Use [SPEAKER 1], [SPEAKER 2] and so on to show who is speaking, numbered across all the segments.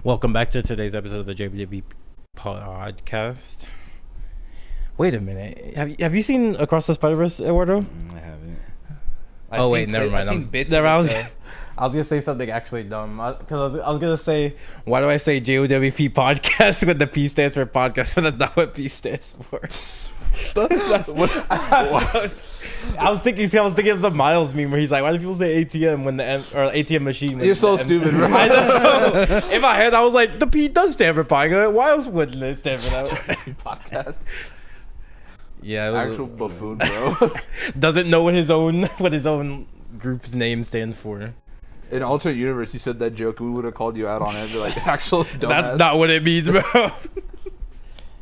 [SPEAKER 1] Welcome back to today's episode of the JBB podcast. Wait a minute. Have you seen Across the Spider-Verse, Eduardo?
[SPEAKER 2] I haven't.
[SPEAKER 1] Never mind. I was gonna say something actually dumb because I was gonna say, why do I say JOWP podcast when the P stands for podcast, but that's not what P stands for. I was thinking of the Miles meme where he's like, why do people say ATM when the M, or ATM machine?
[SPEAKER 2] You're so stupid, bro.
[SPEAKER 1] I know. In my head, I was like, the P does stand for podcast. Why else wouldn't it stand for that?
[SPEAKER 2] Podcast.
[SPEAKER 1] Yeah,
[SPEAKER 2] Actual buffoon, bro.
[SPEAKER 1] Doesn't know what his own group's name stands for.
[SPEAKER 2] In alternate universe, you said that joke, and we would have called you out on it and be like, actual dumbass.
[SPEAKER 1] That's not what it means, bro.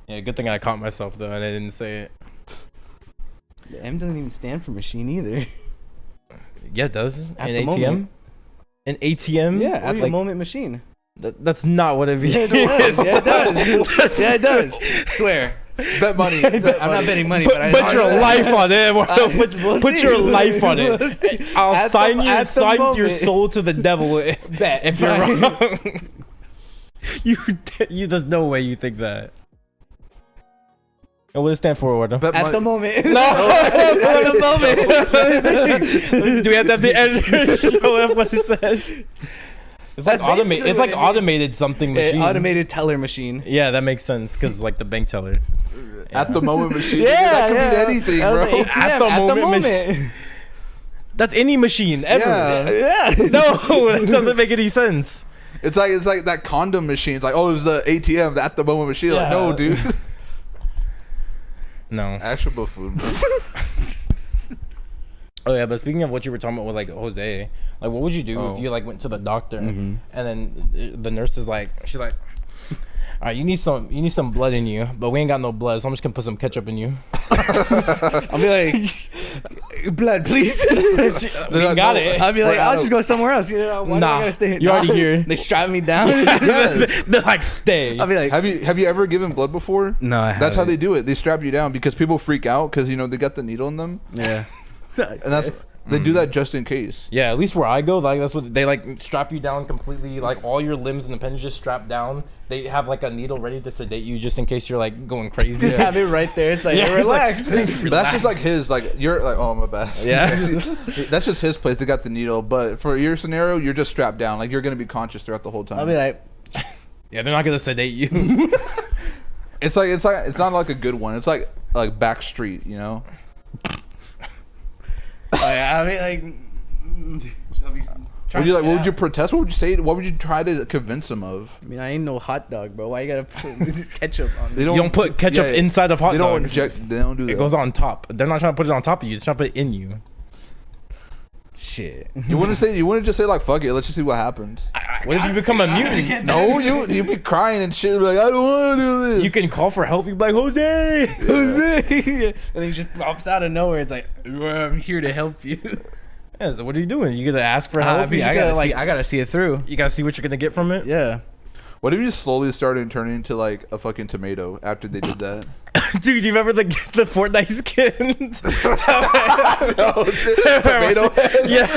[SPEAKER 1] Yeah, good thing I caught myself though, and I didn't say it.
[SPEAKER 3] The M doesn't even stand for machine either.
[SPEAKER 1] Yeah, it does.
[SPEAKER 3] At
[SPEAKER 1] An
[SPEAKER 3] the
[SPEAKER 1] ATM.
[SPEAKER 3] moment.
[SPEAKER 1] An ATM.
[SPEAKER 3] Yeah, at the moment machine.
[SPEAKER 1] That's not what it means.
[SPEAKER 3] Yeah, it does. Yeah, it does. Swear.
[SPEAKER 2] Bet money.
[SPEAKER 3] I'm not betting money, but
[SPEAKER 1] put your life on it. Put your life on it. I'll sign your soul to the devil if you're wrong. There's no way you think that. And what does it stand for, Eduardo?
[SPEAKER 3] At the moment.
[SPEAKER 1] No.
[SPEAKER 3] At the moment.
[SPEAKER 1] Do we have to have the editor show up what it says? It's like automated. It's like automated something machine.
[SPEAKER 3] Automated teller machine.
[SPEAKER 1] Yeah, that makes sense because like the bank teller.
[SPEAKER 2] At the moment machine.
[SPEAKER 3] Yeah,
[SPEAKER 2] that could mean anything, bro.
[SPEAKER 3] ATM,
[SPEAKER 1] At the moment. That's any machine ever.
[SPEAKER 2] Yeah.
[SPEAKER 1] No, that doesn't make any sense.
[SPEAKER 2] It's like that condom machine. It's like, oh, it's the ATM, the at the moment machine.
[SPEAKER 1] Yeah.
[SPEAKER 2] Like, no, dude.
[SPEAKER 1] No.
[SPEAKER 2] Actual buffoon, bro.
[SPEAKER 1] Oh yeah, but speaking of what you were talking about with like Jose, like what would you do if you like went to the doctor and then the nurse is like, she's like, all right, you need some blood in you, but we ain't got no blood, so I'm just gonna put some ketchup in you.
[SPEAKER 3] I'll be like, blood, please.
[SPEAKER 1] We got it.
[SPEAKER 3] I'll be like, I'll just go somewhere else. You know, why do I gotta stay here?
[SPEAKER 1] You're already here.
[SPEAKER 3] They strap me down.
[SPEAKER 2] Yes.
[SPEAKER 1] They're like, stay.
[SPEAKER 3] I'll be like,
[SPEAKER 2] Have you ever given blood before?
[SPEAKER 3] no, I haven't.
[SPEAKER 2] That's how they do it. They strap you down because people freak out because they got the needle in them,
[SPEAKER 3] Yeah.
[SPEAKER 2] and they do that just in case.
[SPEAKER 1] Yeah, at least where I go, like that's what they like, strap you down completely, like all your limbs and appendages just strapped down. They have like a needle ready to sedate you just in case you're like going crazy.
[SPEAKER 3] Just have it right there. It's like,
[SPEAKER 1] Yeah,
[SPEAKER 3] relax.
[SPEAKER 1] it's like,
[SPEAKER 2] But that's just like his, like you're like, oh my bad.
[SPEAKER 1] Yeah.
[SPEAKER 2] That's just his place. They got the needle, but for your scenario, you're just strapped down. Like you're gonna be conscious throughout the whole time.
[SPEAKER 3] I'll be like,
[SPEAKER 1] Yeah, they're not gonna sedate you.
[SPEAKER 2] it's not like a good one. It's like Backstreet, you know.
[SPEAKER 3] I'll be like,
[SPEAKER 2] What would you protest? What would you say? What would you try to convince them of?
[SPEAKER 3] I mean, I ain't no hot dog, bro. Why you gotta put ketchup on me?
[SPEAKER 1] You don't put ketchup inside of hot
[SPEAKER 2] they don't
[SPEAKER 1] dogs.
[SPEAKER 2] They don't do that.
[SPEAKER 1] It goes on top. They're not trying to put it on top of you. They're trying to put it in you.
[SPEAKER 3] Shit.
[SPEAKER 2] You wouldn't just say like fuck it. Let's just see what happens.
[SPEAKER 1] What if you become a mutant?
[SPEAKER 2] No, you be crying and shit. Be like, I don't want to do this.
[SPEAKER 1] You can call for help. You be like, Jose.
[SPEAKER 3] Jose. And he just pops out of nowhere. It's like, I'm here to help you.
[SPEAKER 1] Yeah, so what are you doing? You gonna ask for help?
[SPEAKER 3] I gotta see it through.
[SPEAKER 1] You gotta see what you're gonna get from it.
[SPEAKER 3] Yeah.
[SPEAKER 2] What if you slowly started turning into like a fucking tomato after they did that?
[SPEAKER 1] Dude, do you remember the Fortnite skins?
[SPEAKER 2] Tomato head.
[SPEAKER 1] Yeah,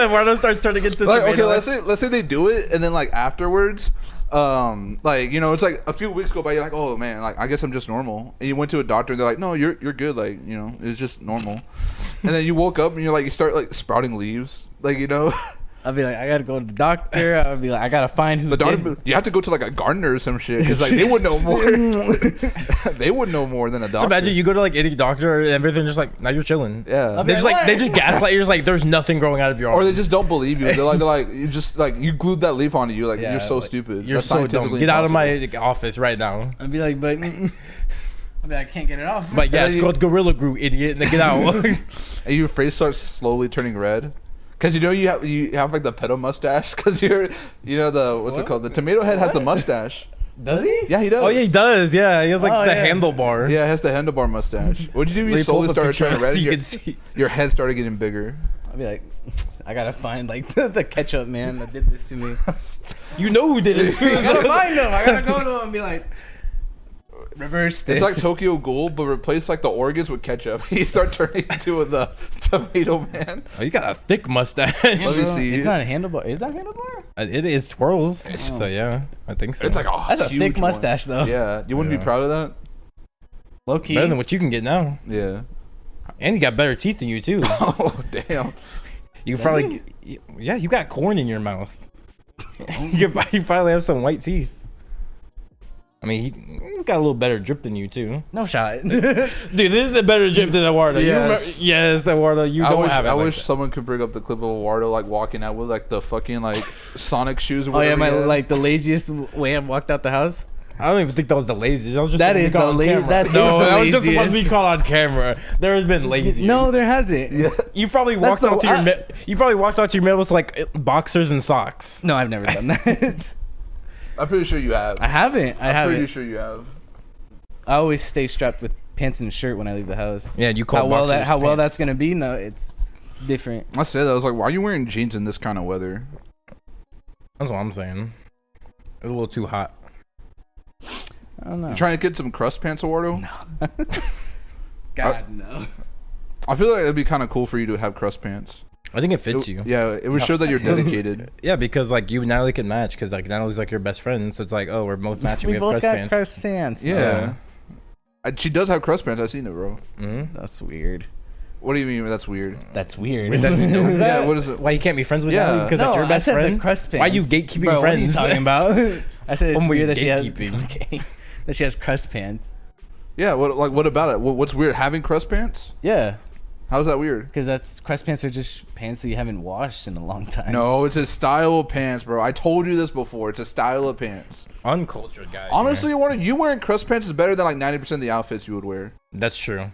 [SPEAKER 1] Marlon starts turning into
[SPEAKER 2] Like,
[SPEAKER 1] tomato.
[SPEAKER 2] okay, let's say they do it, and then like afterwards, it's like a few weeks go by. You're like, oh man, like I guess I'm just normal. And you went to a doctor, and they're like, no, you're good. Like it's just normal. And then you woke up, and you start like sprouting leaves,
[SPEAKER 3] I'll be like, I gotta go to the doctor. I'll be like, I gotta find who.
[SPEAKER 2] The doctor, you have to go to like a gardener or some shit because like they would know more. They would know more than a doctor.
[SPEAKER 1] So imagine you go to like any doctor and everything, just like now you're chilling.
[SPEAKER 2] Yeah.
[SPEAKER 1] They just gaslight you. Just like there's nothing growing out of your arm.
[SPEAKER 2] Or they just don't believe you. They're like you just like you glued that leaf onto you. Like
[SPEAKER 1] Yeah,
[SPEAKER 2] you're so
[SPEAKER 1] like,
[SPEAKER 2] stupid.
[SPEAKER 1] You're
[SPEAKER 2] That's
[SPEAKER 1] so dumb.
[SPEAKER 2] scientifically
[SPEAKER 1] Get out of
[SPEAKER 2] impossible.
[SPEAKER 1] my office right now.
[SPEAKER 3] I'll be like, but I can't get it off.
[SPEAKER 1] But yeah, it's called Gorilla Glue, idiot. And then get out.
[SPEAKER 2] And your face starts slowly turning red. Cause you have like the pedo mustache. Cause what's it called? The tomato head has the mustache.
[SPEAKER 1] Does he?
[SPEAKER 2] Yeah, he does.
[SPEAKER 1] Oh yeah, he does. Yeah, he has like the handlebar.
[SPEAKER 2] Yeah, it has the handlebar mustache. What'd you do? You slowly started turning red.
[SPEAKER 1] So you can see.
[SPEAKER 2] Your head started getting bigger.
[SPEAKER 3] I'll be like, I gotta find like the ketchup man that did this to me.
[SPEAKER 1] You know who did it?
[SPEAKER 3] I gotta find him. I gotta go to him and be like, Reverse this.
[SPEAKER 2] It's like Tokyo Ghoul, but replace like the organs with ketchup. You start turning into the tomato man.
[SPEAKER 1] Oh, you got a thick mustache.
[SPEAKER 2] Let me see.
[SPEAKER 3] It's not a handlebar. Is that handlebar?
[SPEAKER 1] It is twirls. So yeah, I think so.
[SPEAKER 2] It's like
[SPEAKER 3] That's a
[SPEAKER 2] huge
[SPEAKER 3] thick
[SPEAKER 2] one.
[SPEAKER 3] mustache, though.
[SPEAKER 2] Yeah, you wouldn't
[SPEAKER 1] Yeah.
[SPEAKER 2] be proud of that?
[SPEAKER 3] Low key.
[SPEAKER 1] better than what you can get now.
[SPEAKER 2] Yeah.
[SPEAKER 1] And you got better teeth than you too.
[SPEAKER 2] Oh damn.
[SPEAKER 1] You probably, yeah, you got corn in your mouth. you probably have some white teeth. I mean, he got a little better drip than you too.
[SPEAKER 3] No shot.
[SPEAKER 1] Dude, this is the better drip than Eduardo.
[SPEAKER 2] Yes.
[SPEAKER 1] Yes, Eduardo, you don't have it.
[SPEAKER 2] I
[SPEAKER 1] like
[SPEAKER 2] wish
[SPEAKER 1] that.
[SPEAKER 2] someone could bring up the clip of Eduardo like walking out with like the fucking like Sonic shoes. Or
[SPEAKER 3] Oh yeah,
[SPEAKER 2] whatever he had.
[SPEAKER 3] like the laziest way I walked out the house.
[SPEAKER 1] I don't even think that was the laziest. That was just
[SPEAKER 3] That
[SPEAKER 1] to be
[SPEAKER 3] is
[SPEAKER 1] caught
[SPEAKER 3] the
[SPEAKER 1] on
[SPEAKER 3] la-
[SPEAKER 1] camera.
[SPEAKER 3] that is
[SPEAKER 1] no,
[SPEAKER 3] the
[SPEAKER 1] that was just supposed to be
[SPEAKER 3] laziest.
[SPEAKER 1] caught on camera. There has been lazy.
[SPEAKER 3] No, there hasn't.
[SPEAKER 2] Yeah.
[SPEAKER 1] You probably
[SPEAKER 3] That's
[SPEAKER 1] walked
[SPEAKER 3] the-
[SPEAKER 1] out to your you probably walked out to your mail with like boxers and socks.
[SPEAKER 3] No, I've never done that.
[SPEAKER 2] I'm pretty sure you have.
[SPEAKER 3] I haven't.
[SPEAKER 2] I'm pretty sure you have.
[SPEAKER 3] I always stay strapped with pants and shirt when I leave the house.
[SPEAKER 1] Yeah, you call
[SPEAKER 3] how well
[SPEAKER 1] boxers
[SPEAKER 3] how well
[SPEAKER 1] pants.
[SPEAKER 3] that's gonna be? No, it's different.
[SPEAKER 2] I said that. I was like, why are you wearing jeans in this kind of weather?
[SPEAKER 1] That's what I'm saying. It's a little too hot.
[SPEAKER 3] I don't know.
[SPEAKER 2] You trying to get some crust pants, Eduardo?
[SPEAKER 3] No. God no.
[SPEAKER 2] I feel like it'd be kind of cool for you to have crust pants.
[SPEAKER 1] I think it fits you.
[SPEAKER 2] Yeah, it would show that you're dedicated.
[SPEAKER 1] Yeah, because like you and Natalie can match because like Natalie's like your best friend, so it's like, oh, we're both matching.
[SPEAKER 3] We
[SPEAKER 1] We, have
[SPEAKER 3] both
[SPEAKER 1] crust
[SPEAKER 3] got
[SPEAKER 1] pants.
[SPEAKER 3] crust pants.
[SPEAKER 2] Yeah. She does have crust pants. I've seen it, bro.
[SPEAKER 1] Mm-hmm.
[SPEAKER 3] That's weird.
[SPEAKER 2] What do you mean that's weird?
[SPEAKER 3] That's weird.
[SPEAKER 1] Wait, that-
[SPEAKER 3] Is
[SPEAKER 2] Yeah,
[SPEAKER 3] that-
[SPEAKER 2] what is it?
[SPEAKER 1] Why you can't be friends with
[SPEAKER 2] Yeah.
[SPEAKER 1] Natalie because that's your best
[SPEAKER 3] I said
[SPEAKER 1] friend?
[SPEAKER 3] The crust pants.
[SPEAKER 1] Why you gatekeeping
[SPEAKER 3] Bro,
[SPEAKER 1] friends?
[SPEAKER 3] What are you talking about? I said it's
[SPEAKER 1] Almost
[SPEAKER 3] weird that she has
[SPEAKER 1] gatekeeping.
[SPEAKER 3] okay, that she has crust pants.
[SPEAKER 2] Yeah, what about it? What's weird? Having crust pants?
[SPEAKER 3] Yeah,
[SPEAKER 2] How's that weird?
[SPEAKER 3] because that's crust pants are just pants that you haven't washed in a long time.
[SPEAKER 2] No, it's a style of pants, bro. I told you this before. It's a style of pants.
[SPEAKER 1] Uncultured guy.
[SPEAKER 2] Honestly, you wearing crust pants is better than like 90% of the outfits you would wear.
[SPEAKER 1] That's true.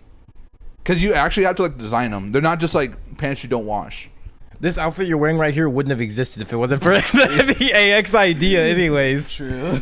[SPEAKER 2] Because you actually have to like design them. They're not just like pants you don't wash.
[SPEAKER 1] This outfit you're wearing right here wouldn't have existed if it wasn't for the AX idea, anyways.
[SPEAKER 3] True.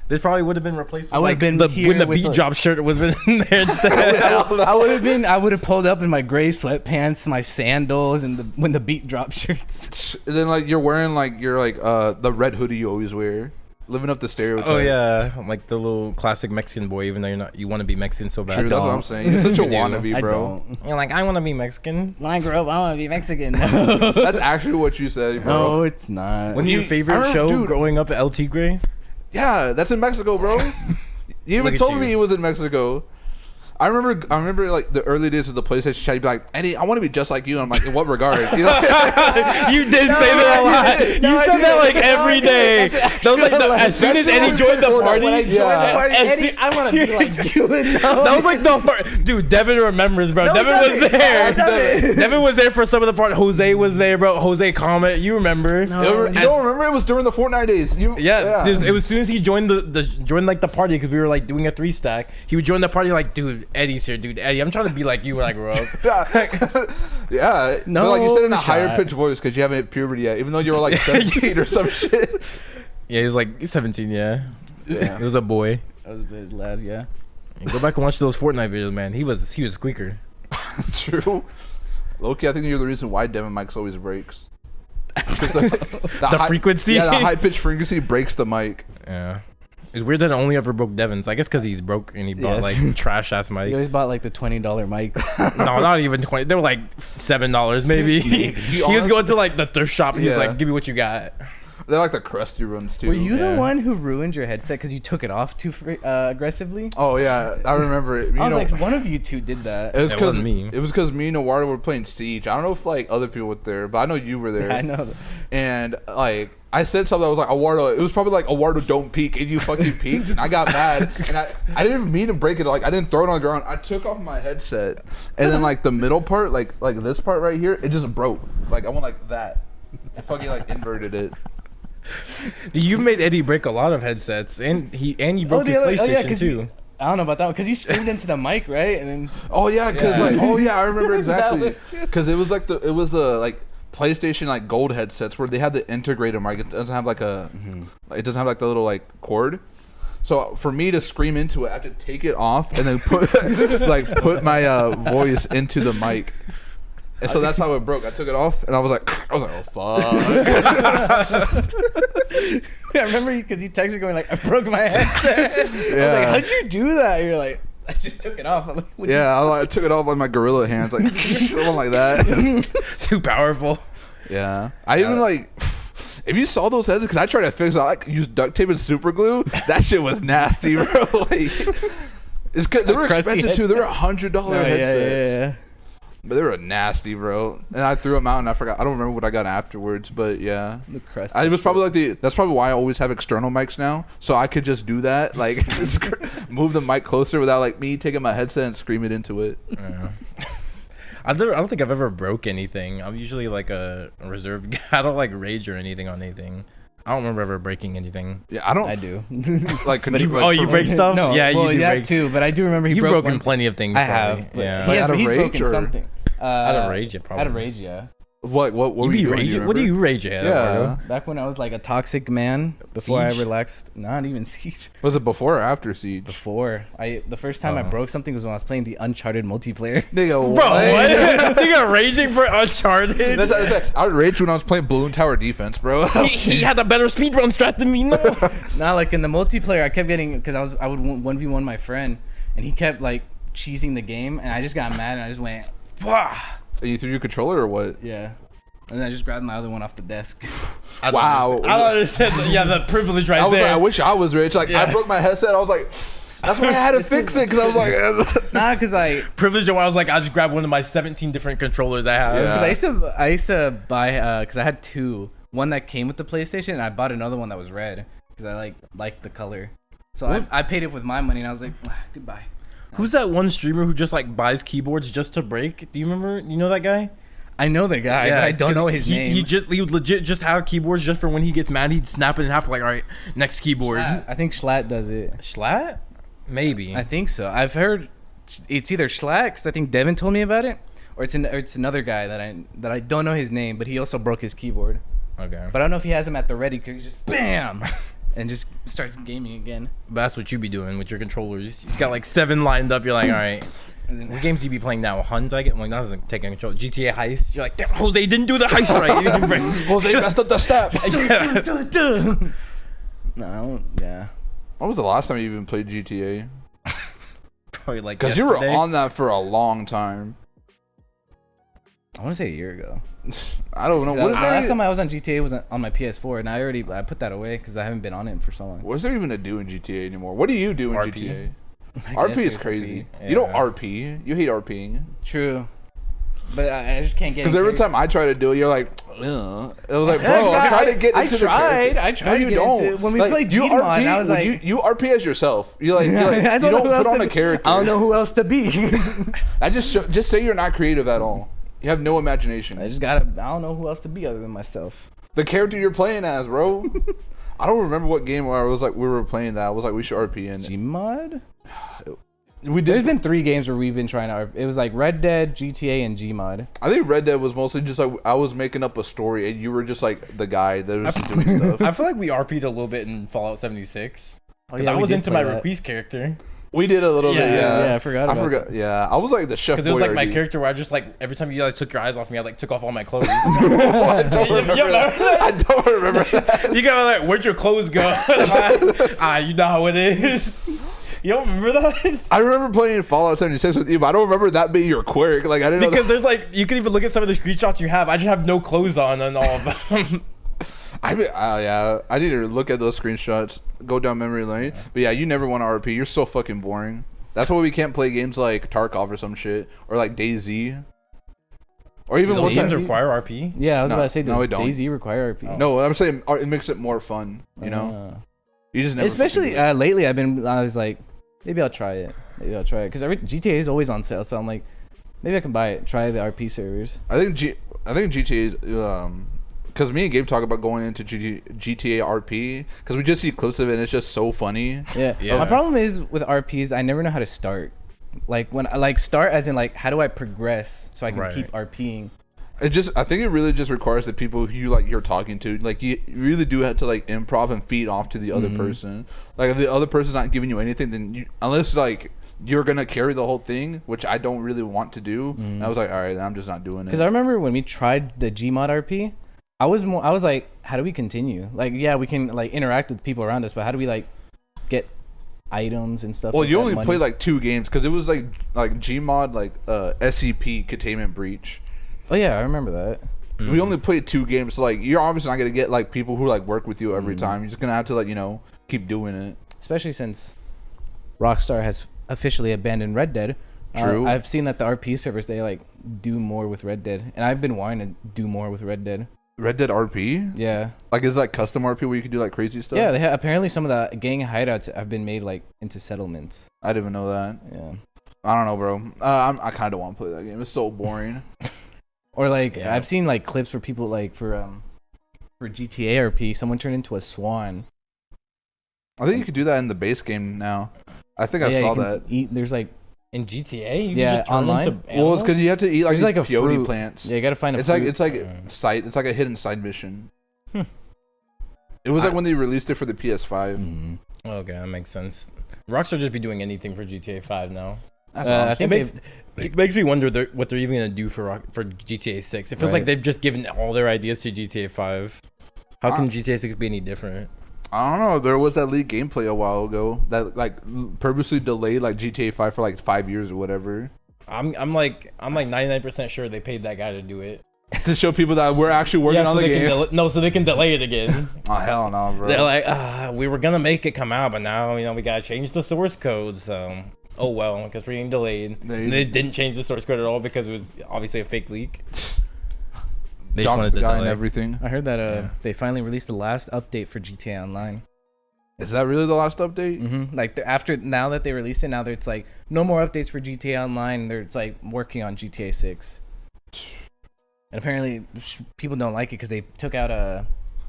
[SPEAKER 1] This probably would have been replaced with
[SPEAKER 3] I would have been
[SPEAKER 1] the,
[SPEAKER 3] here
[SPEAKER 1] when the
[SPEAKER 3] with,
[SPEAKER 1] beat
[SPEAKER 3] like-
[SPEAKER 1] drop shirt was in there instead.
[SPEAKER 3] I would have pulled up in my gray sweatpants, my sandals, and when the beat drop shirts.
[SPEAKER 2] And then like you're wearing like the red hoodie you always wear. Living up the stereotype.
[SPEAKER 1] Oh yeah, like the little classic Mexican boy. Even though you want to be Mexican so bad.
[SPEAKER 2] True, that's what I'm saying. You're such a
[SPEAKER 1] You do.
[SPEAKER 2] wannabe,
[SPEAKER 3] I
[SPEAKER 2] bro.
[SPEAKER 3] don't.
[SPEAKER 1] You're like, I want to be Mexican.
[SPEAKER 3] When I grow up, I want to be Mexican. No,
[SPEAKER 2] That's actually what you said, bro.
[SPEAKER 3] it's not.
[SPEAKER 1] When your favorite
[SPEAKER 2] I
[SPEAKER 1] show
[SPEAKER 2] remember- dude.
[SPEAKER 1] growing up at El Tigre?
[SPEAKER 2] Yeah, that's in Mexico, bro. You even
[SPEAKER 1] Look at
[SPEAKER 2] told
[SPEAKER 1] you.
[SPEAKER 2] me it was in Mexico. I remember like the early days of the PlayStation chat. You'd be like, Eddie, I want to be just like you. And I'm like, in what regard? You know?
[SPEAKER 1] You did say that a lot. You said that like every day. That was like as soon as Eddie joined the party.
[SPEAKER 3] When I joined the party,
[SPEAKER 1] as
[SPEAKER 3] Eddie,
[SPEAKER 1] soo-
[SPEAKER 3] I want to be like you.
[SPEAKER 1] That was like the part. Dude, Devin remembers, bro. Devin was there. Devin was there for some of the part. Jose was there, bro. Jose Comet. You remember?
[SPEAKER 2] You don't remember? It was during the Fortnite days.
[SPEAKER 1] Yeah, it was as soon as he joined joined like the party because we were like doing a 3-stack. He would join the party like, dude, Eddie's here, dude. Eddie, I'm trying to be like you when I grow up.
[SPEAKER 2] Yeah.
[SPEAKER 3] No
[SPEAKER 2] But like you said in a higher
[SPEAKER 3] shot.
[SPEAKER 2] pitched voice because you haven't hit puberty yet, even though you were like 17 or some shit.
[SPEAKER 1] Yeah, he was like 17. Yeah, it was a boy.
[SPEAKER 3] I was a bit loud, yeah.
[SPEAKER 1] And go back and watch those Fortnite videos, man. He was a squeaker.
[SPEAKER 2] True. Loki, I think you're the reason why Devin mics always breaks. 'Cause the
[SPEAKER 1] frequency?
[SPEAKER 2] Yeah, the high pitched frequency breaks the mic.
[SPEAKER 1] Yeah. It's weird that it only ever broke Devin's. I guess because he's broke and he bought
[SPEAKER 3] Yes.
[SPEAKER 1] like trash ass
[SPEAKER 3] You always
[SPEAKER 1] mics.
[SPEAKER 3] bought like the $20 mics.
[SPEAKER 1] No, not even 20. They were like $7 maybe. He was
[SPEAKER 2] honestly-
[SPEAKER 1] going to like the thrift shop. He was
[SPEAKER 2] Yeah.
[SPEAKER 1] like, "Give me what you got."
[SPEAKER 2] They're like the crusty runs too.
[SPEAKER 3] Were you
[SPEAKER 1] Yeah.
[SPEAKER 3] the one who ruined your headset because you took it off too aggressively?
[SPEAKER 2] Oh yeah, I remember it. You
[SPEAKER 3] I was
[SPEAKER 2] know,
[SPEAKER 3] like, one of you two did that.
[SPEAKER 2] it was
[SPEAKER 1] It
[SPEAKER 2] because
[SPEAKER 1] wasn't me.
[SPEAKER 2] It was because me and Eduardo were playing Siege. I don't know if like other people were there, but I know you were there.
[SPEAKER 3] I know.
[SPEAKER 2] And like I said something, I was like, Eduardo. It was probably like Eduardo, don't peek, and you fucking peeked, and I got mad, and I didn't even mean to break it. Like I didn't throw it on the ground. I took off my headset, and then like the middle part, like this part right here, it just broke. Like I went like that. I fucking like inverted it.
[SPEAKER 1] You made Eddie break a lot of headsets, and you broke his PlayStation too.
[SPEAKER 3] I don't know about that one because you screamed into the mic, right? And then
[SPEAKER 2] Oh yeah, because like I remember exactly
[SPEAKER 3] one too.
[SPEAKER 2] because it was the like PlayStation like gold headsets where they had the integrated mic. It doesn't have like it doesn't have like the little like cord. So for me to scream into it, I have to take it off and then put put my voice into the mic. And so that's how it broke. I took it off and I was like, oh fuck.
[SPEAKER 3] I remember because you texted going like, I broke my headset. I was like, how'd you do that? You're like, I just took it off. I'm like,
[SPEAKER 2] I took it off with my gorilla hands, like something like that.
[SPEAKER 1] Too powerful.
[SPEAKER 2] Yeah, I even like. If you saw those headsets, because I tried to fix it, I like use duct tape and super glue. That shit was nasty, bro. Like, it's good. They were expensive too. They were $100 headsets.
[SPEAKER 3] Yeah.
[SPEAKER 2] But they were nasty, bro. And I threw them out, and I forgot. I don't remember what I got afterwards, but yeah. I was probably like that's probably why I always have external mics now, so I could just do that, like just move the mic closer without like me taking my headset and screaming into it.
[SPEAKER 1] Yeah. I don't think I've ever broke anything. I'm usually like a reserved guy. I don't like rage or anything on anything. I don't remember ever breaking anything.
[SPEAKER 2] Yeah, I don't.
[SPEAKER 3] I do.
[SPEAKER 2] Like,
[SPEAKER 1] you break stuff?
[SPEAKER 3] No,
[SPEAKER 1] yeah,
[SPEAKER 3] well,
[SPEAKER 1] you do
[SPEAKER 3] that
[SPEAKER 1] break.
[SPEAKER 3] too. But I do remember
[SPEAKER 1] You've broken
[SPEAKER 3] one.
[SPEAKER 1] plenty of things.
[SPEAKER 3] I
[SPEAKER 1] probably.
[SPEAKER 3] have.
[SPEAKER 1] Yeah.
[SPEAKER 3] He's broken
[SPEAKER 2] or?
[SPEAKER 3] something.
[SPEAKER 1] Out of rage, yeah, probably.
[SPEAKER 3] Out of rage, yeah.
[SPEAKER 2] What were you doing?
[SPEAKER 1] Raging? What do you rage at?
[SPEAKER 2] Yeah.
[SPEAKER 3] Back when I was like a toxic man, before
[SPEAKER 1] Siege?
[SPEAKER 3] I relaxed. Not even Siege.
[SPEAKER 2] Was it before or after Siege?
[SPEAKER 3] Before. The first time I broke something was when I was playing the Uncharted multiplayer.
[SPEAKER 2] Nigga,
[SPEAKER 1] Bro, what? You got raging for Uncharted?
[SPEAKER 2] That's like, I raged when I was playing Balloon Tower Defense, bro.
[SPEAKER 1] he had a better speedrun strat than me. No.
[SPEAKER 3] Nah, like in the multiplayer, I kept getting because I would 1v1 my friend, and he kept like cheesing the game, and I just got mad and I just went, "Bah!"
[SPEAKER 2] You threw your controller or what?
[SPEAKER 3] Yeah. And then I just grabbed my other one off the desk.
[SPEAKER 2] Wow.
[SPEAKER 1] I don't understand. Yeah, the privilege right there.
[SPEAKER 2] Like, I wish I was rich. Like, I broke my headset. I was like, that's why I had to fix it, because I was like,
[SPEAKER 3] Nah, because
[SPEAKER 1] privilege. When I was like, I just grabbed one of my 17 different controllers I have.
[SPEAKER 2] Yeah.
[SPEAKER 3] Because I used to buy because I had two. One that came with the PlayStation, and I bought another one that was red because I liked the color. So I paid it with my money, and I was like, goodbye.
[SPEAKER 1] Who's that one streamer who just like buys keyboards just to break? Do you remember? You know that guy?
[SPEAKER 3] I know the guy, but I don't know his name.
[SPEAKER 1] He would legit just have keyboards just for when he gets mad. He'd snap it in half. Like, all right, next keyboard.
[SPEAKER 3] I think Schlatt does it.
[SPEAKER 1] Schlatt? Maybe.
[SPEAKER 3] I think so. I've heard it's either Schlatt, because I think Devin told me about it, or it's another guy that I don't know his name, but he also broke his keyboard.
[SPEAKER 1] Okay.
[SPEAKER 3] But I don't know if he has him at the ready, because he just bam and just starts gaming again.
[SPEAKER 1] But that's what you be doing with your controllers. He's got like 7 lined up. You're like, all right. And then, what games do you be playing now? Hunt, I get. Well, that doesn't take control. GTA Heist. You're like, damn, Jose didn't do the heist right.
[SPEAKER 2] Jose messed up the steps.
[SPEAKER 3] No, yeah.
[SPEAKER 2] When was the last time you even played GTA?
[SPEAKER 1] Probably like
[SPEAKER 2] because you were on that for a long time.
[SPEAKER 3] I want to say a year ago.
[SPEAKER 2] I don't know. What is
[SPEAKER 3] last time I was on GTA was on my PS4, and I put that away because I haven't been on it for so long.
[SPEAKER 2] What's there even to do in GTA anymore? What do you do in
[SPEAKER 1] RP?
[SPEAKER 2] GTA? RP is crazy.
[SPEAKER 1] Yeah.
[SPEAKER 2] You don't RP. You hate RPing.
[SPEAKER 3] True. But I just can't get.
[SPEAKER 2] Because every time I try to do it, you're like, ugh. It was like, bro, I'm trying to get into the character.
[SPEAKER 3] I tried to get into it. When we played
[SPEAKER 2] you
[SPEAKER 3] Gmod,
[SPEAKER 2] RP,
[SPEAKER 3] I was like,
[SPEAKER 2] you RP as yourself. You're like,
[SPEAKER 3] I
[SPEAKER 2] you don't put on a character.
[SPEAKER 3] I don't know who else to be.
[SPEAKER 2] I just say you're not creative at all. You have no imagination.
[SPEAKER 3] I don't know who else to be other than myself.
[SPEAKER 2] The character you're playing as, bro. I don't remember what game where I was like, we were playing that. I was like, we should RP in.
[SPEAKER 3] Gmod?
[SPEAKER 2] We did.
[SPEAKER 3] There's been 3 games where we've been trying to. It was like Red Dead, GTA, and Gmod.
[SPEAKER 2] I think Red Dead was mostly just like I was making up a story and you were just like the guy that was doing stuff.
[SPEAKER 1] I feel like we RP'd a little bit in Fallout 76 because I
[SPEAKER 3] we
[SPEAKER 1] was
[SPEAKER 3] did
[SPEAKER 1] into
[SPEAKER 3] play
[SPEAKER 1] my
[SPEAKER 3] that.
[SPEAKER 1] Requise character.
[SPEAKER 2] We did a little bit, yeah.
[SPEAKER 3] Yeah, I forgot about that.
[SPEAKER 2] Yeah, I was like the chef.
[SPEAKER 1] Because it was like my character where I just like every time you like took your eyes off me, I like took off all my clothes.
[SPEAKER 2] I don't remember that. I don't remember that.
[SPEAKER 1] You gotta like, where'd your clothes go? You know how it is. You don't remember that?
[SPEAKER 2] I remember playing Fallout 76 with you, but I don't remember that being your quirk. Like I didn't know
[SPEAKER 1] because there's like you can even look at some of the screenshots you have. I just have no clothes on and all of them.
[SPEAKER 2] Yeah, I need to look at those screenshots, go down memory lane. But yeah, you never want to RP. You're so fucking boring. That's why we can't play games like Tarkov or some shit, or like DayZ, or even
[SPEAKER 1] Those games
[SPEAKER 3] that?
[SPEAKER 1] require RP.
[SPEAKER 3] Yeah, I was
[SPEAKER 2] No,
[SPEAKER 3] about to say,
[SPEAKER 2] no,
[SPEAKER 3] does
[SPEAKER 2] it don't.
[SPEAKER 3] DayZ require RP?
[SPEAKER 2] No, I'm saying it makes it more fun. You know, you just never.
[SPEAKER 3] Especially
[SPEAKER 2] fucking do it.
[SPEAKER 3] lately, I was like, maybe I'll try it. Because GTA is always on sale, so I'm like, maybe I can buy it. Try the RP servers.
[SPEAKER 2] I think GTA is because me and Gabe talk about going into GTA RP because we just see clips of it and it's just so funny.
[SPEAKER 3] Yeah. My problem is with RPs, I never know how to start. Like when I start as in like how do I progress so I can keep RPing.
[SPEAKER 2] I think it really just requires the people who you're talking to. Like you really do have to like improv and feed off to the other person. Like if the other person's not giving you anything, then unless like you're gonna carry the whole thing, which I don't really want to do. And I was like, all right, then I'm just not doing it.
[SPEAKER 3] Because I remember when we tried the Gmod RP, I was like, how do we continue? Like, yeah, we can like interact with people around us, but how do we like get items and stuff?
[SPEAKER 2] Well,
[SPEAKER 3] like
[SPEAKER 2] you
[SPEAKER 3] that,
[SPEAKER 2] only
[SPEAKER 3] money?
[SPEAKER 2] played like 2 games because it was like Gmod, like SCP Containment Breach.
[SPEAKER 3] Oh yeah, I remember that.
[SPEAKER 2] We only played 2 games, so like you're obviously not gonna get like people who like work with you every time. You're just gonna have to like keep doing it.
[SPEAKER 3] Especially since Rockstar has officially abandoned Red Dead.
[SPEAKER 2] True.
[SPEAKER 3] I've seen that the RP servers, they like do more with Red Dead, and I've been wanting to do more with Red Dead.
[SPEAKER 2] Red Dead RP?
[SPEAKER 3] Yeah.
[SPEAKER 2] Like is like custom RP where you can do like crazy stuff?
[SPEAKER 3] Yeah, they apparently some of the gang hideouts have been made like into settlements.
[SPEAKER 2] I didn't even know that.
[SPEAKER 3] Yeah.
[SPEAKER 2] I don't know, bro. I kind of want to play that game. It's so boring.
[SPEAKER 3] Or like
[SPEAKER 1] Yeah.
[SPEAKER 3] I've seen like clips where people like for GTA RP, someone turned into a swan.
[SPEAKER 2] I think you could do that in the base game now. I think I
[SPEAKER 3] Yeah,
[SPEAKER 2] saw
[SPEAKER 3] you can
[SPEAKER 2] that.
[SPEAKER 3] Eat, there's like
[SPEAKER 1] In GTA, you
[SPEAKER 3] Yeah,
[SPEAKER 1] can just turn
[SPEAKER 3] online?
[SPEAKER 1] into
[SPEAKER 2] Well, it's because you have to eat like
[SPEAKER 3] There's like a
[SPEAKER 2] peyote
[SPEAKER 3] fruit.
[SPEAKER 2] plants.
[SPEAKER 3] yeah, you gotta find a
[SPEAKER 2] It's
[SPEAKER 3] fruit.
[SPEAKER 2] like it's like a hidden side mission.
[SPEAKER 1] Hmm.
[SPEAKER 2] It was like when they released it for the PS5.
[SPEAKER 3] Mhm.
[SPEAKER 1] Okay, that makes sense. Rockstar just be doing anything for GTA 5 now.
[SPEAKER 2] That's
[SPEAKER 3] I
[SPEAKER 2] awesome.
[SPEAKER 3] think
[SPEAKER 1] It makes me wonder what they're even gonna do for GTA 6. It feels
[SPEAKER 3] Right.
[SPEAKER 1] like they've just given all their ideas to GTA 5. How can GTA 6 be any different?
[SPEAKER 2] I don't know. There was that leaked gameplay a while ago that like purposely delayed like GTA 5 for like 5 years or whatever
[SPEAKER 1] I'm like 99% sure they paid that guy to do it.
[SPEAKER 2] to show people that we're actually working
[SPEAKER 1] so
[SPEAKER 2] on the
[SPEAKER 1] they
[SPEAKER 2] game.
[SPEAKER 1] can so they can delay it again.
[SPEAKER 2] Oh hell no, bro.
[SPEAKER 1] They're like, we were gonna make it come out, but now we gotta change the source code. So, oh well, because we're getting delayed. And they didn't change the source code at all because it was obviously a fake leak. They just
[SPEAKER 2] Dumps
[SPEAKER 1] wanted
[SPEAKER 2] the
[SPEAKER 1] to
[SPEAKER 2] guy and
[SPEAKER 1] delay.
[SPEAKER 2] everything.
[SPEAKER 3] I heard that
[SPEAKER 1] Yeah.
[SPEAKER 3] they finally released the last update for GTA Online.
[SPEAKER 2] Is that really the last update?
[SPEAKER 3] Like after now that they released it, now it's like no more updates for GTA Online. It's like working on GTA 6. And apparently people don't like it because they took out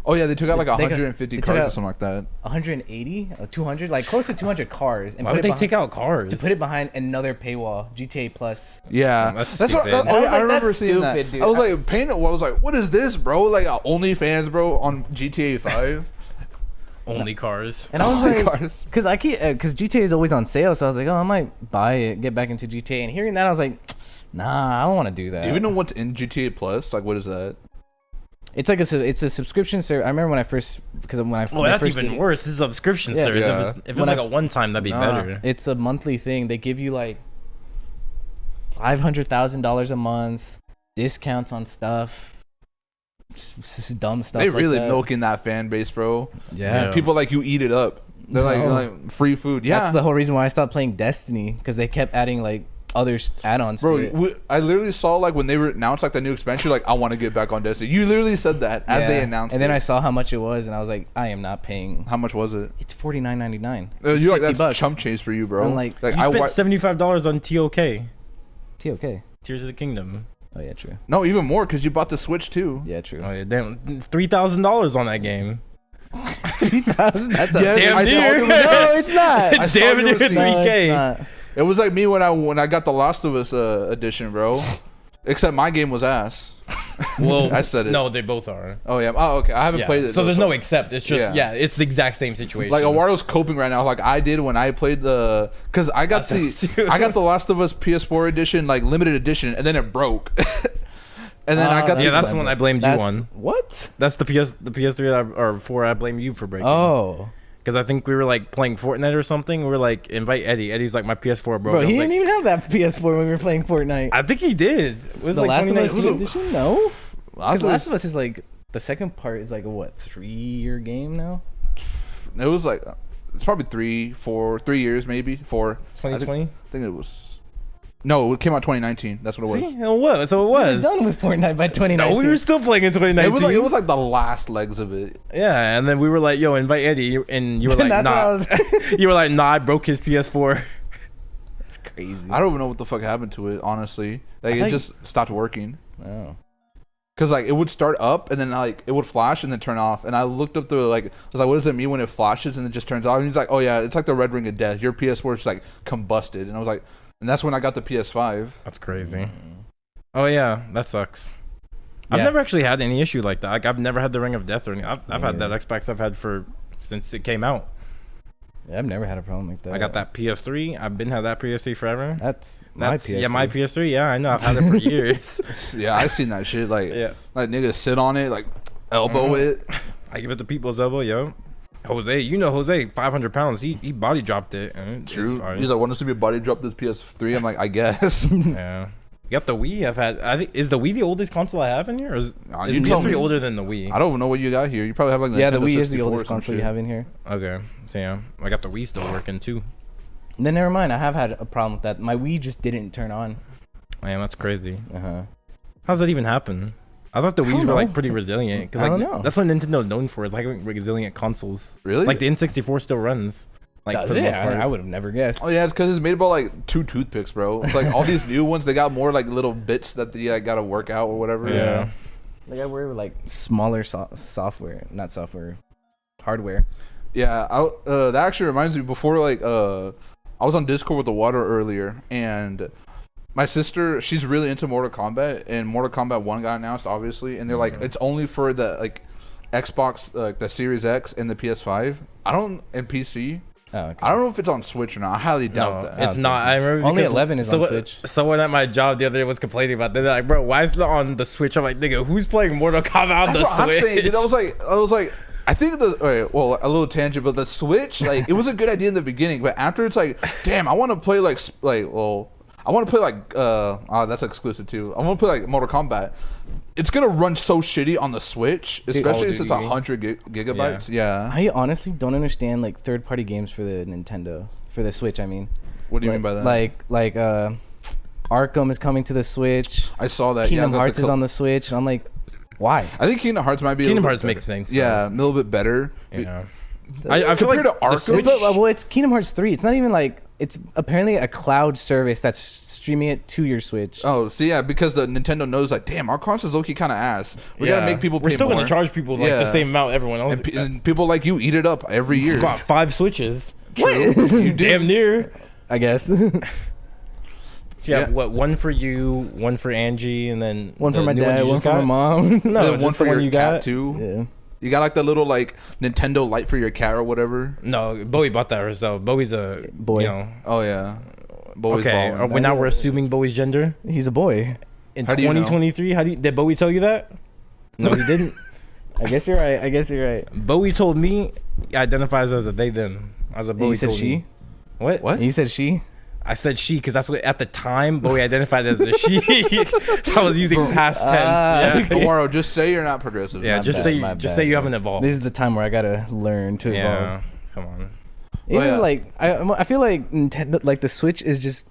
[SPEAKER 2] Oh yeah, they took out like
[SPEAKER 3] They got-
[SPEAKER 2] 150
[SPEAKER 3] they took
[SPEAKER 2] cars or
[SPEAKER 3] out-
[SPEAKER 2] something like that.
[SPEAKER 3] 180, 200, like close to 200 cars. And
[SPEAKER 1] Why
[SPEAKER 3] put
[SPEAKER 1] would
[SPEAKER 3] it
[SPEAKER 1] they
[SPEAKER 3] behind-
[SPEAKER 1] take out cars?
[SPEAKER 3] to put it behind another paywall, GTA Plus.
[SPEAKER 2] Yeah,
[SPEAKER 1] That's
[SPEAKER 2] what
[SPEAKER 1] stupid.
[SPEAKER 2] I,
[SPEAKER 3] And I was like,
[SPEAKER 2] I remember
[SPEAKER 3] that's
[SPEAKER 2] seeing
[SPEAKER 3] stupid,
[SPEAKER 2] that.
[SPEAKER 3] dude.
[SPEAKER 2] I was like, paying it. I was like, what is this, bro? Like OnlyFans, bro, on GTA 5.
[SPEAKER 1] Only cars.
[SPEAKER 3] And I was
[SPEAKER 2] Only
[SPEAKER 3] like,
[SPEAKER 2] cars.
[SPEAKER 3] because GTA is always on sale, so I was like, oh, I might buy it, get back into GTA. And hearing that, I was like, nah, I don't want to do that.
[SPEAKER 2] Do you even know what's in GTA Plus? Like, what is that?
[SPEAKER 3] It's like it's a subscription service. I remember when I first
[SPEAKER 1] Well,
[SPEAKER 3] when I
[SPEAKER 1] that's
[SPEAKER 3] first
[SPEAKER 1] even
[SPEAKER 3] did it,
[SPEAKER 1] worse. This is a subscription
[SPEAKER 3] Yeah.
[SPEAKER 1] service.
[SPEAKER 2] Yeah.
[SPEAKER 1] If it was
[SPEAKER 3] When
[SPEAKER 1] like
[SPEAKER 3] I-
[SPEAKER 1] a one time, that'd be
[SPEAKER 2] Nah.
[SPEAKER 1] better.
[SPEAKER 3] It's a monthly thing. They give you like $500,000 a month, discounts on stuff, just dumb stuff.
[SPEAKER 2] They
[SPEAKER 3] like
[SPEAKER 2] really
[SPEAKER 3] that.
[SPEAKER 2] milking that fan base, bro.
[SPEAKER 3] Yeah.
[SPEAKER 1] Yeah.
[SPEAKER 2] People like you eat it up. They're like,
[SPEAKER 3] No.
[SPEAKER 2] like free food. Yeah,
[SPEAKER 3] That's the whole reason why I stopped playing Destiny, because they kept adding like other add-ons to
[SPEAKER 2] bro.
[SPEAKER 3] it.
[SPEAKER 2] I literally saw like when they announced like the new expansion. Like, I want to get back on Destiny. You literally said that as they
[SPEAKER 3] Yeah.
[SPEAKER 2] announced.
[SPEAKER 3] And then
[SPEAKER 2] it.
[SPEAKER 3] I saw how much it was, and I was like, I am not paying.
[SPEAKER 2] How much was it?
[SPEAKER 3] It's $49.99.
[SPEAKER 2] You're like, that's
[SPEAKER 3] $50.
[SPEAKER 2] chump change for you, bro.
[SPEAKER 3] I'm like,
[SPEAKER 1] You spent $75 on TOK,
[SPEAKER 3] TOK.
[SPEAKER 1] Tears of the Kingdom.
[SPEAKER 3] Oh yeah, true.
[SPEAKER 2] no, even more because you bought the Switch too.
[SPEAKER 3] Yeah, true.
[SPEAKER 1] Oh yeah, damn, $3,000 on that game.
[SPEAKER 3] That's a
[SPEAKER 2] Yes,
[SPEAKER 1] Damn
[SPEAKER 2] I saw
[SPEAKER 1] near.
[SPEAKER 2] the
[SPEAKER 3] no,
[SPEAKER 2] receipt.
[SPEAKER 3] it's not.
[SPEAKER 2] I saw
[SPEAKER 1] Damn
[SPEAKER 2] your
[SPEAKER 1] it,
[SPEAKER 2] receipt.
[SPEAKER 3] No,
[SPEAKER 1] 3K.
[SPEAKER 3] it's not.
[SPEAKER 2] It was like me when I got the Last of Us edition, bro. Except my game was ass.
[SPEAKER 1] Well,
[SPEAKER 2] I said it.
[SPEAKER 1] No, they both are.
[SPEAKER 2] Oh yeah. Oh okay. I haven't
[SPEAKER 1] Yeah.
[SPEAKER 2] played it.
[SPEAKER 1] So
[SPEAKER 2] though,
[SPEAKER 1] there's no except. It's just
[SPEAKER 2] Yeah.
[SPEAKER 1] it's the exact same situation.
[SPEAKER 2] like Awario's coping right now, like I did when I played because I got
[SPEAKER 1] That sucks, too.
[SPEAKER 2] I got the Last of Us PS4 edition, like limited edition, and then it broke. And then I got
[SPEAKER 1] Yeah, that's the one I blamed you
[SPEAKER 3] That's-
[SPEAKER 1] on.
[SPEAKER 3] What?
[SPEAKER 1] That's the PS3 or 4 I blame you for breaking.
[SPEAKER 3] Oh,
[SPEAKER 1] Because I think we were like playing Fortnite or something. We were like, invite Eddie. Eddie's like, my PS4 broke.
[SPEAKER 3] bro,
[SPEAKER 1] I was
[SPEAKER 3] he
[SPEAKER 1] like,
[SPEAKER 3] didn't even have that PS4 when we were playing Fortnite.
[SPEAKER 1] I think he did. It was
[SPEAKER 3] The
[SPEAKER 1] like
[SPEAKER 3] Last of
[SPEAKER 1] 29
[SPEAKER 3] Us
[SPEAKER 1] it was a-
[SPEAKER 3] edition? No. Because
[SPEAKER 2] Last
[SPEAKER 3] Last of Us is like the second part is like a what 3-year game now.
[SPEAKER 2] it was like it's probably 3 years, maybe 4.
[SPEAKER 1] 2020?
[SPEAKER 2] I think it was. No, it came out 2019. That's what it was.
[SPEAKER 1] See, it was. So it
[SPEAKER 3] We were
[SPEAKER 1] was.
[SPEAKER 3] done with Fortnite by 2019.
[SPEAKER 1] No, we were still playing in 2019.
[SPEAKER 2] It was like the last legs of it.
[SPEAKER 1] Yeah, and then we were like, yo, invite Eddie, and you were like,
[SPEAKER 3] That's what I
[SPEAKER 1] nah.
[SPEAKER 3] was-
[SPEAKER 1] You were like, nah, I broke his PS4.
[SPEAKER 3] That's crazy.
[SPEAKER 2] I don't even know what the fuck happened to it, honestly. Like
[SPEAKER 3] I
[SPEAKER 2] it
[SPEAKER 3] think-
[SPEAKER 2] just stopped working.
[SPEAKER 3] Oh.
[SPEAKER 2] Cause like it would start up and then like it would flash and then turn off. And I looked up the I was like, what does it mean when it flashes and it just turns off? And he's like, oh yeah, it's like the red ring of death. Your PS4 is like combusted. And I was like, and that's when I got the PS5.
[SPEAKER 1] That's crazy. Oh yeah, that sucks. I've
[SPEAKER 3] Yeah.
[SPEAKER 1] never actually had any issue like that. Like I've never had the Ring of Death or anything. I've had
[SPEAKER 3] Yeah.
[SPEAKER 1] that Xbox I've had since it came out.
[SPEAKER 3] Yeah, I've never had a problem like that.
[SPEAKER 1] I got that PS3. I've been had that PS3 forever.
[SPEAKER 3] That's
[SPEAKER 1] That's
[SPEAKER 3] my PS3.
[SPEAKER 1] yeah, my PS3. Yeah, I know. I've had it for years.
[SPEAKER 2] Yeah, I seen that shit. Like
[SPEAKER 1] Yeah.
[SPEAKER 2] like niggas sit on it like elbow it.
[SPEAKER 1] I give it to people's elbow, yo. Jose, 500 pounds. He body dropped it. And
[SPEAKER 2] True. He's like, want us to be a body drop this PS3? I'm like, I guess.
[SPEAKER 1] Yeah. You got the Wii. I think is the Wii the oldest console I have in here, or is PS3 older than the Wii?
[SPEAKER 2] I don't know what you got here. You probably have like
[SPEAKER 3] the Wii is the oldest console you have in here.
[SPEAKER 1] Okay, so yeah, I got the Wii still working too.
[SPEAKER 3] Then never mind. I have had a problem with that. My Wii just didn't turn on.
[SPEAKER 1] Man, that's crazy.
[SPEAKER 3] Uh-huh.
[SPEAKER 1] How's that even happen? I thought the Wii's were like pretty resilient. Cause, like,
[SPEAKER 3] I don't know.
[SPEAKER 1] That's what Nintendo's known for. Is like resilient consoles.
[SPEAKER 2] Really?
[SPEAKER 1] Like the N64 still runs. Like,
[SPEAKER 3] does it? I would have never guessed.
[SPEAKER 2] Oh yeah, it's because it's made about like 2 toothpicks, bro. It's like all these new ones, they got more like little bits that they gotta work out or whatever.
[SPEAKER 1] Yeah.
[SPEAKER 3] Like I worry with like smaller hardware.
[SPEAKER 2] Yeah, that actually reminds me. Before like I was on Discord with the water earlier, and my sister, she's really into Mortal Kombat, and Mortal Kombat 1 got announced, obviously, and they're like, it's only for the like Xbox, like the Series X and the PS5. And PC.
[SPEAKER 3] Oh, okay.
[SPEAKER 2] I don't know if it's on Switch or not. I highly doubt that.
[SPEAKER 1] It's not.
[SPEAKER 3] So.
[SPEAKER 1] I remember
[SPEAKER 3] only 11 is on Switch.
[SPEAKER 1] Someone at my job the other day was complaining about that. They're like, bro, why is it on the Switch? I'm like, nigga, who's playing Mortal Kombat on the Switch?
[SPEAKER 2] I'm saying, dude. I was like, I think a little tangent, but the Switch, like, it was a good idea in the beginning, but after it's like, damn, I want to play that's exclusive too. I want to play like Mortal Kombat. It's gonna run so shitty on the Switch, especially since it's 100 gigabytes. Yeah.
[SPEAKER 3] I honestly don't understand like third-party games for the Nintendo, for the Switch. I mean,
[SPEAKER 2] what do you mean by that?
[SPEAKER 3] Like Arkham is coming to the Switch.
[SPEAKER 2] I saw that.
[SPEAKER 3] Kingdom Hearts is on the Switch, and I'm like, why?
[SPEAKER 2] I think Kingdom Hearts might be.
[SPEAKER 1] Kingdom Hearts makes sense.
[SPEAKER 2] Yeah, a little bit better.
[SPEAKER 1] Yeah. I feel
[SPEAKER 2] compared
[SPEAKER 1] like
[SPEAKER 2] to Arkham.
[SPEAKER 3] Well, it's Kingdom Hearts 3. It's not even like, it's apparently a cloud service that's streaming it to your Switch.
[SPEAKER 2] Oh, so yeah, because the Nintendo knows like, damn, our console's low-key kind of ass. We gotta make people pay more.
[SPEAKER 1] We're still gonna charge people like the same amount everyone else.
[SPEAKER 2] And people like you eat it up every year.
[SPEAKER 1] Bought 5 Switches.
[SPEAKER 2] True. You
[SPEAKER 1] damn near.
[SPEAKER 3] I guess.
[SPEAKER 1] Yeah, what? One for you, one for Angie, and then
[SPEAKER 3] one for my dad, one for my mom.
[SPEAKER 2] No, one for your
[SPEAKER 1] you
[SPEAKER 2] cat
[SPEAKER 1] got
[SPEAKER 2] too.
[SPEAKER 3] Yeah.
[SPEAKER 2] You got like the little like Nintendo Lite for your cat or whatever.
[SPEAKER 1] No, Bowie bought that herself. Bowie's a
[SPEAKER 3] boy.
[SPEAKER 1] You know.
[SPEAKER 2] Oh yeah. Bowie's
[SPEAKER 1] okay. Now we're assuming Bowie's gender.
[SPEAKER 3] He's a boy.
[SPEAKER 2] In
[SPEAKER 1] 2023, did Bowie tell you that? No, he didn't.
[SPEAKER 3] I guess you're right.
[SPEAKER 1] Bowie told me he identifies as a they them. As a Bowie.
[SPEAKER 3] You said she.
[SPEAKER 1] What?
[SPEAKER 3] You said she.
[SPEAKER 1] I said she because that's what at the time Bowie identified as a she. So I was using past tense. Yeah.
[SPEAKER 2] Tomorrow, just say you're not progressive.
[SPEAKER 1] Yeah, just say you haven't evolved.
[SPEAKER 3] This is the time where I gotta learn to evolve.
[SPEAKER 1] Yeah, come on.
[SPEAKER 3] Even like I feel like Nintendo, like the Switch is just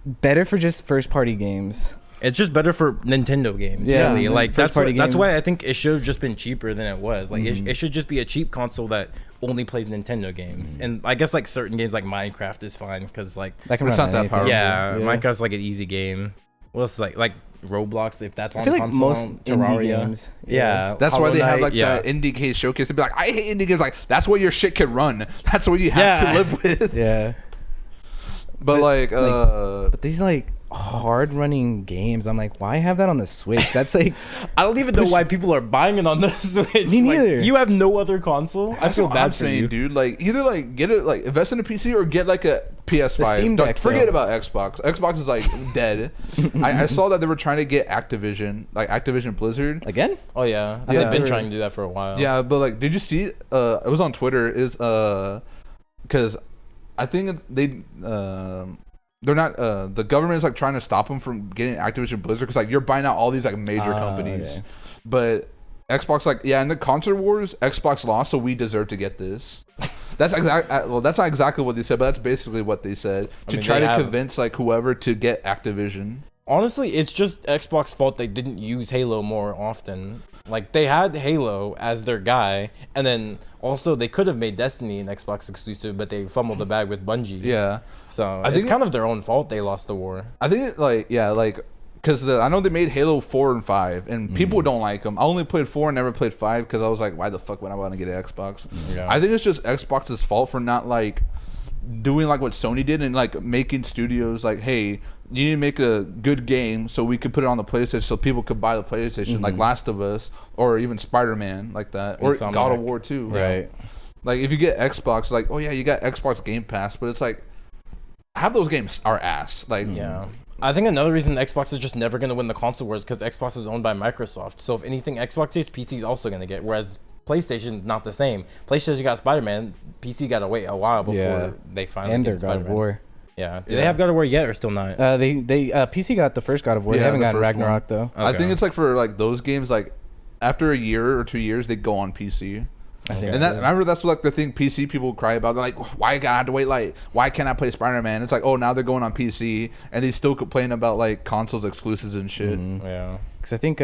[SPEAKER 3] better for just first party games.
[SPEAKER 1] It's just better for Nintendo games.
[SPEAKER 3] Yeah,
[SPEAKER 1] really. Like that's
[SPEAKER 3] games.
[SPEAKER 1] why I think it should have just been cheaper than it was. Like it should just be a cheap console that only plays Nintendo games. And I guess like certain games like Minecraft is fine because like
[SPEAKER 3] it's
[SPEAKER 2] not that powerful.
[SPEAKER 1] Yeah, Minecraft's like an easy game. Well, it's like Roblox if that's on
[SPEAKER 3] console.
[SPEAKER 1] console.
[SPEAKER 3] Most indie games.
[SPEAKER 1] Yeah,
[SPEAKER 2] that's why they have like the indie case showcase. They'd be like, I hate indie games. Like that's where your shit can run. That's what you have to live with.
[SPEAKER 3] Yeah.
[SPEAKER 2] But
[SPEAKER 3] but these like hard running games, I'm like, why have that on the Switch? That's like
[SPEAKER 1] I don't even know why people are buying it on the Switch.
[SPEAKER 3] Me neither.
[SPEAKER 1] Like, you have no other console.
[SPEAKER 2] I feel bad for you, dude. Like either like get it, like invest in a PC or get like a PS5.
[SPEAKER 3] Steam Deck,
[SPEAKER 2] forget about Xbox. Xbox is like dead. I saw that they were trying to get Activision Blizzard
[SPEAKER 3] again.
[SPEAKER 1] Oh yeah, they've been trying to do that for a while.
[SPEAKER 2] Yeah, but like, did you see? It was on Twitter. Is because I think they're not the government is like trying to stop them from getting Activision Blizzard because like you're buying out all these like major companies.
[SPEAKER 3] Okay.
[SPEAKER 2] But Xbox like, yeah, in the console wars Xbox lost, so we deserve to get this. That's that's not exactly what they said, but that's basically what they said to try to convince like whoever to get Activision.
[SPEAKER 1] Honestly, it's just Xbox's fault they didn't use Halo more often. Like they had Halo as their guy, and then also they could have made Destiny an Xbox exclusive, but they fumbled the bag with Bungie.
[SPEAKER 2] Yeah,
[SPEAKER 1] so I think it's kind of their own fault they lost the war.
[SPEAKER 2] I think because I know they made Halo 4 and 5, and people don't like them. I only played 4 and never played 5 because I was like, why the fuck would I want to get an Xbox? Yeah. I think it's just Xbox's fault for not like doing like what Sony did and like making studios like, hey, you need to make a good game so we could put it on the PlayStation so people could buy the PlayStation, like Last of Us or even Spider-Man like that, or God of War 2.
[SPEAKER 3] Right.
[SPEAKER 2] Like if you get Xbox, like, oh yeah, you got Xbox Game Pass, but it's like half those games are ass. Like
[SPEAKER 1] I think another reason Xbox is just never going to win the console wars because Xbox is owned by Microsoft. So if anything Xbox gets, PC is also going to get. Whereas PlayStation, not the same. PlayStation got Spider-Man. PC got to wait a while before they finally
[SPEAKER 3] and
[SPEAKER 1] get
[SPEAKER 3] their God of War.
[SPEAKER 1] Yeah. Do they have God of War yet or still not?
[SPEAKER 3] They PC got the first God of War. They haven't gotten Ragnarok though.
[SPEAKER 2] Okay. I think it's like for like those games, like after a year or 2 years, they go on PC.
[SPEAKER 3] I think
[SPEAKER 2] and that, remember, that's like the thing PC people cry about. They're like, why I have to wait? Like, why can't I play Spider-Man? It's like, oh, now they're going on PC, and they still complain about like consoles exclusives and shit.
[SPEAKER 3] Mm-hmm.
[SPEAKER 1] Yeah.
[SPEAKER 3] Because I think,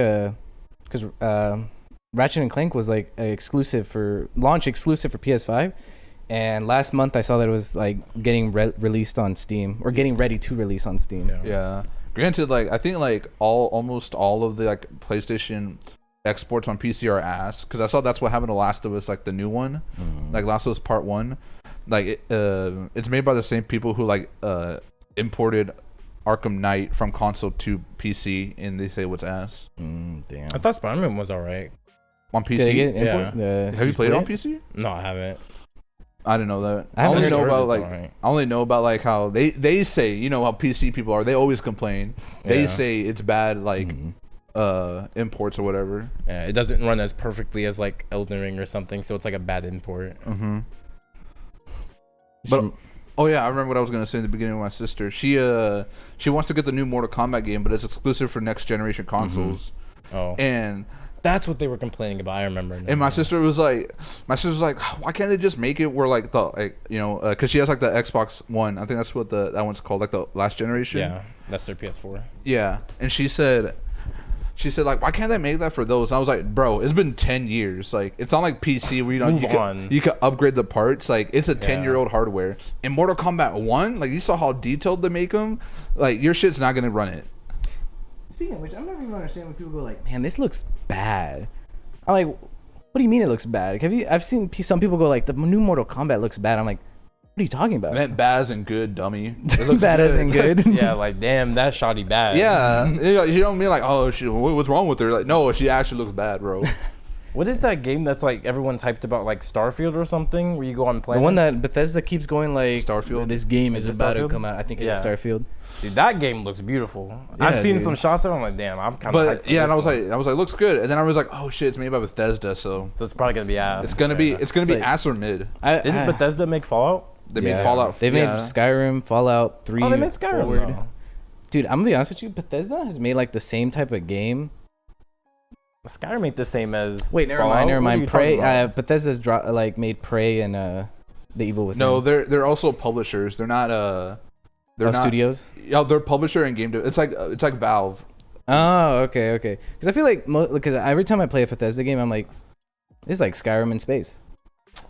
[SPEAKER 3] Ratchet and Clank was like exclusive for PS5, and last month I saw that it was like getting released on Steam or getting ready to release on Steam.
[SPEAKER 2] Yeah. Granted, like I think like almost all of the like PlayStation exports on PC are ass, because I saw that's what happened to Last of Us, like the new one, like Last of Us Part 1. Like it's made by the same people who like imported Arkham Knight from console to PC, and they say what's ass.
[SPEAKER 3] Damn.
[SPEAKER 1] I thought Spider-Man was alright
[SPEAKER 2] On PC?
[SPEAKER 3] Did it get
[SPEAKER 1] Yeah.
[SPEAKER 3] import?
[SPEAKER 2] Have you played it on PC?
[SPEAKER 1] No, I haven't.
[SPEAKER 2] I didn't know that.
[SPEAKER 3] I haven't
[SPEAKER 2] only know
[SPEAKER 3] heard
[SPEAKER 2] about
[SPEAKER 1] it's
[SPEAKER 2] like
[SPEAKER 1] alright.
[SPEAKER 2] I only know about like how they say, you know how PC people are. They always complain. They
[SPEAKER 1] Yeah.
[SPEAKER 2] say it's bad, like imports or whatever.
[SPEAKER 1] Yeah, it doesn't run as perfectly as like Elden Ring or something, so it's like a bad import.
[SPEAKER 2] But oh yeah, I remember what I was gonna say in the beginning with my sister. She wants to get the new Mortal Kombat game, but it's exclusive for next generation consoles.
[SPEAKER 1] Oh,
[SPEAKER 2] And
[SPEAKER 1] that's what they were complaining about. I remember.
[SPEAKER 2] and my sister was like, why can't they just make it where like the like, you know, because she has like the Xbox One. I think that's what that one's called, like the last generation.
[SPEAKER 1] Yeah, that's their PS4.
[SPEAKER 2] Yeah, and she said like, why can't they make that for those? And I was like, bro, it's been 10 years. Like, it's not like PC where you can upgrade the parts. Like, it's a 10-year-old hardware. In Mortal Kombat 1, like, you saw how detailed they make them. Like, your shit's not gonna run it.
[SPEAKER 3] Speaking of which, I'm never even understand when people go like, "Man, this looks bad." I'm like, "What do you mean it looks bad?" I've seen some people go like, "The new Mortal Kombat looks bad." I'm like, "What are you talking about?"
[SPEAKER 2] I meant bad as in good, dummy. It looks
[SPEAKER 3] Bad as in good.
[SPEAKER 1] Yeah, like damn, that's shoddy bad.
[SPEAKER 2] Yeah, you don't mean like, oh, what's wrong with her? Like, no, she actually looks bad, bro.
[SPEAKER 1] What is that game that's like everyone's hyped about, like Starfield or something, where you go on planets?
[SPEAKER 3] The one that Bethesda keeps going like,
[SPEAKER 2] Starfield?
[SPEAKER 3] This game
[SPEAKER 1] Is
[SPEAKER 3] is
[SPEAKER 1] it
[SPEAKER 3] about to
[SPEAKER 1] Starfield?
[SPEAKER 3] come out. I think it's
[SPEAKER 1] Yeah.
[SPEAKER 3] Starfield.
[SPEAKER 1] Dude, that game looks beautiful.
[SPEAKER 3] Yeah,
[SPEAKER 1] I've seen
[SPEAKER 3] dude.
[SPEAKER 1] some shots of it. I'm like, damn, I'm kind of.
[SPEAKER 2] But yeah, and I was like, looks good. And then I was like, oh shit, it's made by Bethesda, so
[SPEAKER 1] so it's probably gonna be ass.
[SPEAKER 2] it's gonna be
[SPEAKER 3] like-
[SPEAKER 2] ass or mid.
[SPEAKER 1] Didn't Bethesda make Fallout?
[SPEAKER 2] They made Fallout.
[SPEAKER 3] They made
[SPEAKER 2] yeah.
[SPEAKER 3] Skyrim, Fallout 3.
[SPEAKER 1] Oh, they made Skyrim.
[SPEAKER 3] forward.
[SPEAKER 1] Though.
[SPEAKER 3] Dude, I'm gonna be honest with you. Bethesda has made like the same type of game.
[SPEAKER 1] Skyrim ain't the same as.
[SPEAKER 3] Wait, never
[SPEAKER 1] Fallout?
[SPEAKER 3] mind.
[SPEAKER 1] What are you talking
[SPEAKER 3] Prey.
[SPEAKER 1] about?
[SPEAKER 3] Bethesda's like made Prey and The Evil Within.
[SPEAKER 2] No, they're also publishers. They're not they're not
[SPEAKER 3] studios.
[SPEAKER 2] Yeah, they're publisher and game. It's like Valve.
[SPEAKER 3] Oh, okay. Because I feel like because every time I play a Bethesda game, I'm like, it's like Skyrim in space.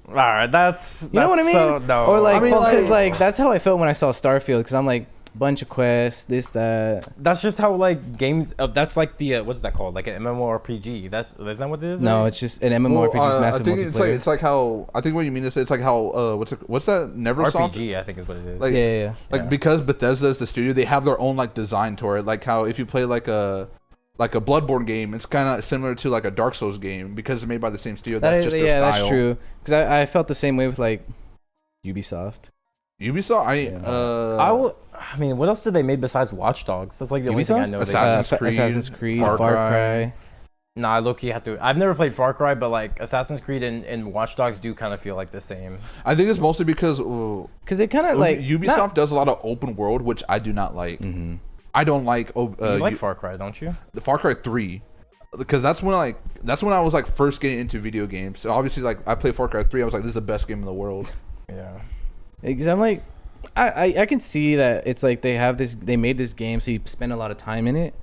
[SPEAKER 1] All right, that's
[SPEAKER 3] You know what I mean?
[SPEAKER 1] So, no.
[SPEAKER 3] Or like,
[SPEAKER 2] I mean,
[SPEAKER 3] because like that's how I felt when I saw Starfield. Because I'm like, bunch of quests, this, that.
[SPEAKER 1] That's just how like games. That's like the what's that called? Like an MMORPG. That's that what it is?
[SPEAKER 3] No,
[SPEAKER 1] right?
[SPEAKER 3] it's just an MMORPG,
[SPEAKER 2] I
[SPEAKER 3] massive
[SPEAKER 2] think
[SPEAKER 3] multiplayer.
[SPEAKER 2] it's like how I think what you mean to say it's like how what's that Neversoft?
[SPEAKER 1] RPG. I think is what it is.
[SPEAKER 2] Like,
[SPEAKER 3] yeah.
[SPEAKER 2] Like because Bethesda is the studio, they have their own like design to it. Like how if you play like a Bloodborne game, it's kind of similar to like a Dark Souls game because it's made by the same studio. That's just their style.
[SPEAKER 3] That's true. Because I felt the same way with like Ubisoft.
[SPEAKER 2] Ubisoft,
[SPEAKER 1] I mean, what else did they make besides Watch Dogs? That's like the only thing I
[SPEAKER 3] Ubisoft?
[SPEAKER 1] know.
[SPEAKER 2] Assassin's Creed,
[SPEAKER 3] Far
[SPEAKER 2] Far
[SPEAKER 3] Cry.
[SPEAKER 1] Nah, I low-key have to. I've never played Far Cry, but like Assassin's Creed and Watch Dogs do kind of feel like the same.
[SPEAKER 2] I think it's mostly because
[SPEAKER 3] Because they kind of like
[SPEAKER 2] Ubisoft does a lot of open world, which I do not like.
[SPEAKER 3] Mm-hmm.
[SPEAKER 2] I don't like.
[SPEAKER 1] You like Far Cry, don't you?
[SPEAKER 2] The Far Cry 3, because that's when I was like first getting into video games. So obviously, like I played Far Cry 3, I was like, this is the best game in the world.
[SPEAKER 1] Yeah.
[SPEAKER 3] Because I'm like, I can see that it's like they made this game, so you spend a lot of time in it.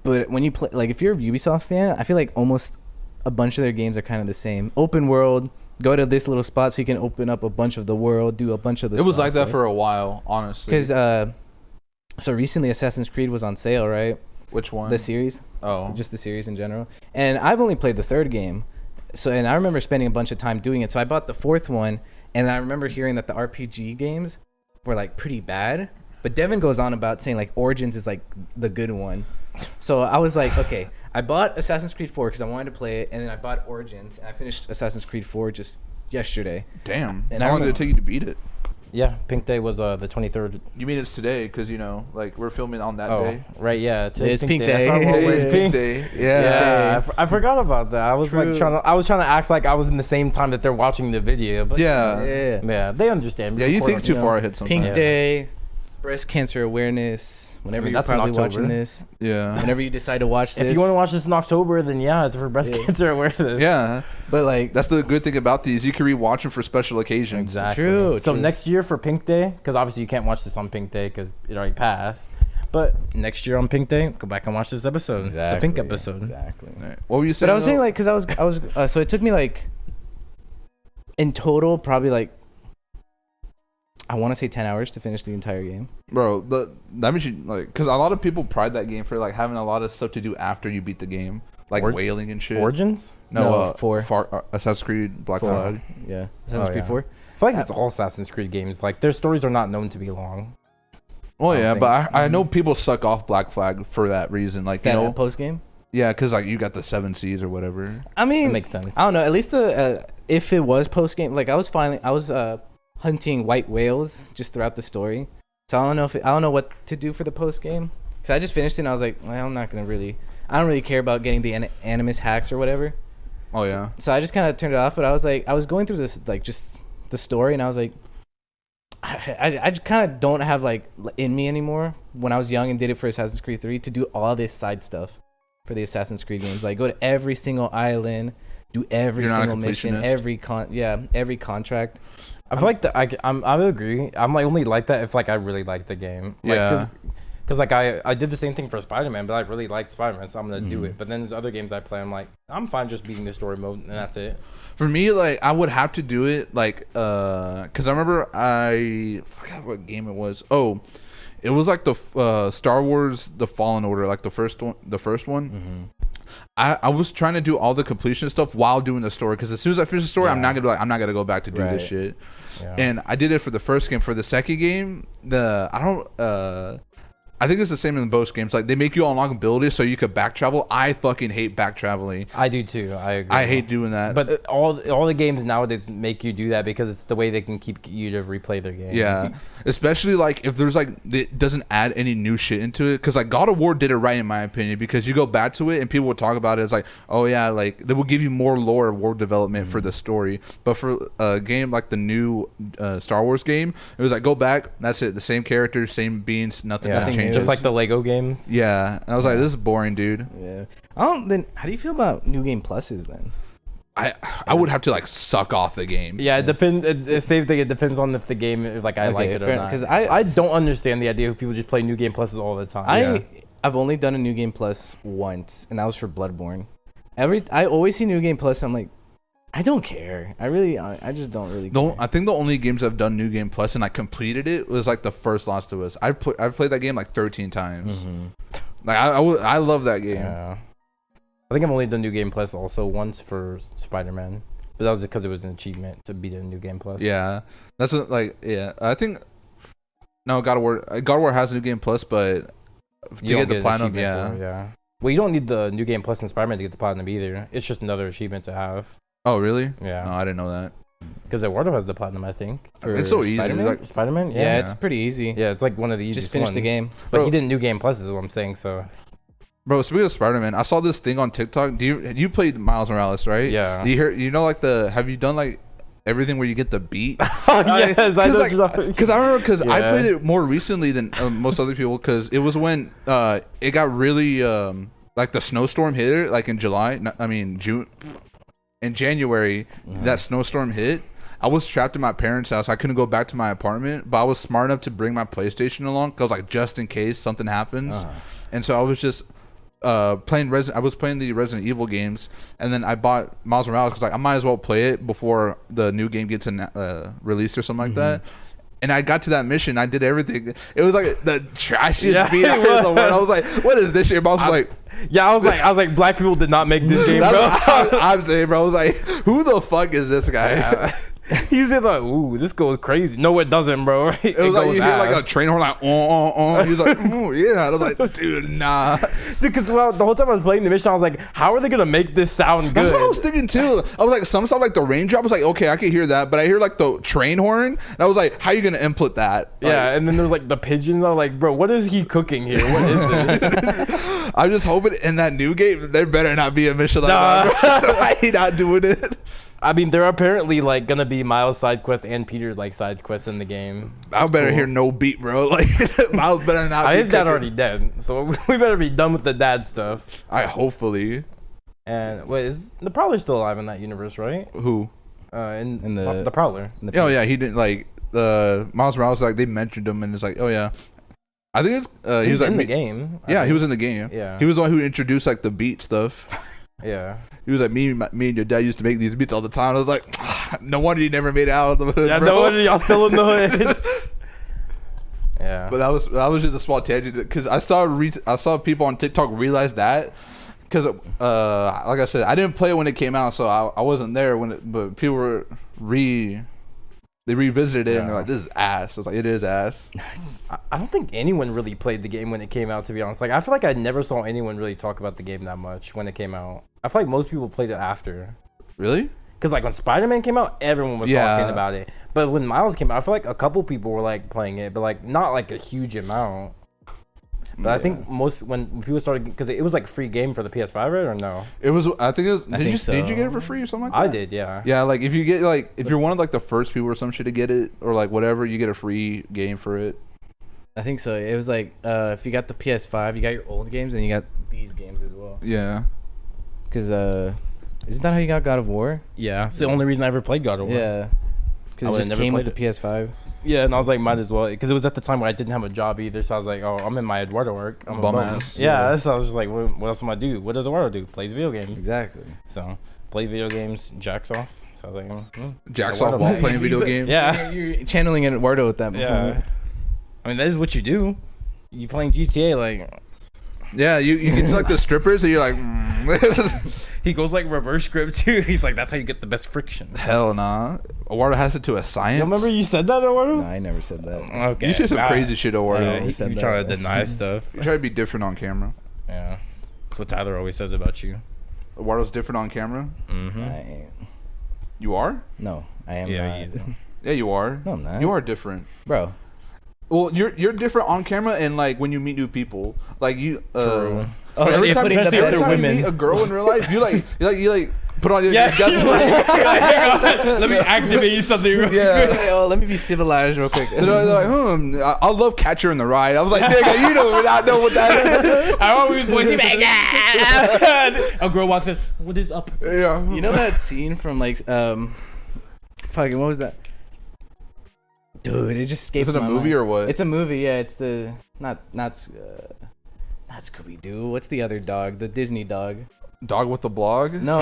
[SPEAKER 3] But when you play, like if you're a Ubisoft fan, I feel like almost a bunch of their games are kind of the same. Open world, go to this little spot so you can open up a bunch of the world, do a bunch of the.
[SPEAKER 2] It was like that for a while, honestly.
[SPEAKER 3] Because so recently Assassin's Creed was on sale, right?
[SPEAKER 2] Which one?
[SPEAKER 3] The series.
[SPEAKER 2] Oh,
[SPEAKER 3] Just the series in general. And I've only played the third game, and I remember spending a bunch of time doing it. So I bought the fourth one, and I remember hearing that the RPG games were like pretty bad. But Devin goes on about saying like Origins is like the good one. So I was like, okay, I bought Assassin's Creed 4 because I wanted to play it, and then I bought Origins, and I finished Assassin's Creed 4 just yesterday.
[SPEAKER 2] damn!
[SPEAKER 3] And
[SPEAKER 2] How
[SPEAKER 3] I
[SPEAKER 2] long did it
[SPEAKER 3] remember-
[SPEAKER 2] take you to beat it?
[SPEAKER 1] Yeah, Pink Day was the 23rd.
[SPEAKER 2] You mean it's today? Because like we're filming on that day.
[SPEAKER 1] Right, yeah.
[SPEAKER 3] It's Pink Day.
[SPEAKER 2] Today's Pink Day.
[SPEAKER 1] Yeah, I forgot about that. I was like trying to act like I was in the same time that they're watching the video. But yeah, they understand.
[SPEAKER 2] Yeah, you think too far ahead sometimes.
[SPEAKER 3] Pink Day, breast cancer awareness. Whenever you're probably watching this.
[SPEAKER 2] Yeah.
[SPEAKER 3] Whenever you decide to watch this.
[SPEAKER 1] If you want to watch this in October, then yeah, it's for breast cancer awareness.
[SPEAKER 2] Yeah.
[SPEAKER 3] But like,
[SPEAKER 2] that's the good thing about these. You can rewatch them for special occasions.
[SPEAKER 1] Exactly.
[SPEAKER 3] True.
[SPEAKER 1] So next year for Pink Day, because obviously you can't watch this on Pink Day because it already passed. But next year on Pink Day, go back and watch this episode. Exactly. It's the Pink episode.
[SPEAKER 3] Exactly.
[SPEAKER 2] Right. What were you saying?
[SPEAKER 3] But I was saying like, because I was so it took me like, in total, probably like, I want to say 10 hours to finish the entire game.
[SPEAKER 2] Bro, that means you like, because a lot of people pride that game for like having a lot of stuff to do after you beat the game, like whaling and shit.
[SPEAKER 1] Origins?
[SPEAKER 3] No, 4.
[SPEAKER 2] Assassin's Creed Black Flag.
[SPEAKER 3] Yeah, Assassin's Creed 4.
[SPEAKER 1] I feel like it's all Assassin's Creed games. Like their stories are not known to be long.
[SPEAKER 2] Oh yeah, but I know people suck off Black Flag for that reason. Like
[SPEAKER 3] that post game.
[SPEAKER 2] Yeah, because like you got the 7 Seas or whatever.
[SPEAKER 3] I mean,
[SPEAKER 1] that makes sense.
[SPEAKER 3] I don't know. At least if it was post game, like I was hunting white whales just throughout the story. So I don't know what to do for the post game. Cause I just finished it and I was like, well, I don't really care about getting the animus hacks or whatever.
[SPEAKER 2] Oh yeah.
[SPEAKER 3] So I just kind of turned it off. But I was like, I was going through this like just the story and I was like, I just kind of don't have like in me anymore. When I was young and did it for Assassin's Creed 3 to do all this side stuff for the Assassin's Creed games, like go to every single island, do every single mission, every contract.
[SPEAKER 1] I feel like I would agree. I'm like only like that if like I really like the game. Like,
[SPEAKER 2] yeah.
[SPEAKER 1] Because like I did the same thing for Spider-Man, but I really liked Spider-Man, so I'm gonna do it. But then there's other games I play. I'm like, I'm fine just beating the story mode, and that's it.
[SPEAKER 2] For me, like I would have to do it like because I remember I forgot what game it was. Oh, it was like the Star Wars: The Fallen Order, like the first one. Mm-hmm. I was trying to do all the completion stuff while doing the story because as soon as I finish the story, I'm not gonna go back to do this shit. Yeah. And I did it for the first game. For the second game, I think it's the same in both games. Like they make you unlock abilities so you could back travel. I fucking hate back traveling.
[SPEAKER 1] I do too. I agree.
[SPEAKER 2] I hate doing that.
[SPEAKER 1] But all the games nowadays make you do that because it's the way they can keep you to replay their game.
[SPEAKER 2] Yeah, especially like if there's like it doesn't add any new shit into it. Because like God of War did it right in my opinion. Because you go back to it and people will talk about it. It's like, oh yeah, like they will give you more lore and world development for the story. But for a game like the new Star Wars game, it was like go back. That's it. The same characters, same beings, nothing changes.
[SPEAKER 1] Just like the Lego games.
[SPEAKER 2] Yeah, and I was like, this is boring, dude.
[SPEAKER 3] Yeah. Then how do you feel about new game pluses then?
[SPEAKER 2] I would have to like suck off the game.
[SPEAKER 1] Yeah, it depends. Same thing. It depends on if the game, if like I like it or not. Because I don't understand the idea of people just play new game pluses all the time.
[SPEAKER 3] I've only done a new game plus once, and that was for Bloodborne. I always see new game plus. I'm like, I don't care. I just don't really care.
[SPEAKER 2] I think the only games I've done New Game Plus and I completed it was like the first Last of Us. I've played that game like 13 times. Mm-hmm. Like I love that game.
[SPEAKER 1] Yeah. I think I've only done New Game Plus also once for Spider-Man, but that was because it was an achievement to beat a New Game Plus.
[SPEAKER 2] Yeah, that's I think God of War has a New Game Plus, but to get the platinum,
[SPEAKER 1] yeah. Well, you don't need the New Game Plus in Spider-Man to get the platinum either. It's just another achievement to have.
[SPEAKER 2] Oh really?
[SPEAKER 1] Yeah.
[SPEAKER 2] No, I didn't know that.
[SPEAKER 1] Because Eduardo has the platinum, I think.
[SPEAKER 2] It's so easy.
[SPEAKER 3] Spider-Man?
[SPEAKER 2] Like,
[SPEAKER 1] Spider-Man?
[SPEAKER 3] Yeah, it's pretty easy.
[SPEAKER 1] Yeah, it's like one of the easiest
[SPEAKER 3] Just finish
[SPEAKER 1] ones.
[SPEAKER 3] the game.
[SPEAKER 1] But he didn't New Game Plus is what I'm saying, so...
[SPEAKER 2] Bro, speaking of Spider-Man, I saw this thing on TikTok. You played Miles Morales, right?
[SPEAKER 1] Yeah.
[SPEAKER 2] Have you done like everything where you get the beat?
[SPEAKER 1] Oh, yes, I know.
[SPEAKER 2] Because I remember, I played it more recently than most other people, because it was when it got really, like the snowstorm hit it, like in June. In January, that snowstorm hit. I was trapped in my parents' house. I couldn't go back to my apartment, but I was smart enough to bring my PlayStation along, because like just in case something happens. And so I was just playing the Resident Evil games, and then I bought Miles Morales because like I might as well play it before the new game gets released or something like that. And I got to that mission. I did everything. It was like the trashiest beat I've heard in the world. I was like, "What is this shit?" But I was like,
[SPEAKER 1] "Yeah." I was like, black people did not make this game, bro.
[SPEAKER 2] I'm saying, bro. I was like, "Who the fuck is this guy?"
[SPEAKER 1] He said like, "Ooh, this goes crazy." No, it doesn't, bro.
[SPEAKER 2] It was like you hear like a train horn, like, He was like, "Ooh, yeah." I was like, "Dude, nah."
[SPEAKER 1] Because the whole time I was playing the mission, I was like, how are they gonna make this sound good?
[SPEAKER 2] That's what I was thinking too. I was like, some stuff like the raindrop was like, okay, I can hear that, but I hear like the train horn, and I was like, how are you gonna input that?
[SPEAKER 1] Yeah,
[SPEAKER 2] Like,
[SPEAKER 1] and then there was like the pigeons. I was like, bro, what is he cooking here? What is this?
[SPEAKER 2] I'm just hoping in that new game there better not be a mission like
[SPEAKER 1] Nah.
[SPEAKER 2] that. Bro. Why he not doing it?
[SPEAKER 1] I mean, there are apparently like gonna be Miles side quest and Peter's like side quests in the game.
[SPEAKER 2] I better hear no beat, bro. Like Miles better not.
[SPEAKER 1] His
[SPEAKER 2] be
[SPEAKER 1] dad
[SPEAKER 2] cooking.
[SPEAKER 1] already dead, so we better be done with the dad stuff.
[SPEAKER 2] I hopefully.
[SPEAKER 1] And wait, is the Prowler still alive in that universe, right?
[SPEAKER 2] Who?
[SPEAKER 1] In
[SPEAKER 3] the-
[SPEAKER 1] the Prowler.
[SPEAKER 2] Oh yeah, he didn't like Miles Morales. Like they mentioned him, and it's like, oh yeah. I think it's he was like
[SPEAKER 1] in the game. I
[SPEAKER 2] Yeah,
[SPEAKER 1] think.
[SPEAKER 2] he was in the game.
[SPEAKER 1] Yeah.
[SPEAKER 2] He was the one who introduced like the beat stuff.
[SPEAKER 1] Yeah.
[SPEAKER 2] He was like, me and your dad used to make these beats all the time. I was like, no wonder you never made it out of the hood,
[SPEAKER 1] Yeah,
[SPEAKER 2] bro.
[SPEAKER 1] no wonder y'all still in the hood. Yeah.
[SPEAKER 2] But that was just a small tangent because I saw people on TikTok realize that because like I said, I didn't play it when it came out, so I wasn't there when it. But people were they revisited it and they're like, this is ass. I was like, it is ass.
[SPEAKER 1] I don't think anyone really played the game when it came out, to be honest. Like, I feel like I never saw anyone really talk about the game that much when it came out. I feel like most people played it after.
[SPEAKER 2] Really?
[SPEAKER 1] Because, like, when Spider-Man came out, everyone was talking about it. But when Miles came out, I feel like a couple people were, like, playing it, but, like, not, like, a huge amount. But I think when people started, because it was, like, free game for the PS5, right, or no?
[SPEAKER 2] It was. I think it was.
[SPEAKER 3] I
[SPEAKER 2] Did
[SPEAKER 3] think
[SPEAKER 2] you get it
[SPEAKER 3] so.
[SPEAKER 2] for free or something like that?
[SPEAKER 1] I did, yeah.
[SPEAKER 2] Yeah, like if you get like if you're one of like the first people or some shit to get it or like whatever, you get a free game for it.
[SPEAKER 3] I think so. It was like if you got the PS5, you got your old games, and you got these games as well.
[SPEAKER 2] Yeah.
[SPEAKER 3] Because isn't that how you got God of War?
[SPEAKER 1] Yeah, it's the only reason I ever played God of War.
[SPEAKER 3] Yeah.
[SPEAKER 1] I
[SPEAKER 3] Because it
[SPEAKER 1] would've
[SPEAKER 3] just
[SPEAKER 1] never
[SPEAKER 3] came with the
[SPEAKER 1] played
[SPEAKER 3] PS5.
[SPEAKER 1] Yeah, and I was like, might as well, because it was at the time where I didn't have a job either. So I was like, oh, I'm in my Eduardo work. I'm a
[SPEAKER 2] Bum
[SPEAKER 1] bum.
[SPEAKER 2] ass.
[SPEAKER 1] Yeah, so I was just like, what else am I do? What does Eduardo do? Plays video games.
[SPEAKER 3] Exactly.
[SPEAKER 1] So play video games, jacks off. So I was like,
[SPEAKER 2] Jacks
[SPEAKER 1] Eduardo
[SPEAKER 2] off while
[SPEAKER 1] bag.
[SPEAKER 2] playing video games.
[SPEAKER 1] Yeah.
[SPEAKER 3] You're channeling an Eduardo with that.
[SPEAKER 1] Yeah. I mean, that is what you do. You playing GTA, like,
[SPEAKER 2] Yeah, you get to like the strippers and you're like,
[SPEAKER 1] he goes like reverse grip too. He's like, that's how you get the best friction.
[SPEAKER 2] hell nah. Eduardo has it to a science.
[SPEAKER 1] You remember you said that, Eduardo?
[SPEAKER 3] No, I never said that.
[SPEAKER 1] Okay.
[SPEAKER 2] You say some
[SPEAKER 1] Nah.
[SPEAKER 2] crazy shit, Eduardo.
[SPEAKER 1] Yeah,
[SPEAKER 3] You
[SPEAKER 1] he's
[SPEAKER 3] said
[SPEAKER 1] trying
[SPEAKER 3] that.
[SPEAKER 1] to deny stuff.
[SPEAKER 2] You try to be different on camera.
[SPEAKER 1] Yeah. That's what Tyler always says about you.
[SPEAKER 2] Eduardo's different on camera.
[SPEAKER 1] Mm-hmm.
[SPEAKER 3] I ain't.
[SPEAKER 2] You are?
[SPEAKER 3] No, I am
[SPEAKER 1] Yeah,
[SPEAKER 3] not.
[SPEAKER 1] he is.
[SPEAKER 2] Yeah, you are.
[SPEAKER 3] No, I'm not.
[SPEAKER 2] You are different.
[SPEAKER 3] Bro.
[SPEAKER 2] Well, you're different on camera and like when you meet new people. Like you.
[SPEAKER 1] True.
[SPEAKER 3] Oh,
[SPEAKER 1] Especially
[SPEAKER 3] you're putting the
[SPEAKER 1] especially if
[SPEAKER 2] Every
[SPEAKER 1] they're
[SPEAKER 2] time you
[SPEAKER 1] women.
[SPEAKER 2] meet a girl in real life, you like put on your
[SPEAKER 1] Yeah.
[SPEAKER 2] guts like,
[SPEAKER 1] Let me activate something.
[SPEAKER 2] yeah.
[SPEAKER 3] Oh, let me be civilized real quick.
[SPEAKER 2] They're like, I love Catcher in the Rye. I was like, nigga, you do not know what that is.
[SPEAKER 1] I always boys be like, yeah. A girl walks in. What is up?
[SPEAKER 2] Yeah.
[SPEAKER 3] You know that scene from like fucking what was that? Dude, it just escaped
[SPEAKER 2] Is it a
[SPEAKER 3] my
[SPEAKER 2] movie
[SPEAKER 3] mind.
[SPEAKER 2] or what?
[SPEAKER 3] It's a movie. Yeah, it's the not Scooby Doo. What's the other dog? The Disney dog.
[SPEAKER 2] Dog with the blog?
[SPEAKER 3] No,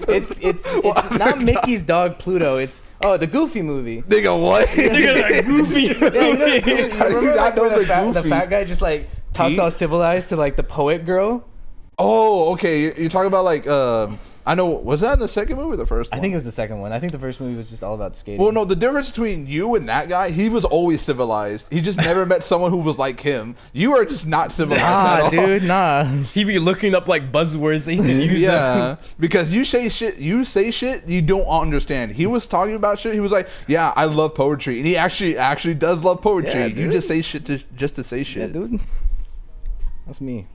[SPEAKER 3] it's not Mickey's dog Pluto. It's the Goofy movie.
[SPEAKER 2] Nigga, what?
[SPEAKER 1] Nigga, that goofy.
[SPEAKER 3] You
[SPEAKER 2] How do you
[SPEAKER 3] remember
[SPEAKER 2] not
[SPEAKER 3] like,
[SPEAKER 2] know
[SPEAKER 3] where
[SPEAKER 2] the
[SPEAKER 3] the
[SPEAKER 2] Goofy?
[SPEAKER 3] fat guy just like talks
[SPEAKER 2] Pete?
[SPEAKER 3] all civilized to like the poet girl?
[SPEAKER 2] Oh, okay. You're talking about like I know. Was that in the second movie or the first one?
[SPEAKER 3] I think it was the second one. I think the first movie was just all about skating.
[SPEAKER 2] Well, no, the difference between you and that guy, he was always civilized. He just never met someone who was like him. You are just not civilized at all.
[SPEAKER 3] dude, nah.
[SPEAKER 1] He be looking up like buzzwords that he can use.
[SPEAKER 2] Yeah, because you say shit you don't understand. He was talking about shit. He was like, "Yeah, I love poetry," and he actually does love poetry.
[SPEAKER 3] Yeah,
[SPEAKER 2] you
[SPEAKER 3] dude.
[SPEAKER 2] just say shit just to say shit.
[SPEAKER 3] Yeah, dude. That's me.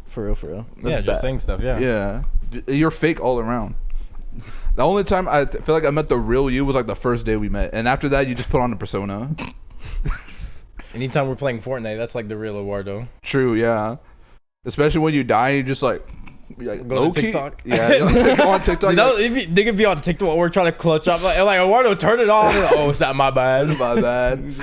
[SPEAKER 3] For real, for real.
[SPEAKER 1] Yeah,
[SPEAKER 2] That's
[SPEAKER 1] just
[SPEAKER 2] bad.
[SPEAKER 1] saying stuff. Yeah.
[SPEAKER 2] Yeah, you're fake all around. The only time I feel like I met the real you was like the first day we met, and after that, you just put on a persona.
[SPEAKER 1] Anytime we're playing Fortnite, that's like the real Eduardo.
[SPEAKER 2] True, yeah. Especially when you die, you just like
[SPEAKER 1] Go to
[SPEAKER 2] low-key-
[SPEAKER 1] TikTok.
[SPEAKER 2] Yeah, you go on TikTok.
[SPEAKER 1] Dude, they could be on TikTok while we're trying to clutch up. Like Eduardo, turn it off. Oh, it's not my bad.
[SPEAKER 2] my bad.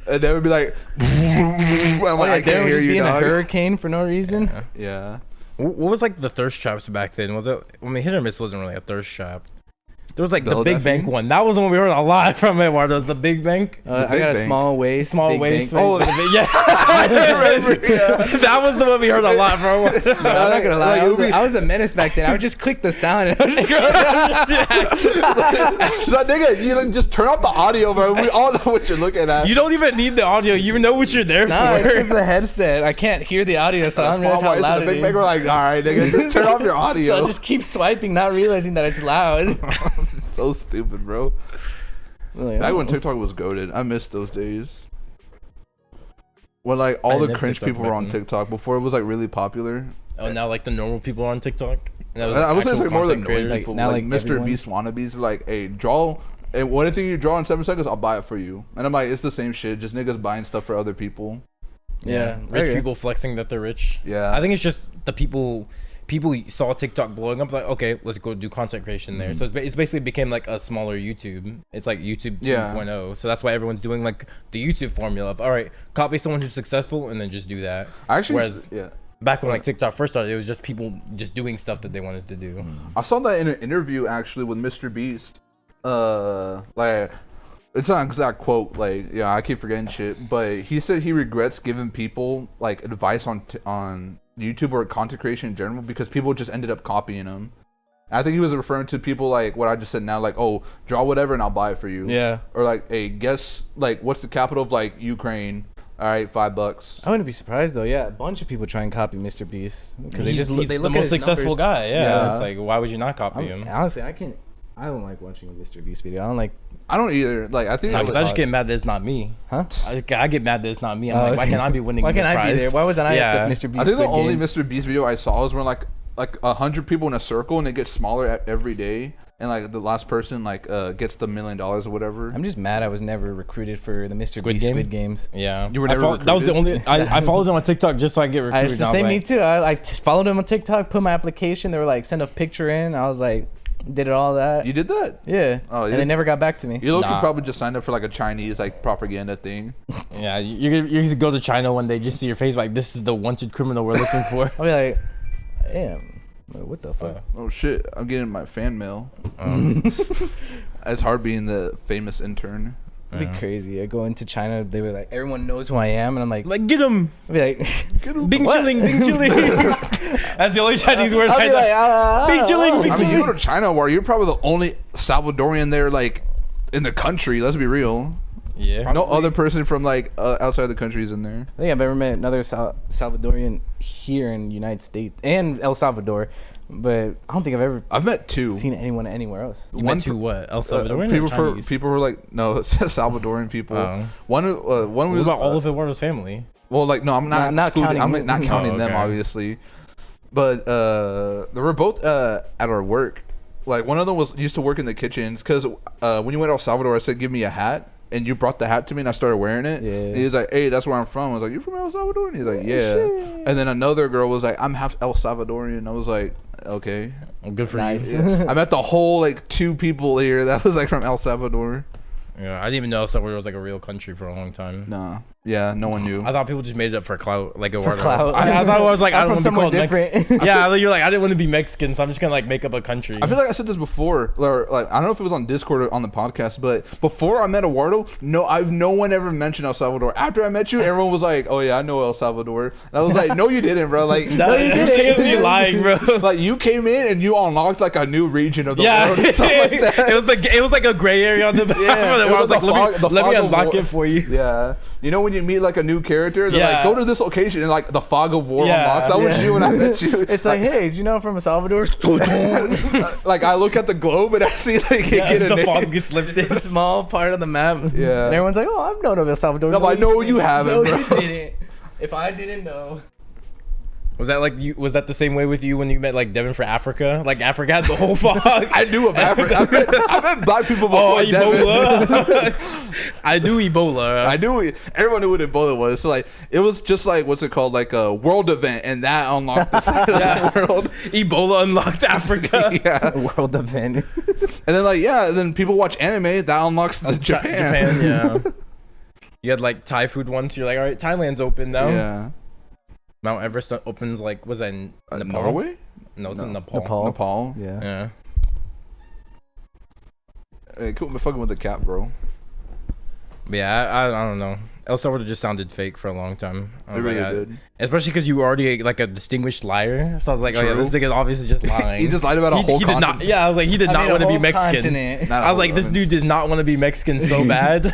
[SPEAKER 2] And they would be like, I'm like, I
[SPEAKER 3] Darren
[SPEAKER 2] can't
[SPEAKER 3] would
[SPEAKER 2] hear
[SPEAKER 3] just
[SPEAKER 2] you,
[SPEAKER 3] be in a
[SPEAKER 2] dog.
[SPEAKER 3] hurricane for no reason.
[SPEAKER 2] Yeah.
[SPEAKER 1] What was like the thirst traps back then? Was it? I mean, hit or miss wasn't really a thirst trap. There was like
[SPEAKER 2] Bill
[SPEAKER 1] the Big
[SPEAKER 2] Duffy?
[SPEAKER 1] Bank one. That was the one we heard a lot from Eduardo. The Big Bank.
[SPEAKER 3] I
[SPEAKER 2] Big
[SPEAKER 3] got a
[SPEAKER 2] Bank.
[SPEAKER 3] small waist.
[SPEAKER 1] Small
[SPEAKER 3] big
[SPEAKER 1] waist.
[SPEAKER 3] bank.
[SPEAKER 2] Oh,
[SPEAKER 1] yeah.
[SPEAKER 2] I remember, yeah.
[SPEAKER 1] That was the one we heard a lot from.
[SPEAKER 3] No, I'm not gonna lie.
[SPEAKER 2] Like, it would be-
[SPEAKER 3] I was a menace back then. I would just click the sound and I would just go.
[SPEAKER 2] So nigga, you like, just turn off the audio, bro. We all know what you're looking at.
[SPEAKER 1] You don't even need the audio. You know what you're there
[SPEAKER 3] Nah, it's
[SPEAKER 1] for.
[SPEAKER 3] just the headset. I can't hear the audio, so I don't realize how loud
[SPEAKER 2] the
[SPEAKER 3] it
[SPEAKER 2] Big Bang
[SPEAKER 3] is.
[SPEAKER 2] were like, all right, nigga, just turn off your audio.
[SPEAKER 3] So I just keep swiping, not realizing that it's loud.
[SPEAKER 2] So stupid, bro.
[SPEAKER 3] Like,
[SPEAKER 2] Back
[SPEAKER 3] oh.
[SPEAKER 2] when TikTok was goated, I missed those days. When like
[SPEAKER 1] I
[SPEAKER 2] all the
[SPEAKER 1] didn't have
[SPEAKER 2] cringe
[SPEAKER 1] TikTok
[SPEAKER 2] people were
[SPEAKER 1] back
[SPEAKER 2] on
[SPEAKER 1] then.
[SPEAKER 2] TikTok before it was like really popular.
[SPEAKER 1] Oh, now like the normal people are on TikTok. And that was,
[SPEAKER 2] I would say it's
[SPEAKER 1] actual
[SPEAKER 2] like more than
[SPEAKER 1] content
[SPEAKER 2] normal
[SPEAKER 1] creators.
[SPEAKER 2] people.
[SPEAKER 3] now,
[SPEAKER 2] Like,
[SPEAKER 3] like,
[SPEAKER 2] Mr.
[SPEAKER 3] everyone-
[SPEAKER 2] Beast wannabes are like, hey, draw. And anything you draw in 7 seconds, I'll buy it for you. And I'm like, it's the same shit. Just niggas buying stuff for other people.
[SPEAKER 3] Yeah,
[SPEAKER 1] Rich
[SPEAKER 3] okay.
[SPEAKER 1] people flexing that they're rich.
[SPEAKER 2] Yeah.
[SPEAKER 1] I think it's just the people saw TikTok blowing up, like, okay, let's go do content creation there. So it's basically became like a smaller YouTube. It's like YouTube 2.0.
[SPEAKER 2] Yeah.
[SPEAKER 1] So that's why everyone's doing like the YouTube formula of, all right, copy someone who's successful and then just do that.
[SPEAKER 2] I actually,
[SPEAKER 1] Whereas
[SPEAKER 2] yeah.
[SPEAKER 1] back when like TikTok first started, it was just people just doing stuff that they wanted to do.
[SPEAKER 2] I saw that in an interview actually with Mr. Beast. Like, it's not an exact quote. Like, yeah, I keep forgetting shit. But he said he regrets giving people like advice on YouTube or content creation in general because people just ended up copying him. I think he was referring to people like what I just said now, like, oh, draw whatever and I'll buy it for you.
[SPEAKER 3] Yeah.
[SPEAKER 2] Or like, hey, guess like what's the capital of like Ukraine? All right, $5.
[SPEAKER 3] I wouldn't be surprised though. Yeah, a bunch of people try and copy Mr. Beast because
[SPEAKER 1] He's
[SPEAKER 3] they
[SPEAKER 1] the
[SPEAKER 3] look
[SPEAKER 1] most
[SPEAKER 3] at his
[SPEAKER 1] successful
[SPEAKER 3] numbers.
[SPEAKER 1] guy. Yeah.
[SPEAKER 2] Yeah.
[SPEAKER 1] It's like, why would you not copy him?
[SPEAKER 3] Honestly, I don't like watching a Mr. Beast video. I don't like.
[SPEAKER 2] I don't either. Like, I think
[SPEAKER 1] Nah,
[SPEAKER 2] that
[SPEAKER 1] 'cause
[SPEAKER 2] was-
[SPEAKER 1] I just get mad that it's not me.
[SPEAKER 3] Huh?
[SPEAKER 1] I get mad that it's not me. I'm
[SPEAKER 3] Oh,
[SPEAKER 1] like, why can't I be winning
[SPEAKER 3] Why
[SPEAKER 1] the
[SPEAKER 3] can't I be
[SPEAKER 1] prize?
[SPEAKER 3] there? Why wasn't I
[SPEAKER 1] Yeah.
[SPEAKER 3] at the Mr. Beast?
[SPEAKER 2] I think the
[SPEAKER 3] Squid
[SPEAKER 2] only
[SPEAKER 3] Games?
[SPEAKER 2] Mr. Beast video I saw was when like 100 people in a circle and it gets smaller every day, and like the last person like gets the $1 million or whatever.
[SPEAKER 3] I'm just mad I was never recruited for the Mr.
[SPEAKER 1] Squid
[SPEAKER 3] Beast
[SPEAKER 1] Game?
[SPEAKER 3] Squid Games.
[SPEAKER 1] Yeah,
[SPEAKER 2] You were never
[SPEAKER 1] that was the only. I followed him on TikTok just so I get recruited.
[SPEAKER 3] It's the
[SPEAKER 1] and I was
[SPEAKER 3] same me
[SPEAKER 1] like,
[SPEAKER 3] too. I followed him on TikTok, put my application. They were like, send a picture in. I was like, did it all that.
[SPEAKER 2] You did that?
[SPEAKER 3] Yeah.
[SPEAKER 2] Oh,
[SPEAKER 3] and
[SPEAKER 2] you-
[SPEAKER 3] they never got back to me.
[SPEAKER 2] You look, you
[SPEAKER 1] Nah.
[SPEAKER 2] probably just signed up for like a Chinese like propaganda thing.
[SPEAKER 1] Yeah, you just go to China one day, just see your face like, this is the wanted criminal we're looking for.
[SPEAKER 3] I'll be like, damn. What the fuck?
[SPEAKER 2] Oh shit! I'm getting my fan mail. It's hard being the famous intern.
[SPEAKER 3] It'd be crazy. I go into China, they were like, everyone knows who I am, and I'm like,
[SPEAKER 1] Like, get him,
[SPEAKER 3] I'll be like,
[SPEAKER 1] Bing
[SPEAKER 3] What?
[SPEAKER 1] chilling, Bing chilling. That's the only Chinese word
[SPEAKER 3] I'll
[SPEAKER 1] I
[SPEAKER 3] be
[SPEAKER 1] know.
[SPEAKER 3] like,
[SPEAKER 1] Bing chilling, Bing
[SPEAKER 2] I mean, you
[SPEAKER 1] chilling.
[SPEAKER 2] go to China where you're probably the only Salvadorian there, like in the country. Let's be real.
[SPEAKER 1] Yeah.
[SPEAKER 2] No other person from like outside the country is in there.
[SPEAKER 3] I think I've ever met another Salvadorian here in the United States and El Salvador, but I don't think I've ever
[SPEAKER 2] I've met two.
[SPEAKER 3] seen anyone anywhere else.
[SPEAKER 1] You went to what? El Salvador?
[SPEAKER 2] people who were like no Salvadorian people.
[SPEAKER 1] Oh.
[SPEAKER 2] One
[SPEAKER 1] What
[SPEAKER 2] was
[SPEAKER 1] about all of Eduardo's family?
[SPEAKER 2] well, like no, I'm not
[SPEAKER 3] Not
[SPEAKER 2] excluding-
[SPEAKER 3] counting
[SPEAKER 2] I'm not
[SPEAKER 3] me.
[SPEAKER 2] counting
[SPEAKER 1] Oh,
[SPEAKER 2] them
[SPEAKER 1] okay.
[SPEAKER 2] obviously, but they were both at our work. Like one of them used to work in the kitchens because when you went to El Salvador, I said give me a hat. And you brought the hat to me, and I started wearing it.
[SPEAKER 3] Yeah.
[SPEAKER 2] And he was like, "Hey, that's where I'm from." I was like, "You from El Salvador?" And he's like, "Yeah."
[SPEAKER 3] shit.
[SPEAKER 2] And then another girl was like, "I'm half El Salvadorian." I was like, "Okay."
[SPEAKER 1] Well, good for
[SPEAKER 3] Nice.
[SPEAKER 1] you.
[SPEAKER 2] I met the whole like 2 people here that was like from El Salvador.
[SPEAKER 1] Yeah, I didn't even know El Salvador was like a real country for a long time.
[SPEAKER 2] Nah, yeah, no one knew.
[SPEAKER 1] I thought people just made it up for clout, like Eduardo.
[SPEAKER 3] clout.
[SPEAKER 1] I thought it was like, I
[SPEAKER 3] I'm
[SPEAKER 1] don't
[SPEAKER 3] from
[SPEAKER 1] want to be
[SPEAKER 3] somewhere
[SPEAKER 1] called
[SPEAKER 3] different.
[SPEAKER 1] Mexican. Yeah, you're like, I didn't want to be Mexican, so I'm just gonna like make up a country.
[SPEAKER 2] I feel like I said this before, or like I don't know if it was on Discord or on the podcast, but before I met Eduardo, no one ever mentioned El Salvador. After I met you, everyone was like, "Oh yeah, I know El Salvador," and I was like, "No, you didn't, bro." Like,
[SPEAKER 1] no, you can't be lying, bro.
[SPEAKER 2] like you came in and you unlocked like a new region of the
[SPEAKER 1] Yeah,
[SPEAKER 2] world or something like that.
[SPEAKER 1] it was like a gray area on the map.
[SPEAKER 2] Yeah,
[SPEAKER 1] where I was like, let me
[SPEAKER 2] fog of
[SPEAKER 1] unlock
[SPEAKER 2] war.
[SPEAKER 1] it for you.
[SPEAKER 2] Yeah, you know when you meet like a new character, they're
[SPEAKER 1] Yeah.
[SPEAKER 2] like, "Go to this location," and like the fog of war
[SPEAKER 1] Yeah,
[SPEAKER 2] unlocks. That was
[SPEAKER 3] yeah.
[SPEAKER 2] you when I met you.
[SPEAKER 3] It's like, hey, did you know I'm from El Salvador?
[SPEAKER 2] like I look at the globe and I see like it
[SPEAKER 1] Yeah,
[SPEAKER 2] get a
[SPEAKER 1] the
[SPEAKER 2] name.
[SPEAKER 1] fog gets lifted.
[SPEAKER 3] This small part of the map.
[SPEAKER 2] Yeah.
[SPEAKER 3] And everyone's like, oh, I've known of El Salvador.
[SPEAKER 2] No, I know you haven't,
[SPEAKER 3] No,
[SPEAKER 2] bro.
[SPEAKER 3] you didn't. If I didn't know.
[SPEAKER 1] Was that like you? Was that the same way with you when you met like Devin for Africa? Like Africa had the whole fog.
[SPEAKER 2] I knew of Africa. I met black people
[SPEAKER 1] Oh,
[SPEAKER 2] before Devin.
[SPEAKER 1] Ebola. I do Ebola.
[SPEAKER 2] I knew everyone knew what Ebola was. So like it was just like what's it called, like a world event, and that unlocked the side of the world.
[SPEAKER 1] Ebola unlocked Africa.
[SPEAKER 2] Yeah,
[SPEAKER 3] World event.
[SPEAKER 2] and then like yeah, then people watch anime. That unlocks the Japan.
[SPEAKER 1] yeah. You had like Thai food once. You're like, all right, Thailand's open now.
[SPEAKER 2] Yeah.
[SPEAKER 1] Mount Everest opens like, was that in Nepal?
[SPEAKER 2] Norway?
[SPEAKER 1] No, it's in
[SPEAKER 2] No.
[SPEAKER 1] Nepal.
[SPEAKER 3] Nepal.
[SPEAKER 2] Nepal.
[SPEAKER 3] Yeah.
[SPEAKER 1] Yeah.
[SPEAKER 2] Hey, quit fucking with the cap, bro.
[SPEAKER 1] But yeah, I don't know. El Salvador just sounded fake for a long time.
[SPEAKER 2] It really did.
[SPEAKER 1] Especially because you were already like a distinguished liar. So I was like, oh yeah, this nigga obviously just lying.
[SPEAKER 2] He just lied about a whole continent.
[SPEAKER 1] Did not. Yeah, I was like, he did not want to be Mexican. I was like, this dude does not want to be Mexican so bad.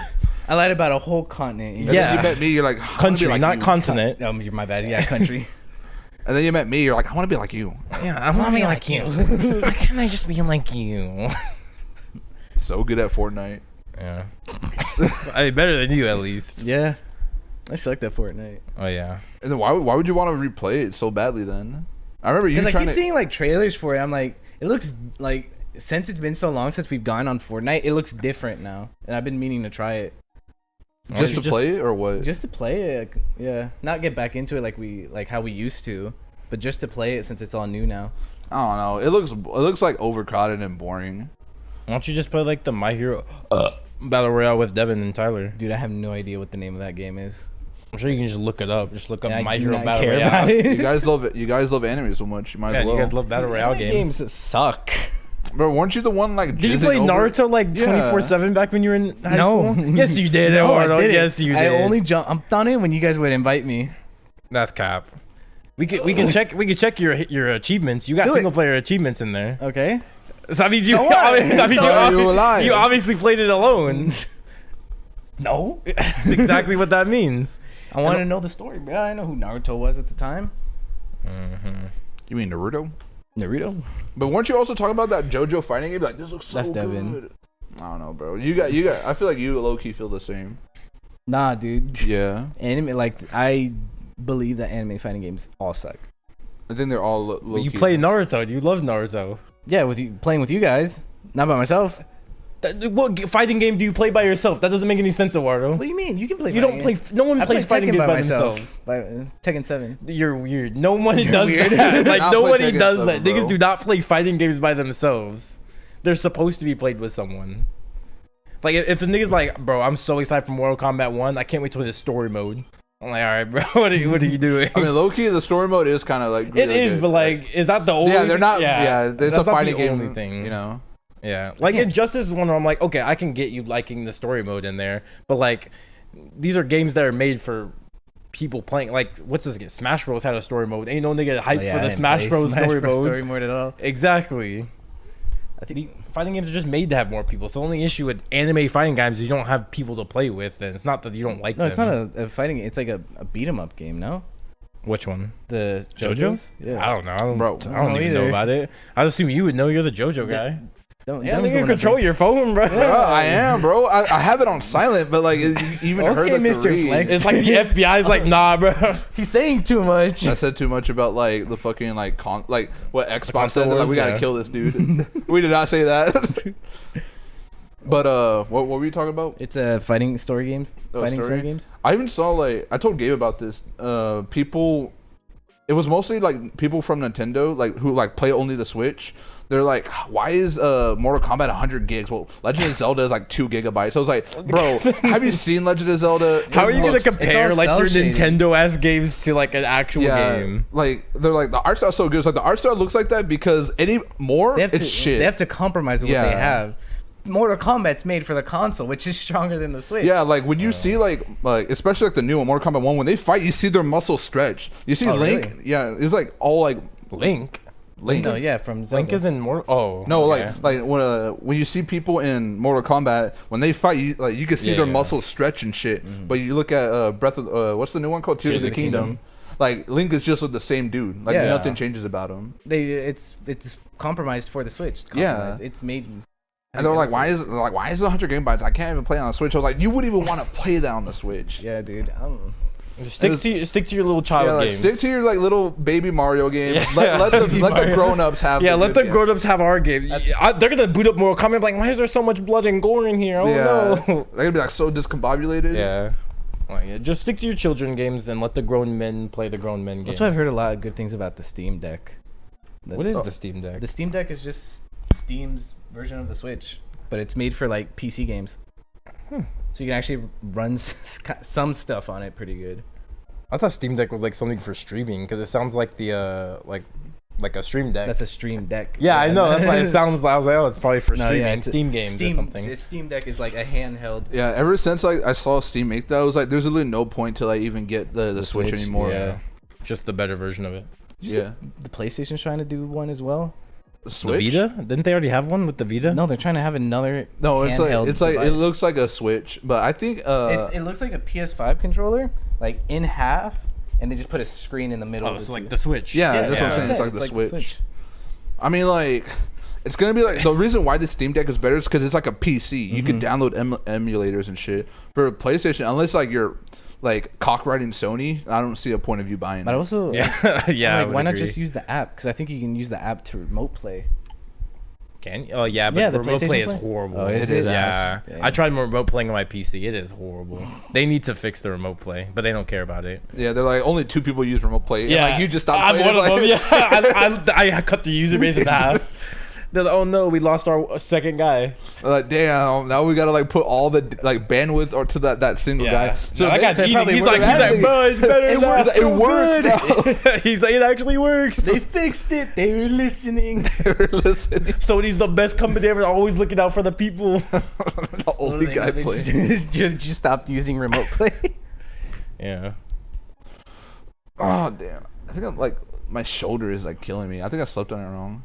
[SPEAKER 3] I lied about a whole continent.
[SPEAKER 2] And then you met me, you're like,
[SPEAKER 1] country, like not continent.
[SPEAKER 3] You're my bad. Yeah, country.
[SPEAKER 2] And then you met me, you're like, I want to be like you.
[SPEAKER 1] Yeah, I want to be like you. Why can't I just be like you?
[SPEAKER 2] So good at Fortnite.
[SPEAKER 1] Yeah. I mean, better than you at least.
[SPEAKER 3] Yeah. I sucked at Fortnite.
[SPEAKER 1] Oh yeah.
[SPEAKER 2] And then why would you want to replay it so badly then? I remember you
[SPEAKER 3] because I keep seeing like trailers for it. I'm like, it looks like since it's been so long since we've gone on Fortnite, it looks different now, and I've been meaning to try it.
[SPEAKER 2] Just to play it or what?
[SPEAKER 3] Just to play it, yeah. Not get back into it like how we used to, but just to play it since it's all new now.
[SPEAKER 2] I don't know. It looks like overcrowded and boring.
[SPEAKER 1] Why don't you just play like the My Hero Battle Royale with Devin and Tyler?
[SPEAKER 3] Dude, I have no idea what the name of that game is.
[SPEAKER 1] I'm sure you can just look it up. Just look up
[SPEAKER 3] And
[SPEAKER 1] My Hero Battle Royale.
[SPEAKER 2] You guys love it. You guys love anime so much. You might as well.
[SPEAKER 1] You guys love Battle Royale games.
[SPEAKER 3] Games suck.
[SPEAKER 2] Bro, weren't you the one like?
[SPEAKER 1] Did you play Naruto like 24/7 back when you were in high school? Yes, you did.
[SPEAKER 3] No,
[SPEAKER 1] Eduardo.
[SPEAKER 3] I didn't.
[SPEAKER 1] Yes, you did.
[SPEAKER 3] I only jumped on it when you guys would invite me.
[SPEAKER 1] That's cap. We can check your achievements. You got single player achievements in there.
[SPEAKER 3] Okay.
[SPEAKER 1] So that means you.
[SPEAKER 3] So what?
[SPEAKER 1] You obviously played it alone.
[SPEAKER 3] No.
[SPEAKER 1] That's exactly what that means.
[SPEAKER 3] I want to know the story, bro. I know who Naruto was at the time.
[SPEAKER 1] Mm-hmm.
[SPEAKER 2] You mean Naruto?
[SPEAKER 3] Naruto.
[SPEAKER 2] But weren't you also talking about that JoJo fighting game? Like, this looks so good. Devin. I don't know, bro. You got. I feel like you low key feel the same.
[SPEAKER 3] Nah, dude.
[SPEAKER 2] Yeah.
[SPEAKER 3] Anime, I believe that anime fighting games all suck.
[SPEAKER 2] I think they're all low key.
[SPEAKER 1] You play Naruto. You love Naruto.
[SPEAKER 3] Yeah, playing with you guys, not by myself.
[SPEAKER 1] What fighting game do you play by yourself? That doesn't make any sense, Eduardo.
[SPEAKER 3] What do you mean? You can play.
[SPEAKER 1] You don't play. No one plays fighting games by themselves.
[SPEAKER 3] By Tekken 7.
[SPEAKER 1] You're weird. No one does that. Like nobody does that. Niggas do not play fighting games by themselves. They're supposed to be played with someone. Like if the niggas like, bro, I'm so excited for Mortal Kombat 1. I can't wait to play the story mode. I'm like, all right, bro, what are you doing?
[SPEAKER 2] I mean, low key, the story mode is kind of like.
[SPEAKER 1] It is, but like, is that the only?
[SPEAKER 2] Yeah, they're not. Yeah, it's a fighting game.
[SPEAKER 1] Only thing,
[SPEAKER 2] you know.
[SPEAKER 1] Yeah, like Injustice is one where I'm like, okay, I can get you liking the story mode in there, but like, these are games that are made for people playing. Like, what's this game? Smash Bros had a story mode. Ain't no nigga hyped for the Smash Bros story mode
[SPEAKER 3] at all.
[SPEAKER 1] Exactly. I think fighting games are just made to have more people. So the only issue with anime fighting games is you don't have people to play with, and it's not that you don't like them.
[SPEAKER 3] No, it's not a fighting game. It's like a beat 'em up game, no?
[SPEAKER 1] Which one?
[SPEAKER 3] The
[SPEAKER 1] JoJo's?
[SPEAKER 3] Yeah.
[SPEAKER 1] I don't know.
[SPEAKER 2] Bro,
[SPEAKER 1] I don't even know about it. I assume you would know. You're the JoJo guy.
[SPEAKER 3] Don't
[SPEAKER 1] you control your phone, bro.
[SPEAKER 2] Yeah, I am, bro. I have it on silent, but like, you even heard like
[SPEAKER 3] Mr.
[SPEAKER 2] the read.
[SPEAKER 3] Flex.
[SPEAKER 1] It's like the FBI's like, nah, bro.
[SPEAKER 3] He's saying too much.
[SPEAKER 2] I said too much about like the fucking like what Xbox said. Like, we gotta kill this dude. We did not say that. But what were you talking about?
[SPEAKER 3] It's a fighting story game. Fighting story games.
[SPEAKER 2] I even saw I told Gabe about this. People. It was mostly like people from Nintendo, like who like play only the Switch. They're like, why is Mortal Kombat 100 gigs? Well, Legend of Zelda is like 2 gigabytes. I was like, bro, have you seen Legend of Zelda?
[SPEAKER 1] How are you gonna compare like your Nintendo ass games to like an actual game?
[SPEAKER 2] Like they're like the art style's so good. It's like the art style looks like that because it's shit.
[SPEAKER 3] They have to compromise with what they have. Mortal Kombat's made for the console, which is stronger than the Switch.
[SPEAKER 2] Yeah, like when you see like especially like the new one, Mortal Kombat 1, when they fight, you see their muscles stretch. You see Link,
[SPEAKER 3] really?
[SPEAKER 2] Yeah, it's like all like
[SPEAKER 1] Link.
[SPEAKER 3] No, yeah, from Zelda.
[SPEAKER 1] Link is in more. Oh,
[SPEAKER 2] no,
[SPEAKER 1] okay.
[SPEAKER 2] like when you see people in Mortal Kombat, when they fight, you can see their muscles stretch and shit. Mm-hmm. But you look at Breath of what's the new one called? Tears of the Kingdom. Like Link is just with the same dude. Like nothing changes about him.
[SPEAKER 3] It's compromised for the Switch.
[SPEAKER 2] Yeah,
[SPEAKER 3] it's made.
[SPEAKER 2] And they're like, why is it 100 gigabytes? I can't even play on the Switch. I was like, you wouldn't even want to play that on the Switch.
[SPEAKER 3] Yeah, dude.
[SPEAKER 1] Stick to your little child games.
[SPEAKER 2] Stick to your like little baby Mario game. Yeah. Let the grown-ups have.
[SPEAKER 1] Yeah, let the grown-ups have our game. They're gonna boot up Mortal Kombat like, why is there so much blood and gore in here? Oh no.
[SPEAKER 2] They're gonna be like so discombobulated.
[SPEAKER 1] Yeah. Well, yeah. Just stick to your children games and let the grown men play the grown men games.
[SPEAKER 3] That's why I've heard a lot of good things about the Steam Deck.
[SPEAKER 1] What is the Steam Deck?
[SPEAKER 3] The Steam Deck is just Steam's version of the Switch, but it's made for like PC games. So you can actually run some stuff on it pretty good.
[SPEAKER 1] I thought Steam Deck was like something for streaming because it sounds like the Like a Stream Deck.
[SPEAKER 3] That's a Stream Deck.
[SPEAKER 1] Yeah, I know. That's why it sounds like, I was like, oh, it's probably for
[SPEAKER 3] No,
[SPEAKER 1] streaming
[SPEAKER 3] yeah, it's
[SPEAKER 1] Steam games or something.
[SPEAKER 3] Steam Deck is like a handheld.
[SPEAKER 2] Yeah, ever since like I saw Steam make that, I was like, there's really no point to like even get the Switch anymore.
[SPEAKER 1] Yeah, just the better version of it.
[SPEAKER 2] Yeah.
[SPEAKER 3] The PlayStation's trying to do one as well.
[SPEAKER 2] Switch?
[SPEAKER 1] The Vita? Didn't they already have one with the Vita?
[SPEAKER 3] No, they're trying to have another.
[SPEAKER 2] No, it's like it
[SPEAKER 3] device.
[SPEAKER 2] looks like a Switch, but I think
[SPEAKER 3] It looks like a PS5 controller, like in half, and they just put a screen in the middle.
[SPEAKER 1] Oh,
[SPEAKER 3] of
[SPEAKER 1] it's
[SPEAKER 3] the
[SPEAKER 1] like
[SPEAKER 3] two.
[SPEAKER 1] the Switch.
[SPEAKER 2] Yeah, that's what I'm saying. It's like the Switch. I mean, like, it's gonna be like the reason why the Steam Deck is better is because it's like a PC. You could download emulators and shit. For PlayStation, unless like you're like cockriding Sony, I don't see a point of you buying.
[SPEAKER 3] But
[SPEAKER 2] it.
[SPEAKER 3] also,
[SPEAKER 1] Yeah, yeah.
[SPEAKER 3] like, why not just use the app? Because I think you can use the app to remote play.
[SPEAKER 1] Can you? Oh yeah, but
[SPEAKER 3] Yeah, the
[SPEAKER 1] remote
[SPEAKER 3] PlayStation
[SPEAKER 1] play is
[SPEAKER 3] Play?
[SPEAKER 1] horrible.
[SPEAKER 3] Oh, is
[SPEAKER 2] it?
[SPEAKER 1] Yeah,
[SPEAKER 3] Dang.
[SPEAKER 1] I tried remote playing on my PC. It is horrible. They need to fix the remote play, but they don't care about it.
[SPEAKER 2] Yeah, they're like only 2 people use remote play.
[SPEAKER 1] Yeah,
[SPEAKER 2] and, like you just stopped.
[SPEAKER 1] I'm
[SPEAKER 2] playing.
[SPEAKER 1] one of
[SPEAKER 2] It's
[SPEAKER 1] them. Yeah, I cut the user base in half. They're like, oh no, we lost our second guy.
[SPEAKER 2] Like, damn, now we gotta like put all the like bandwidth or to that single guy.
[SPEAKER 1] So that guy's
[SPEAKER 2] they
[SPEAKER 1] eating.
[SPEAKER 2] probably
[SPEAKER 1] He's
[SPEAKER 2] would've
[SPEAKER 1] like,
[SPEAKER 2] had
[SPEAKER 1] bro, it's better
[SPEAKER 2] It
[SPEAKER 1] now.
[SPEAKER 2] works.
[SPEAKER 1] It's so
[SPEAKER 2] It works
[SPEAKER 1] good."
[SPEAKER 2] now.
[SPEAKER 1] He's like, it actually works.
[SPEAKER 3] They fixed it. They were listening.
[SPEAKER 2] They were listening.
[SPEAKER 1] Sony's the best company ever. Always looking out for the people.
[SPEAKER 2] The only guy
[SPEAKER 3] They
[SPEAKER 2] playing.
[SPEAKER 3] just stopped using remote play.
[SPEAKER 1] Yeah.
[SPEAKER 2] Oh damn! I think I'm like my shoulder is like killing me. I think I slept on it wrong.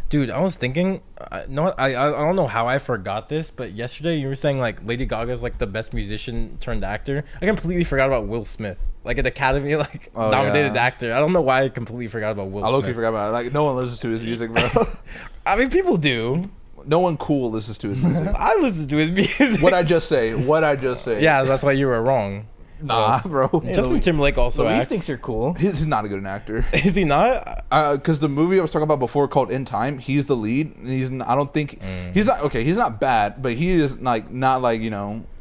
[SPEAKER 1] Dude, I was thinking, I don't know how I forgot this, but yesterday you were saying like Lady Gaga's like the best musician turned actor. I completely forgot about Will Smith, like an Academy nominated
[SPEAKER 2] yeah.
[SPEAKER 1] actor. I don't know why I completely forgot about Will
[SPEAKER 2] I
[SPEAKER 1] Smith.
[SPEAKER 2] low-key forgot about it. Like no one listens to his music, bro.
[SPEAKER 1] I mean, people do.
[SPEAKER 2] No one cool listens to his music.
[SPEAKER 1] I listen to his music.
[SPEAKER 2] What I just say?
[SPEAKER 1] Yeah, that's why you were wrong.
[SPEAKER 2] Nah,
[SPEAKER 1] Yes.
[SPEAKER 2] bro.
[SPEAKER 1] Justin Timberlake also
[SPEAKER 3] Louise
[SPEAKER 1] acts.
[SPEAKER 3] thinks you're cool.
[SPEAKER 2] He's not a good actor.
[SPEAKER 1] Is he not?
[SPEAKER 2] Because the movie I was talking about before called In Time, he's the lead. And he's I don't think he's not okay. He's not bad, but he is like not like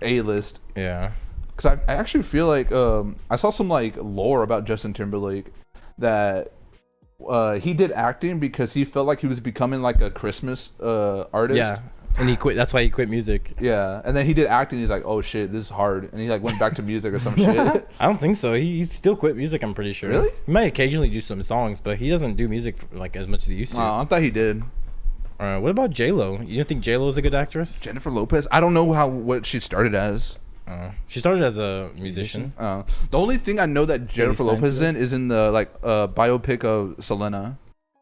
[SPEAKER 2] A-list.
[SPEAKER 1] Yeah.
[SPEAKER 2] Because I actually feel like I saw some like lore about Justin Timberlake that he did acting because he felt like he was becoming like a Christmas artist.
[SPEAKER 1] Yeah. And he quit. That's why he quit music.
[SPEAKER 2] Yeah, and then he did acting. He's like, "Oh shit, this is hard," and he like went back to music or some shit.
[SPEAKER 1] I don't think so. He still quit music. I'm pretty sure.
[SPEAKER 2] Really?
[SPEAKER 1] He might occasionally do some songs, but he doesn't do music like as much as he used to.
[SPEAKER 2] I thought he did.
[SPEAKER 1] What about J-Lo? You don't think J-Lo is a good actress?
[SPEAKER 2] Jennifer Lopez. I don't know what she started as.
[SPEAKER 1] She started as a musician.
[SPEAKER 2] The only thing I know that Jennifer Lopez is in the like biopic of Selena.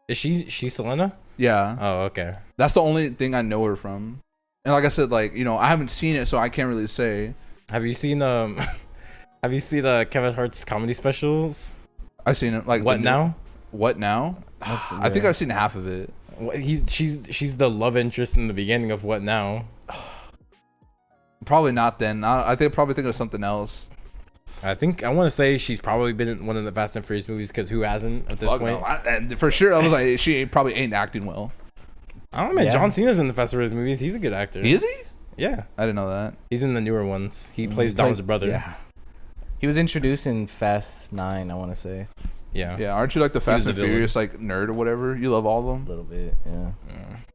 [SPEAKER 1] Is she Selena?
[SPEAKER 2] Yeah.
[SPEAKER 1] Oh, okay.
[SPEAKER 2] That's the only thing I know her from. And like I said, like I haven't seen it, so I can't really say.
[SPEAKER 1] Have you seen Kevin Hart's comedy specials?
[SPEAKER 2] I've seen it. Like
[SPEAKER 1] What Now?
[SPEAKER 2] What Now? I think I've seen half of it.
[SPEAKER 1] She's the love interest in the beginning of What Now?
[SPEAKER 2] Probably not. Then I think probably think of something else.
[SPEAKER 1] I want to say she's probably been in one of the Fast and Furious movies because who hasn't at this
[SPEAKER 2] Fuck
[SPEAKER 1] point?
[SPEAKER 2] no. And for sure, I was like, she probably ain't acting well.
[SPEAKER 1] I don't know, man.
[SPEAKER 3] Yeah.
[SPEAKER 1] John Cena's in the Fast and Furious movies. He's a good actor.
[SPEAKER 2] Is he?
[SPEAKER 1] Yeah,
[SPEAKER 2] I didn't know that.
[SPEAKER 1] he's in the newer ones. He plays Dom's brother.
[SPEAKER 3] Yeah. He was introduced in Fast 9, I want to say.
[SPEAKER 1] Yeah.
[SPEAKER 2] Yeah, aren't you like the
[SPEAKER 1] was
[SPEAKER 2] Fast
[SPEAKER 1] the
[SPEAKER 2] and
[SPEAKER 1] villain.
[SPEAKER 2] Furious like nerd or whatever? You love all of
[SPEAKER 3] A
[SPEAKER 2] them?
[SPEAKER 3] little bit, yeah.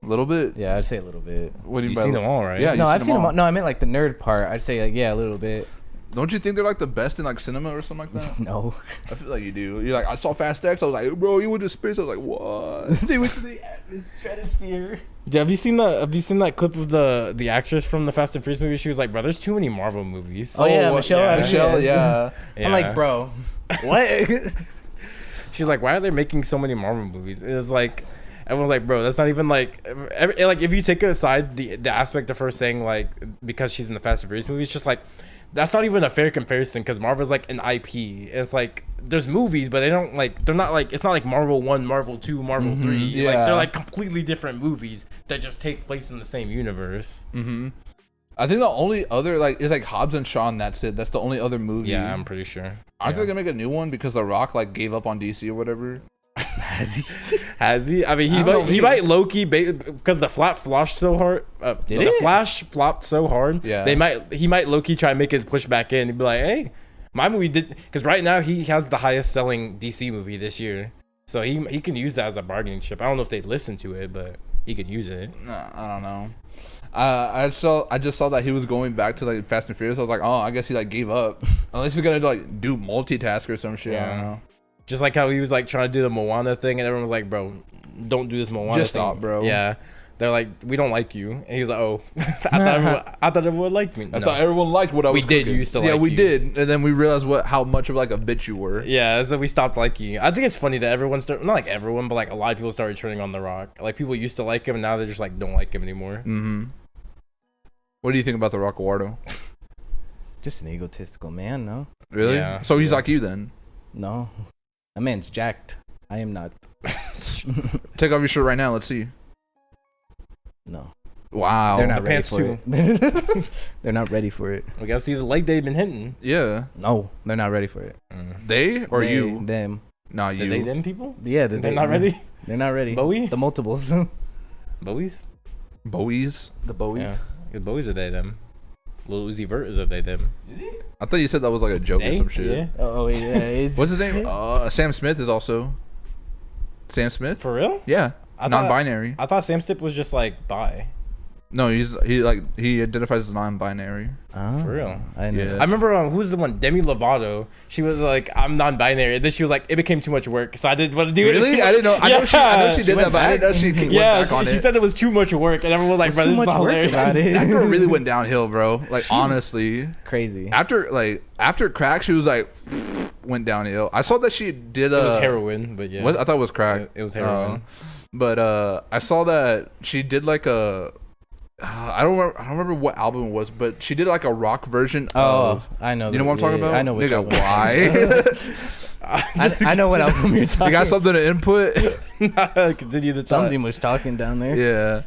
[SPEAKER 2] A little bit?
[SPEAKER 3] Yeah, I'd say a little bit.
[SPEAKER 2] What do you
[SPEAKER 1] You've
[SPEAKER 2] mean by
[SPEAKER 1] seen them all, right?
[SPEAKER 2] Yeah,
[SPEAKER 3] No,
[SPEAKER 2] you've
[SPEAKER 3] I've seen them all.
[SPEAKER 2] all.
[SPEAKER 3] No, I meant like the nerd part. I'd say like, yeah, a little bit.
[SPEAKER 2] Don't you think they're like the best in like cinema or something like that?
[SPEAKER 3] No.
[SPEAKER 2] I feel like you do. You're like, I saw Fast X. I was like, bro, you went to space. I was like, what?
[SPEAKER 3] They went to the stratosphere.
[SPEAKER 1] Yeah, have you seen that clip of the actress from the Fast and Furious movie? She was like, "Bro, there's too many Marvel movies."
[SPEAKER 3] Oh, yeah,
[SPEAKER 2] what-
[SPEAKER 3] Michelle
[SPEAKER 1] yeah.
[SPEAKER 3] Rodriguez.
[SPEAKER 2] Yeah.
[SPEAKER 1] Yeah.
[SPEAKER 3] I'm like, bro, what?
[SPEAKER 1] She's like, "Why are they making so many Marvel movies?" And it's like, everyone's like, "Bro, that's not even like if you take aside the aspect of her saying like because she's in the Fast and Furious movie, it's just like that's not even a fair comparison because Marvel's like an IP. It's like there's movies, but they're not like it's not like Marvel 1, Marvel 2, Marvel 3.
[SPEAKER 2] yeah.
[SPEAKER 1] Like they're like completely different movies that just take place in the same universe.
[SPEAKER 2] I think the only other like is like Hobbs and Shaw, and that's it. That's the only other movie.
[SPEAKER 1] Yeah, I'm pretty sure.
[SPEAKER 2] Aren't they gonna make a new one because The Rock like gave up on DC or whatever?
[SPEAKER 3] Has he?
[SPEAKER 1] Has he? I mean, he
[SPEAKER 2] he-
[SPEAKER 1] might low-key because the Flash flopped so hard. The
[SPEAKER 3] it?
[SPEAKER 1] Flash flopped so hard.
[SPEAKER 2] Yeah.
[SPEAKER 1] He might low-key try and make his push back in. He'd be like, "Hey, my movie did," because right now he has the highest-selling DC movie this year, so he can use that as a bargaining chip. I don't know if they listen to it, but he could use it.
[SPEAKER 2] Nah, I don't know. I just saw that he was going back to like Fast and Furious. I was like, oh, I guess he like gave up. Unless he's gonna like do multitask or some shit. I don't
[SPEAKER 1] Yeah.
[SPEAKER 2] know.
[SPEAKER 1] Just like how he was like trying to do the Moana thing, and everyone was like, "Bro, don't do this Moana
[SPEAKER 2] Just
[SPEAKER 1] thing."
[SPEAKER 2] stop, bro.
[SPEAKER 1] Yeah, they're like, "We don't like you," and he was like, "Oh, I thought everyone liked me."
[SPEAKER 2] I thought everyone liked what I was.
[SPEAKER 1] We did
[SPEAKER 2] cooking.
[SPEAKER 1] used to
[SPEAKER 2] Yeah,
[SPEAKER 1] like
[SPEAKER 2] we
[SPEAKER 1] you.
[SPEAKER 2] did, and then we realized how much of like a bitch you were.
[SPEAKER 1] Yeah, so we stopped liking you. I think it's funny that everyone started, not like everyone, but like a lot of people started turning on The Rock. Like people used to like him, and now they just like don't like him anymore.
[SPEAKER 2] Mm-hmm. What do you think about The Rock, Eduardo?
[SPEAKER 3] Just an egotistical man, no?
[SPEAKER 2] Really?
[SPEAKER 1] Yeah.
[SPEAKER 2] So he's like you then.
[SPEAKER 3] No. That man's jacked. I am not.
[SPEAKER 2] Take off your shirt right now. Let's see.
[SPEAKER 3] No.
[SPEAKER 2] Wow.
[SPEAKER 3] They're not
[SPEAKER 1] the
[SPEAKER 3] ready
[SPEAKER 1] pants
[SPEAKER 3] for
[SPEAKER 1] too.
[SPEAKER 3] it. They're not ready for it.
[SPEAKER 1] We gotta see the leg they've been hitting.
[SPEAKER 2] Yeah.
[SPEAKER 3] No, they're not ready for it.
[SPEAKER 2] They or
[SPEAKER 3] They-
[SPEAKER 2] you?
[SPEAKER 3] Them.
[SPEAKER 2] Nah, you.
[SPEAKER 1] Did they them people?
[SPEAKER 3] Yeah,
[SPEAKER 1] They're not ready.
[SPEAKER 3] They're not ready.
[SPEAKER 1] Bowie?
[SPEAKER 3] The multiples.
[SPEAKER 1] Bowies?
[SPEAKER 2] Bowies.
[SPEAKER 3] The Bowies.
[SPEAKER 1] Yeah. The Bowies are they them. Lil Uzi Vert is are they them.
[SPEAKER 2] I thought you said that was like a joke or
[SPEAKER 1] They?
[SPEAKER 2] some shit.
[SPEAKER 1] Yeah.
[SPEAKER 3] Oh yeah.
[SPEAKER 2] What's his name? Sam Smith is also. Sam Smith?
[SPEAKER 1] For real?
[SPEAKER 2] Yeah.
[SPEAKER 1] I thought-
[SPEAKER 2] Non-binary.
[SPEAKER 1] I thought Sam Stipp was just like bi.
[SPEAKER 2] No, he identifies as non-binary.
[SPEAKER 3] Oh,
[SPEAKER 1] For real?
[SPEAKER 3] I didn't know
[SPEAKER 2] Yeah.
[SPEAKER 3] that.
[SPEAKER 1] I remember who's the one? Demi Lovato. She was like, I'm non-binary, and then she was like, it became too much work, so I didn't want to do it.
[SPEAKER 2] Really?
[SPEAKER 1] anymore.
[SPEAKER 2] I didn't know. I know she did
[SPEAKER 3] went
[SPEAKER 2] that, but I didn't know she went
[SPEAKER 1] Yeah,
[SPEAKER 2] back on
[SPEAKER 1] she
[SPEAKER 2] it.
[SPEAKER 1] said it was too much work, and everyone was like,
[SPEAKER 3] What's
[SPEAKER 1] bro,
[SPEAKER 3] too
[SPEAKER 1] this is
[SPEAKER 3] much
[SPEAKER 1] not
[SPEAKER 3] work
[SPEAKER 1] hilarious.
[SPEAKER 3] about it?
[SPEAKER 2] That girl really went downhill, bro. Like honestly,
[SPEAKER 3] Crazy.
[SPEAKER 2] after crack, she was like went downhill. I saw that she did.
[SPEAKER 1] It was heroin, but yeah.
[SPEAKER 2] What? I thought it was crack.
[SPEAKER 1] It was heroin.
[SPEAKER 2] But I saw that she did like a. I don't remember what album it was, but she did like a rock version of.
[SPEAKER 3] I know.
[SPEAKER 2] You know what I'm talking about?
[SPEAKER 3] I know what
[SPEAKER 2] Nigga,
[SPEAKER 3] album.
[SPEAKER 2] why?
[SPEAKER 3] I know what album you're talking.
[SPEAKER 2] You got something to input?
[SPEAKER 1] Continue the thought.
[SPEAKER 3] Something was talking down there.
[SPEAKER 2] Yeah.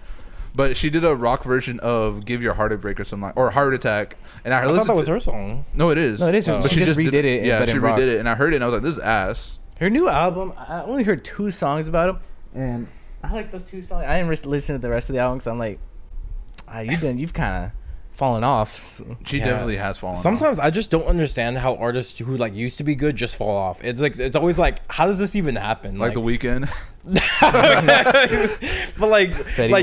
[SPEAKER 2] But she did a rock version of "Give Your Heart a Break" or something, or "Heart Attack," and I
[SPEAKER 1] I thought
[SPEAKER 2] listened
[SPEAKER 1] that was
[SPEAKER 2] to-
[SPEAKER 1] her song.
[SPEAKER 2] No, it is.
[SPEAKER 3] No, it is.
[SPEAKER 1] Oh.
[SPEAKER 3] But she just redid it.
[SPEAKER 2] Yeah,
[SPEAKER 3] but
[SPEAKER 2] she
[SPEAKER 3] in rock.
[SPEAKER 2] redid it, and I heard it, and I was like, "This is ass."
[SPEAKER 3] Her new album. I only heard 2 songs about him, and I like those 2 songs. I didn't listen to the rest of the album because I'm like, you've kind of fallen off. So.
[SPEAKER 2] She
[SPEAKER 1] Yeah.
[SPEAKER 2] definitely has fallen.
[SPEAKER 1] Sometimes I just don't understand how artists who like used to be good just fall off. It's like it's always like, how does this even happen?
[SPEAKER 2] like The Weeknd.
[SPEAKER 1] But like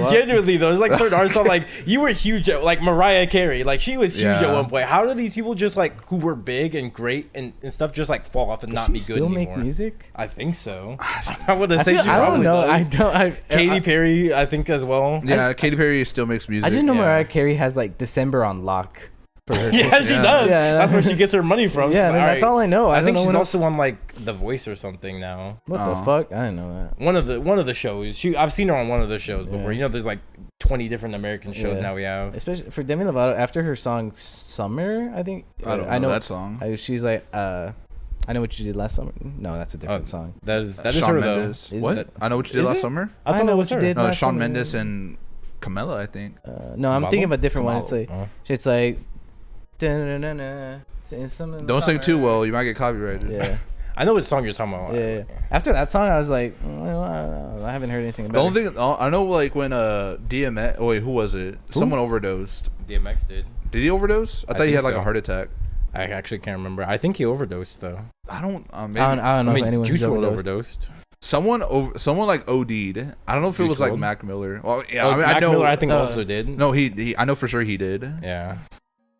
[SPEAKER 3] Wap.
[SPEAKER 1] genuinely though, there's like certain artists are like, you were huge at, like Mariah Carey, like she was huge
[SPEAKER 2] Yeah.
[SPEAKER 1] at one point. How do these people just like who were big and great and stuff just like fall off and not
[SPEAKER 3] She
[SPEAKER 1] be good
[SPEAKER 3] still
[SPEAKER 1] anymore?
[SPEAKER 3] make music?
[SPEAKER 1] I think so. I would
[SPEAKER 3] I,
[SPEAKER 1] say
[SPEAKER 3] feel,
[SPEAKER 1] she
[SPEAKER 3] I
[SPEAKER 1] probably
[SPEAKER 3] don't know.
[SPEAKER 1] does. Katy
[SPEAKER 3] I
[SPEAKER 1] Perry, I think as well.
[SPEAKER 2] Yeah, Katy Perry still makes music.
[SPEAKER 3] I just know
[SPEAKER 1] Yeah.
[SPEAKER 3] Mariah Carey has like December on lock for her.
[SPEAKER 1] Yeah,
[SPEAKER 3] Christmas.
[SPEAKER 1] she
[SPEAKER 2] Yeah.
[SPEAKER 1] does.
[SPEAKER 3] Yeah.
[SPEAKER 1] That's where she gets her money from.
[SPEAKER 3] Yeah,
[SPEAKER 1] She's
[SPEAKER 3] then
[SPEAKER 1] like,
[SPEAKER 3] that's
[SPEAKER 1] "All
[SPEAKER 3] all I know.
[SPEAKER 1] I
[SPEAKER 3] don't
[SPEAKER 1] think
[SPEAKER 3] know
[SPEAKER 1] she's
[SPEAKER 3] what
[SPEAKER 1] also on like The Voice or something now.
[SPEAKER 3] What
[SPEAKER 2] Oh.
[SPEAKER 3] the fuck? I didn't know that.
[SPEAKER 1] One of the shows. I've seen her on one of the shows before.
[SPEAKER 3] Yeah.
[SPEAKER 1] You know, there's like 20 different American shows
[SPEAKER 3] Yeah.
[SPEAKER 1] now we have.
[SPEAKER 3] Especially for Demi Lovato, after her song "Summer," I think.
[SPEAKER 2] I don't know that song.
[SPEAKER 3] She's like, I know what you did last summer. No, that's a different song.
[SPEAKER 1] That is
[SPEAKER 2] Shawn
[SPEAKER 1] her
[SPEAKER 2] Mendes.
[SPEAKER 1] though.
[SPEAKER 3] Is
[SPEAKER 2] What?
[SPEAKER 1] that-
[SPEAKER 2] I know what you did
[SPEAKER 1] is
[SPEAKER 2] last
[SPEAKER 1] it?
[SPEAKER 2] summer.
[SPEAKER 1] I thought
[SPEAKER 3] know
[SPEAKER 1] it was
[SPEAKER 3] what you
[SPEAKER 1] her.
[SPEAKER 3] did.
[SPEAKER 2] No,
[SPEAKER 3] last
[SPEAKER 2] Shawn
[SPEAKER 3] summer.
[SPEAKER 2] Mendes and Camilla, I think.
[SPEAKER 3] No, I'm
[SPEAKER 1] Malo?
[SPEAKER 3] thinking of a different one. It's
[SPEAKER 2] Kamalo.
[SPEAKER 3] like,
[SPEAKER 1] Oh.
[SPEAKER 3] it's like, dun-dun-dun-dun, saying something in the
[SPEAKER 2] Don't sing too
[SPEAKER 3] summer.
[SPEAKER 2] well. You might get copyrighted.
[SPEAKER 3] Yeah.
[SPEAKER 1] I know what song you're talking about.
[SPEAKER 3] Yeah. After that song, I was like, well, I haven't heard anything
[SPEAKER 2] The
[SPEAKER 3] about
[SPEAKER 2] only thing I know, like when DMX. Oh wait, who was it? Someone overdosed.
[SPEAKER 1] DMX did.
[SPEAKER 2] Did he overdose? I thought he
[SPEAKER 1] think
[SPEAKER 2] had like
[SPEAKER 1] so.
[SPEAKER 2] a heart attack.
[SPEAKER 1] I actually can't remember. I think he overdosed though.
[SPEAKER 2] I don't. Maybe
[SPEAKER 3] I don't know
[SPEAKER 1] I
[SPEAKER 3] if
[SPEAKER 1] mean,
[SPEAKER 3] anyone
[SPEAKER 1] Juice
[SPEAKER 3] who's
[SPEAKER 1] WRLD
[SPEAKER 3] overdosed.
[SPEAKER 1] overdosed.
[SPEAKER 2] someone like OD'd. I don't know if it
[SPEAKER 1] Juice
[SPEAKER 2] was like
[SPEAKER 1] WRLD?
[SPEAKER 2] Mac Miller. Well, yeah,
[SPEAKER 1] Oh,
[SPEAKER 2] I mean,
[SPEAKER 1] Mac
[SPEAKER 2] I know.
[SPEAKER 1] Miller, I think
[SPEAKER 3] uh,
[SPEAKER 1] also did.
[SPEAKER 2] No, he. I know for sure he did.
[SPEAKER 1] Yeah.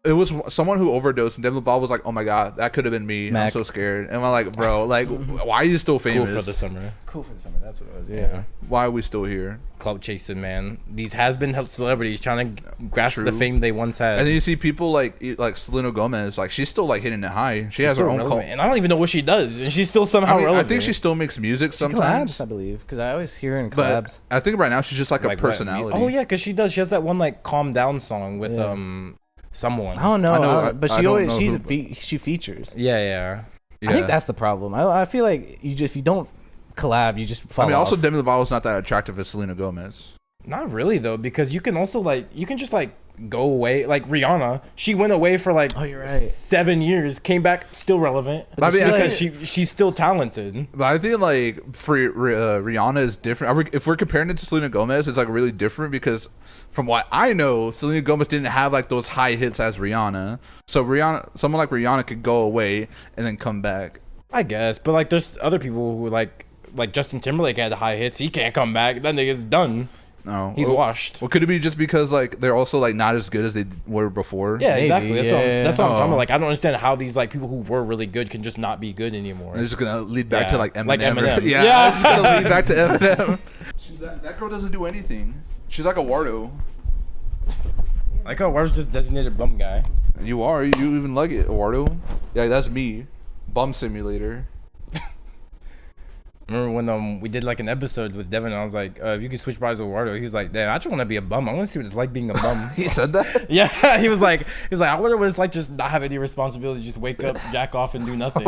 [SPEAKER 2] It was someone who overdosed, and Demi Lovato was like, "Oh my god, that could have been me. I'm
[SPEAKER 3] Mac.
[SPEAKER 2] so scared." And I'm like, "Bro, like, why are you still
[SPEAKER 1] Cool
[SPEAKER 2] famous?
[SPEAKER 1] for the summer.
[SPEAKER 3] Cool for the summer. That's what it was.
[SPEAKER 1] Yeah.
[SPEAKER 2] Why are we still here?"
[SPEAKER 1] Clout chasing, man. These has been celebrities trying to grasp the
[SPEAKER 2] True.
[SPEAKER 1] fame they once had.
[SPEAKER 2] And then you see people like Selena Gomez, like she's still like hitting it high. She has her own cult.
[SPEAKER 1] and I don't even know what she does, and she's still somehow
[SPEAKER 2] I mean, I
[SPEAKER 1] relevant.
[SPEAKER 2] think she still makes music
[SPEAKER 3] Collabs,
[SPEAKER 2] sometimes,
[SPEAKER 3] I believe, because I always hear her in
[SPEAKER 2] but
[SPEAKER 3] collabs.
[SPEAKER 2] I think right now she's just like a
[SPEAKER 1] Like what?
[SPEAKER 2] personality.
[SPEAKER 1] Oh yeah, because she does. She has that one like "Calm Down" song with
[SPEAKER 3] Yeah.
[SPEAKER 1] someone.
[SPEAKER 3] I don't know,
[SPEAKER 2] I know,
[SPEAKER 3] but
[SPEAKER 2] I
[SPEAKER 3] she
[SPEAKER 2] don't
[SPEAKER 3] always
[SPEAKER 2] know who,
[SPEAKER 3] she features.
[SPEAKER 1] Yeah, yeah.
[SPEAKER 2] Yeah.
[SPEAKER 3] I think that's the problem. I feel like if you don't collab, you just fall
[SPEAKER 2] I mean, also
[SPEAKER 3] off.
[SPEAKER 2] Demi Lovato's not that attractive as Selena Gomez.
[SPEAKER 1] Not really though, because you can also like you can just like go away. Like Rihanna, she went away for like
[SPEAKER 3] Oh, you're right.
[SPEAKER 1] 7 years, came back still relevant.
[SPEAKER 2] But I mean,
[SPEAKER 1] because she's still talented.
[SPEAKER 2] But I think like for Rihanna is different. If we're comparing it to Selena Gomez, it's like really different because from what I know, Selena Gomez didn't have like those high hits as Rihanna. So someone like Rihanna could go away and then come back.
[SPEAKER 1] I guess, but like there's other people who like Justin Timberlake had high hits. He can't come back. That nigga's done.
[SPEAKER 2] No,
[SPEAKER 1] He's washed.
[SPEAKER 2] Well, could it be just because like they're also like not as good as they were before?
[SPEAKER 1] Yeah,
[SPEAKER 3] Maybe,
[SPEAKER 1] exactly. That's what I'm talking
[SPEAKER 2] Oh.
[SPEAKER 1] about. Like, I don't understand how these like people who were really good can just not be good anymore.
[SPEAKER 2] And it's just gonna lead back to
[SPEAKER 1] Yeah.
[SPEAKER 2] like Eminem.
[SPEAKER 1] Like Eminem.
[SPEAKER 2] Yeah,
[SPEAKER 1] Yeah.
[SPEAKER 2] it's just gonna lead back to Eminem. That girl doesn't do anything. She's like a Wardo.
[SPEAKER 1] Like, oh, where's just designated bum guy?
[SPEAKER 2] And you are. You even like it, Wardo. Yeah, that's me. Bum simulator.
[SPEAKER 1] Remember when we did like an episode with Devin? And I was like, if you could switch bodies with Eduardo, he was like, damn, I just want to be a bum. I want to see what it's like being a bum.
[SPEAKER 2] He said that?
[SPEAKER 1] Yeah, he was like, I wonder what it's like just not have any responsibility, just wake up, jack off, and do nothing.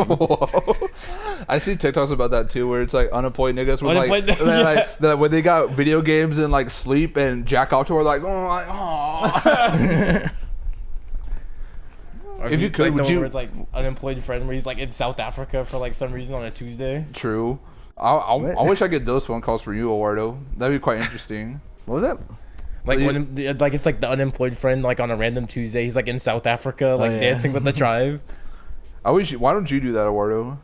[SPEAKER 2] I see TikToks about that too, where it's like unemployed niggas with
[SPEAKER 1] Unemployed
[SPEAKER 2] like,
[SPEAKER 1] yeah.
[SPEAKER 2] that when they got video games and like sleep and jack off to her like, oh.
[SPEAKER 1] Or
[SPEAKER 2] If you could,
[SPEAKER 1] like,
[SPEAKER 2] would
[SPEAKER 1] the one
[SPEAKER 2] you-
[SPEAKER 1] where it's like unemployed friend where he's like in South Africa for like some reason on a Tuesday.
[SPEAKER 2] True. I wish I get those phone calls from you, Eduardo. That'd be quite interesting.
[SPEAKER 3] What was that?
[SPEAKER 1] Like
[SPEAKER 2] You-
[SPEAKER 1] when like it's like the unemployed friend like on a random Tuesday he's like in South Africa like
[SPEAKER 3] yeah.
[SPEAKER 1] dancing with the tribe.
[SPEAKER 2] I wish. Why don't you do that, Eduardo?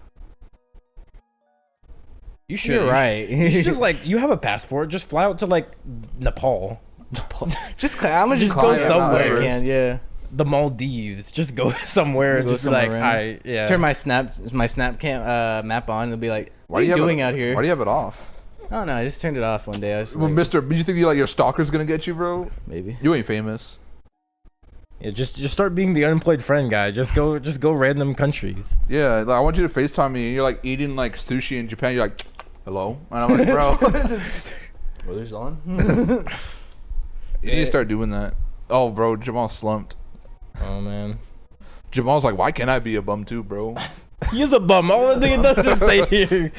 [SPEAKER 1] You should.
[SPEAKER 3] You're right.
[SPEAKER 1] You should just like you have a passport. Just fly out to like Nepal,
[SPEAKER 3] I'm gonna
[SPEAKER 1] Just
[SPEAKER 3] just
[SPEAKER 1] go
[SPEAKER 3] climb
[SPEAKER 1] somewhere.
[SPEAKER 3] I can, yeah.
[SPEAKER 1] the Maldives. Just go somewhere and
[SPEAKER 3] Go
[SPEAKER 1] just be like,
[SPEAKER 3] somewhere random.
[SPEAKER 1] I yeah.
[SPEAKER 3] Turn my snap cam map on. It'll be like, what are
[SPEAKER 2] do
[SPEAKER 3] you
[SPEAKER 2] have
[SPEAKER 3] doing
[SPEAKER 2] it,
[SPEAKER 3] out here?
[SPEAKER 2] Why do you have it off?
[SPEAKER 3] I don't know. I just turned it off one day. I was
[SPEAKER 2] Well,
[SPEAKER 3] like,
[SPEAKER 2] Mister, you think your stalker's gonna get you, bro?
[SPEAKER 3] maybe.
[SPEAKER 2] You ain't famous.
[SPEAKER 1] Yeah, just start being the unemployed friend guy. Just go random countries.
[SPEAKER 2] Yeah, like, I want you to FaceTime me. And you're like eating like sushi in Japan. You're like, hello, and I'm like, bro,
[SPEAKER 3] Well, there's on.
[SPEAKER 2] you need to start doing that. Oh, bro, Jamal slumped.
[SPEAKER 1] Oh man.
[SPEAKER 2] Jamal's like, why can't I be a bum too, bro?
[SPEAKER 1] He is a bum. All the thing he does is stay here.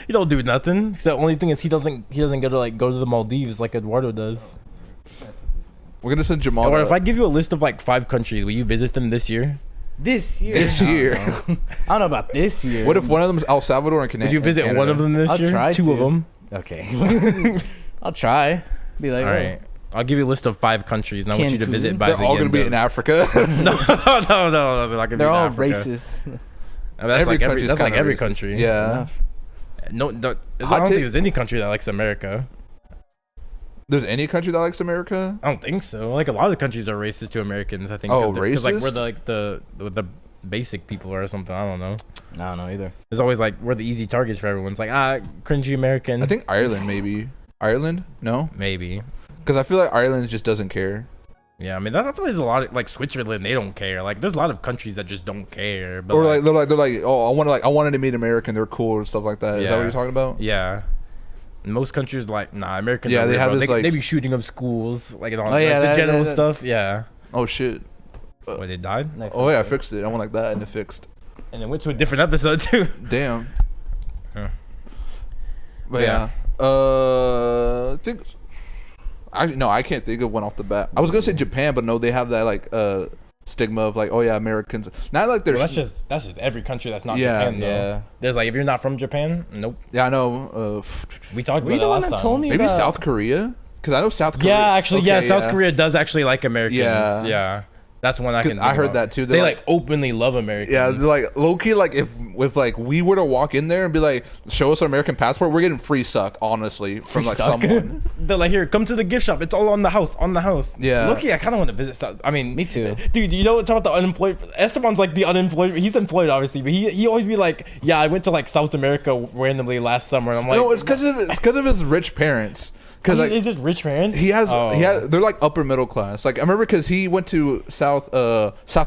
[SPEAKER 1] He don't do nothing. So the only thing is he doesn't go to the Maldives like Eduardo does.
[SPEAKER 2] We're gonna send Jamal.
[SPEAKER 1] Or
[SPEAKER 2] to-
[SPEAKER 1] if I give you a list of like 5 countries, will you visit them this year?
[SPEAKER 3] This year.
[SPEAKER 2] This year.
[SPEAKER 3] I don't know about this year.
[SPEAKER 2] What if one of them is El Salvador and Canada?
[SPEAKER 1] Would you visit one of them this
[SPEAKER 3] I'll
[SPEAKER 1] year?
[SPEAKER 3] try
[SPEAKER 1] 2
[SPEAKER 3] to.
[SPEAKER 1] of them.
[SPEAKER 3] Okay. I'll try. Be like,
[SPEAKER 1] All right. I'll give you a list of 5 countries, and I want you to
[SPEAKER 3] Cancun.
[SPEAKER 1] visit by
[SPEAKER 2] They're
[SPEAKER 1] the
[SPEAKER 2] all
[SPEAKER 1] end
[SPEAKER 2] gonna be
[SPEAKER 1] of-
[SPEAKER 2] in Africa.
[SPEAKER 1] no, they're not gonna be
[SPEAKER 3] they're
[SPEAKER 1] in
[SPEAKER 3] all
[SPEAKER 1] Africa.
[SPEAKER 3] racist.
[SPEAKER 1] I mean, that's like
[SPEAKER 2] country's
[SPEAKER 1] that's like
[SPEAKER 2] kinda
[SPEAKER 1] every
[SPEAKER 2] racist.
[SPEAKER 1] country.
[SPEAKER 2] Yeah.
[SPEAKER 3] Enough.
[SPEAKER 1] No, I
[SPEAKER 2] Hot
[SPEAKER 1] don't think
[SPEAKER 2] take?
[SPEAKER 1] there's any country that likes America.
[SPEAKER 2] There's any country that likes America?
[SPEAKER 1] I don't think so. Like a lot of the countries are racist to Americans. I think.
[SPEAKER 2] Oh,
[SPEAKER 1] Because like
[SPEAKER 2] racist?
[SPEAKER 1] we're the basic people or something. I don't know.
[SPEAKER 3] I don't know either.
[SPEAKER 1] It's always like we're the easy targets for everyone. It's like cringy American.
[SPEAKER 2] I think Ireland maybe. Ireland? No,
[SPEAKER 1] maybe.
[SPEAKER 2] because I feel like Ireland just doesn't care.
[SPEAKER 1] Yeah, I mean, I feel like there's a lot of like Switzerland. They don't care. Like, there's a lot of countries that just don't care. But
[SPEAKER 2] Or they're like, oh, I wanted to meet American. They're cool or stuff like that. Is that what
[SPEAKER 1] Yeah.
[SPEAKER 2] you're talking about?
[SPEAKER 1] yeah. And most countries like Americans.
[SPEAKER 2] Yeah,
[SPEAKER 1] are
[SPEAKER 2] they
[SPEAKER 1] weird,
[SPEAKER 2] have
[SPEAKER 1] bro.
[SPEAKER 2] this,
[SPEAKER 1] they,
[SPEAKER 2] like-
[SPEAKER 1] they be shooting up schools like and all
[SPEAKER 3] Oh, yeah,
[SPEAKER 1] like, the
[SPEAKER 3] that-
[SPEAKER 1] general
[SPEAKER 3] that-
[SPEAKER 1] stuff. Yeah.
[SPEAKER 2] Oh shit.
[SPEAKER 1] What, they died
[SPEAKER 3] Next
[SPEAKER 2] Oh yeah, I
[SPEAKER 3] episode.
[SPEAKER 2] fixed it. I went like that and it fixed.
[SPEAKER 1] and then went to a different episode too.
[SPEAKER 2] Damn.
[SPEAKER 1] Huh.
[SPEAKER 2] But
[SPEAKER 1] Yeah.
[SPEAKER 2] yeah. I can't think of one off the bat. I was gonna say Japan, but no, they have that like stigma of like, oh yeah, Americans. Not like there's.
[SPEAKER 1] Well, that's just every country that's not
[SPEAKER 2] Yeah.
[SPEAKER 1] Japan. Though.
[SPEAKER 3] Yeah.
[SPEAKER 1] There's like if you're not from Japan, nope.
[SPEAKER 2] Yeah, I know.
[SPEAKER 1] We talked
[SPEAKER 3] Were you
[SPEAKER 1] about
[SPEAKER 3] the
[SPEAKER 1] that
[SPEAKER 3] one
[SPEAKER 1] last
[SPEAKER 3] that
[SPEAKER 1] time.
[SPEAKER 3] told me
[SPEAKER 2] Maybe
[SPEAKER 3] about-
[SPEAKER 2] South Korea, because I know South Korea.
[SPEAKER 1] Yeah, actually, yeah.
[SPEAKER 2] Okay,
[SPEAKER 1] South Korea does actually like Americans.
[SPEAKER 2] Yeah.
[SPEAKER 1] Yeah. That's one I
[SPEAKER 2] 'Cause
[SPEAKER 1] can.
[SPEAKER 2] I
[SPEAKER 1] think
[SPEAKER 2] heard
[SPEAKER 1] about.
[SPEAKER 2] that too.
[SPEAKER 1] They
[SPEAKER 2] They're
[SPEAKER 1] like openly love Americans.
[SPEAKER 2] Yeah, they're like low key. Like if like we were to walk in there and be like, show us our American passport, we're getting free suck. Honestly, from like
[SPEAKER 1] suck?
[SPEAKER 2] someone.
[SPEAKER 1] They're like, here, come to the gift shop. It's all on the house. On the house.
[SPEAKER 2] Yeah.
[SPEAKER 1] Look, I kind of want to visit South. I mean,
[SPEAKER 3] Me too.
[SPEAKER 1] Dude, you know what? Talk about the unemployed. Esteban's like the unemployed. He's employed, obviously, but he always be like, yeah, I went to like South America randomly last summer. And I'm like,
[SPEAKER 2] No, it's because of his rich parents. Because like
[SPEAKER 1] is it rich parents?
[SPEAKER 2] he has
[SPEAKER 1] Oh.
[SPEAKER 2] they're like upper middle class. Like I remember because he went to South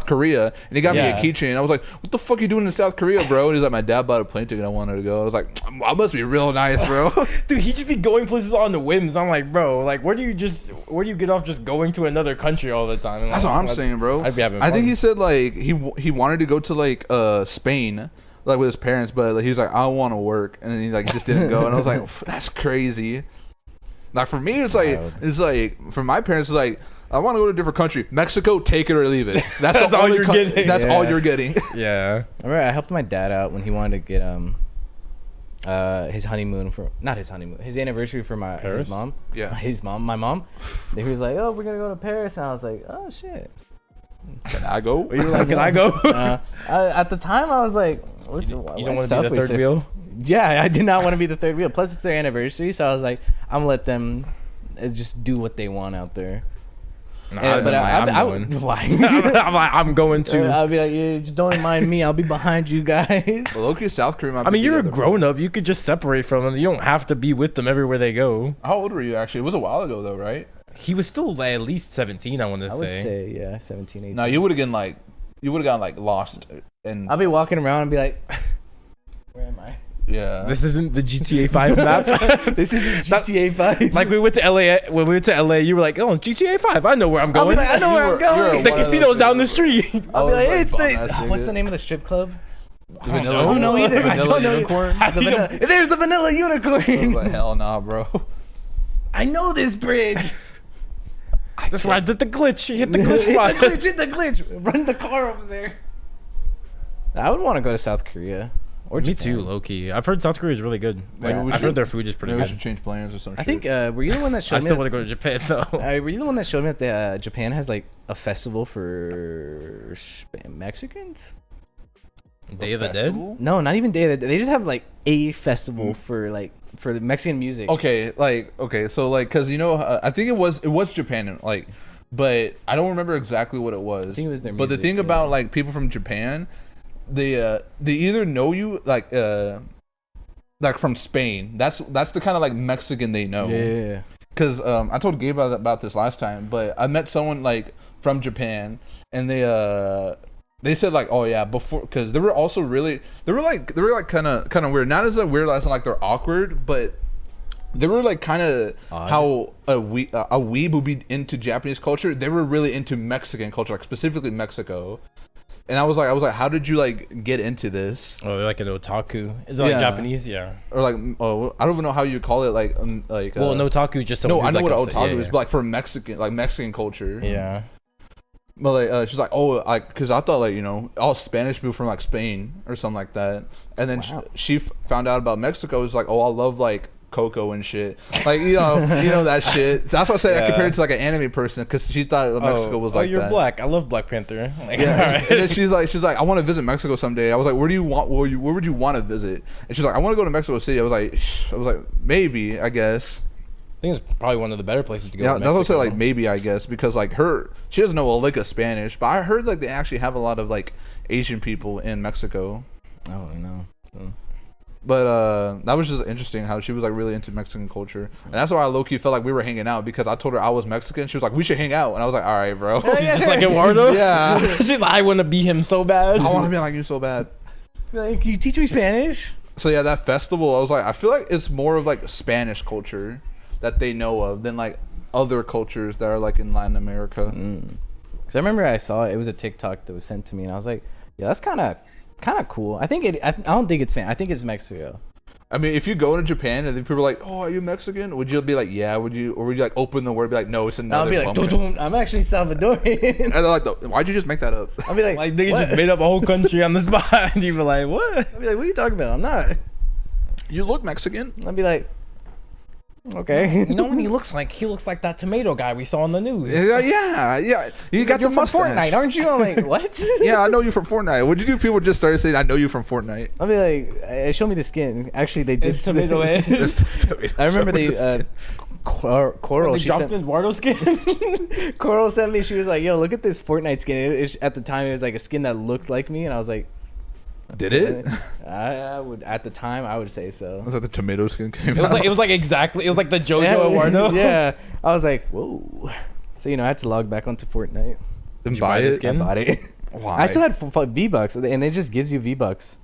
[SPEAKER 2] Korea and he got me a
[SPEAKER 1] Yeah.
[SPEAKER 2] keychain. I was like, what the fuck you doing in South Korea, bro? And he's like, my dad bought a plane ticket. I wanted to go. I was like, I must be real nice, bro.
[SPEAKER 1] Dude, he just be going places on the whims. I'm like, bro, like, where do you get off just going to another country all the time? And
[SPEAKER 2] That's
[SPEAKER 1] like,
[SPEAKER 2] what I'm saying, bro.
[SPEAKER 1] I'd be having
[SPEAKER 2] I think
[SPEAKER 1] fun.
[SPEAKER 2] he said like he wanted to go to like Spain, like with his parents, but like, he was like, I want to work, and then he like just didn't go. And I was like, that's crazy. Like for me, it's like for my parents, it's like I want to go to a different country, Mexico, take it or leave it. That's,
[SPEAKER 1] That's
[SPEAKER 2] the
[SPEAKER 1] all
[SPEAKER 2] only
[SPEAKER 1] you're getting.
[SPEAKER 2] That's
[SPEAKER 3] Yeah.
[SPEAKER 2] all you're getting.
[SPEAKER 1] Yeah.
[SPEAKER 3] I remember I helped my dad out when he wanted to get his honeymoon for not his honeymoon, his anniversary for
[SPEAKER 1] Paris?
[SPEAKER 3] his mom.
[SPEAKER 2] Yeah.
[SPEAKER 3] My mom. He was like, "Oh, we're gonna go to Paris," and I was like, "Oh shit."
[SPEAKER 2] Can I go?
[SPEAKER 1] You were like, can I go?
[SPEAKER 3] At the time, I was like, "What's
[SPEAKER 1] You don't want to be the third wheel?
[SPEAKER 3] Yeah, I did not want to be the third wheel. Plus, it's their anniversary, so I was like, "I'm gonna let them just do what they want out there.
[SPEAKER 1] Nah,
[SPEAKER 3] But
[SPEAKER 1] I'm
[SPEAKER 3] would.
[SPEAKER 1] going.
[SPEAKER 3] Why?
[SPEAKER 1] I'm like, I'm going to.
[SPEAKER 3] I'll be like, yeah, just don't mind me. I'll be behind you guys.
[SPEAKER 2] Well, low-key, South Korea might
[SPEAKER 1] I mean,
[SPEAKER 2] be
[SPEAKER 1] you're a
[SPEAKER 2] together,
[SPEAKER 1] grown up. You could just separate from them. You don't have to be with them everywhere they go.
[SPEAKER 2] How old were you, actually? It was a while ago, though, right?
[SPEAKER 1] He was still like, at least 17, I want to
[SPEAKER 3] I
[SPEAKER 1] say.
[SPEAKER 3] would say, yeah, 17, 18.
[SPEAKER 2] No, you would have gotten like lost. And
[SPEAKER 3] I'll be walking around and be like, where am I?
[SPEAKER 2] yeah.
[SPEAKER 1] This isn't the GTA 5 map.
[SPEAKER 3] This isn't GTA 5.
[SPEAKER 1] Like we went to LA. When we went to LA, you were like, "Oh, GTA 5. I know where I'm
[SPEAKER 3] I'll
[SPEAKER 1] going.
[SPEAKER 3] be like, I know where I'm going.
[SPEAKER 1] The casino's down the street."
[SPEAKER 3] I'll be like, hey, it's
[SPEAKER 2] bum-ass
[SPEAKER 3] the...
[SPEAKER 2] nigga.
[SPEAKER 3] What's the name of the strip club?
[SPEAKER 2] The
[SPEAKER 1] I
[SPEAKER 2] vanilla,
[SPEAKER 1] don't know
[SPEAKER 3] either. I
[SPEAKER 2] Vanilla
[SPEAKER 3] don't know either.
[SPEAKER 2] unicorn.
[SPEAKER 3] The vanilla, there's the vanilla
[SPEAKER 2] I was
[SPEAKER 3] unicorn.
[SPEAKER 2] like, hell nah, bro.
[SPEAKER 3] I know this bridge.
[SPEAKER 1] That's where I did the glitch. Hit the glitch
[SPEAKER 3] Hit
[SPEAKER 1] spot.
[SPEAKER 3] hit the glitch. Run the car over there. I would want to go to South Korea. Or
[SPEAKER 1] Me
[SPEAKER 3] Japan.
[SPEAKER 1] too, low key. I've heard South Korea is really good.
[SPEAKER 2] Maybe
[SPEAKER 1] Like,
[SPEAKER 2] we
[SPEAKER 1] I've
[SPEAKER 2] should-
[SPEAKER 1] heard their food is pretty
[SPEAKER 2] Maybe we
[SPEAKER 1] good.
[SPEAKER 2] should change plans or something.
[SPEAKER 3] I think, were you the one that showed
[SPEAKER 1] I
[SPEAKER 3] me?
[SPEAKER 1] still want to go to Japan though.
[SPEAKER 3] Were you the one that showed me that Japan has like a festival for Mexicans?
[SPEAKER 1] Day of the Dead.
[SPEAKER 3] No, not even Day of the Dead. They just have like a festival for the Mexican music.
[SPEAKER 2] Okay, so like, cause I think it was Japan, like, but I don't remember exactly what it was.
[SPEAKER 3] I think it was their
[SPEAKER 2] But the
[SPEAKER 3] music,
[SPEAKER 2] thing
[SPEAKER 3] yeah.
[SPEAKER 2] about like people from Japan, they either know you like from Spain. That's the kind of like Mexican they know.
[SPEAKER 3] Yeah.
[SPEAKER 2] Cause I told Gabe about this last time, but I met someone like from Japan, and they said like, oh yeah, before, because they were like kind of weird, not as weird as in, like they're awkward, but they were like kind of how a weeb would be into Japanese culture. They were really into Mexican culture, like specifically Mexico. And I was like, how did you like get into this?
[SPEAKER 1] Oh, they're like an otaku. Is it like
[SPEAKER 2] Yeah.
[SPEAKER 1] Japanese? Yeah.
[SPEAKER 2] Or like, oh, I don't even know how you call it. Like
[SPEAKER 1] Well, an otaku is just someone.
[SPEAKER 2] no, I
[SPEAKER 1] who's
[SPEAKER 2] know
[SPEAKER 1] like
[SPEAKER 2] what
[SPEAKER 1] upset.
[SPEAKER 2] otaku
[SPEAKER 1] Yeah,
[SPEAKER 2] is, but like for Mexican culture.
[SPEAKER 1] yeah.
[SPEAKER 2] But like, she's like, oh, like, cause I thought like, all Spanish people from like Spain or something like that. And then
[SPEAKER 3] Wow.
[SPEAKER 2] she found out about Mexico. It's like, oh, I love like cocoa and shit. Like, you know that shit. So that's why I say I
[SPEAKER 1] Yeah.
[SPEAKER 2] compared it to like an anime person, because she thought Mexico was like
[SPEAKER 1] you're
[SPEAKER 2] that.
[SPEAKER 1] black. I love Black Panther. Like,
[SPEAKER 2] Yeah.
[SPEAKER 1] alright.
[SPEAKER 2] And then she's like, I want to visit Mexico someday. I was like, where would you want to visit? And she's like, I want to go to Mexico City. I was like, maybe, I guess.
[SPEAKER 1] I think it's probably one of the better places to go.
[SPEAKER 2] Yeah,
[SPEAKER 1] to
[SPEAKER 2] that's what I said,
[SPEAKER 1] Mexico.
[SPEAKER 2] like, maybe, I guess, because like she doesn't know a lick of Spanish, but I heard like they actually have a lot of like Asian people in Mexico.
[SPEAKER 3] Oh no.
[SPEAKER 2] But that was just interesting how she was like really into Mexican culture, and that's why I low-key felt like we were hanging out, because I told her I was Mexican. She was like, we should hang out, and I was like, all right, bro.
[SPEAKER 1] She's just like Eduardo.
[SPEAKER 2] Yeah.
[SPEAKER 1] She's like, I want to be him so bad.
[SPEAKER 2] I want to be like you so bad.
[SPEAKER 3] Like, can you teach me Spanish?
[SPEAKER 2] So yeah, that festival, I was like, I feel like it's more of like Spanish culture that they know of than like other cultures that are like in Latin America.
[SPEAKER 3] Because I remember I saw it was a TikTok that was sent to me, and I was like, yeah, that's kind of cool. I don't think it's Spanish. I think it's Mexico.
[SPEAKER 2] I mean, if you go to Japan and then people are like, "Oh, are you Mexican?" Would you be like, "Yeah"? Would you like open the word and be like, "No, it's another"?
[SPEAKER 3] I'll be like,
[SPEAKER 2] pumpkin."
[SPEAKER 3] I'm actually Salvadorian.
[SPEAKER 2] And they're like, "Why'd you just make that up?"
[SPEAKER 3] I'll be like,
[SPEAKER 1] Like they
[SPEAKER 3] what?
[SPEAKER 1] just made up a whole country on the spot, and you be like, what?
[SPEAKER 3] I'll be like, what are you talking about? I'm not.
[SPEAKER 2] You look Mexican.
[SPEAKER 3] I'll be like, okay.
[SPEAKER 1] You know what he looks like? He looks like that tomato guy we saw on the news.
[SPEAKER 2] Yeah. You got
[SPEAKER 3] You're
[SPEAKER 2] the
[SPEAKER 3] from
[SPEAKER 2] mustache.
[SPEAKER 3] Fortnite, aren't you? I'm like, what?
[SPEAKER 2] Yeah, I know you from Fortnite. What'd you do? People just started saying, "I know you from Fortnite."
[SPEAKER 3] I'll be like, show me the skin. Actually, they did.
[SPEAKER 1] It's tomato head.
[SPEAKER 3] I remember Coral.
[SPEAKER 1] They
[SPEAKER 3] She
[SPEAKER 1] dropped
[SPEAKER 3] sent,
[SPEAKER 1] Eduardo skin.
[SPEAKER 3] Coral sent me. She was like, "Yo, look at this Fortnite skin." At the time, it was like a skin that looked like me, and I was like,
[SPEAKER 2] Did it?
[SPEAKER 3] I would at the time I would say so.
[SPEAKER 2] Was that the tomato skin came
[SPEAKER 1] It was
[SPEAKER 2] out?
[SPEAKER 1] like exactly. It was like the JoJo Eduardo.
[SPEAKER 3] Yeah, I was like, whoa. So I had to log back onto Fortnite.
[SPEAKER 2] Then
[SPEAKER 1] you
[SPEAKER 2] buy
[SPEAKER 1] buy the
[SPEAKER 2] it.
[SPEAKER 1] skin?
[SPEAKER 3] I bought it.
[SPEAKER 2] Why?
[SPEAKER 3] I still had V-Bucks, and it just gives you V-Bucks.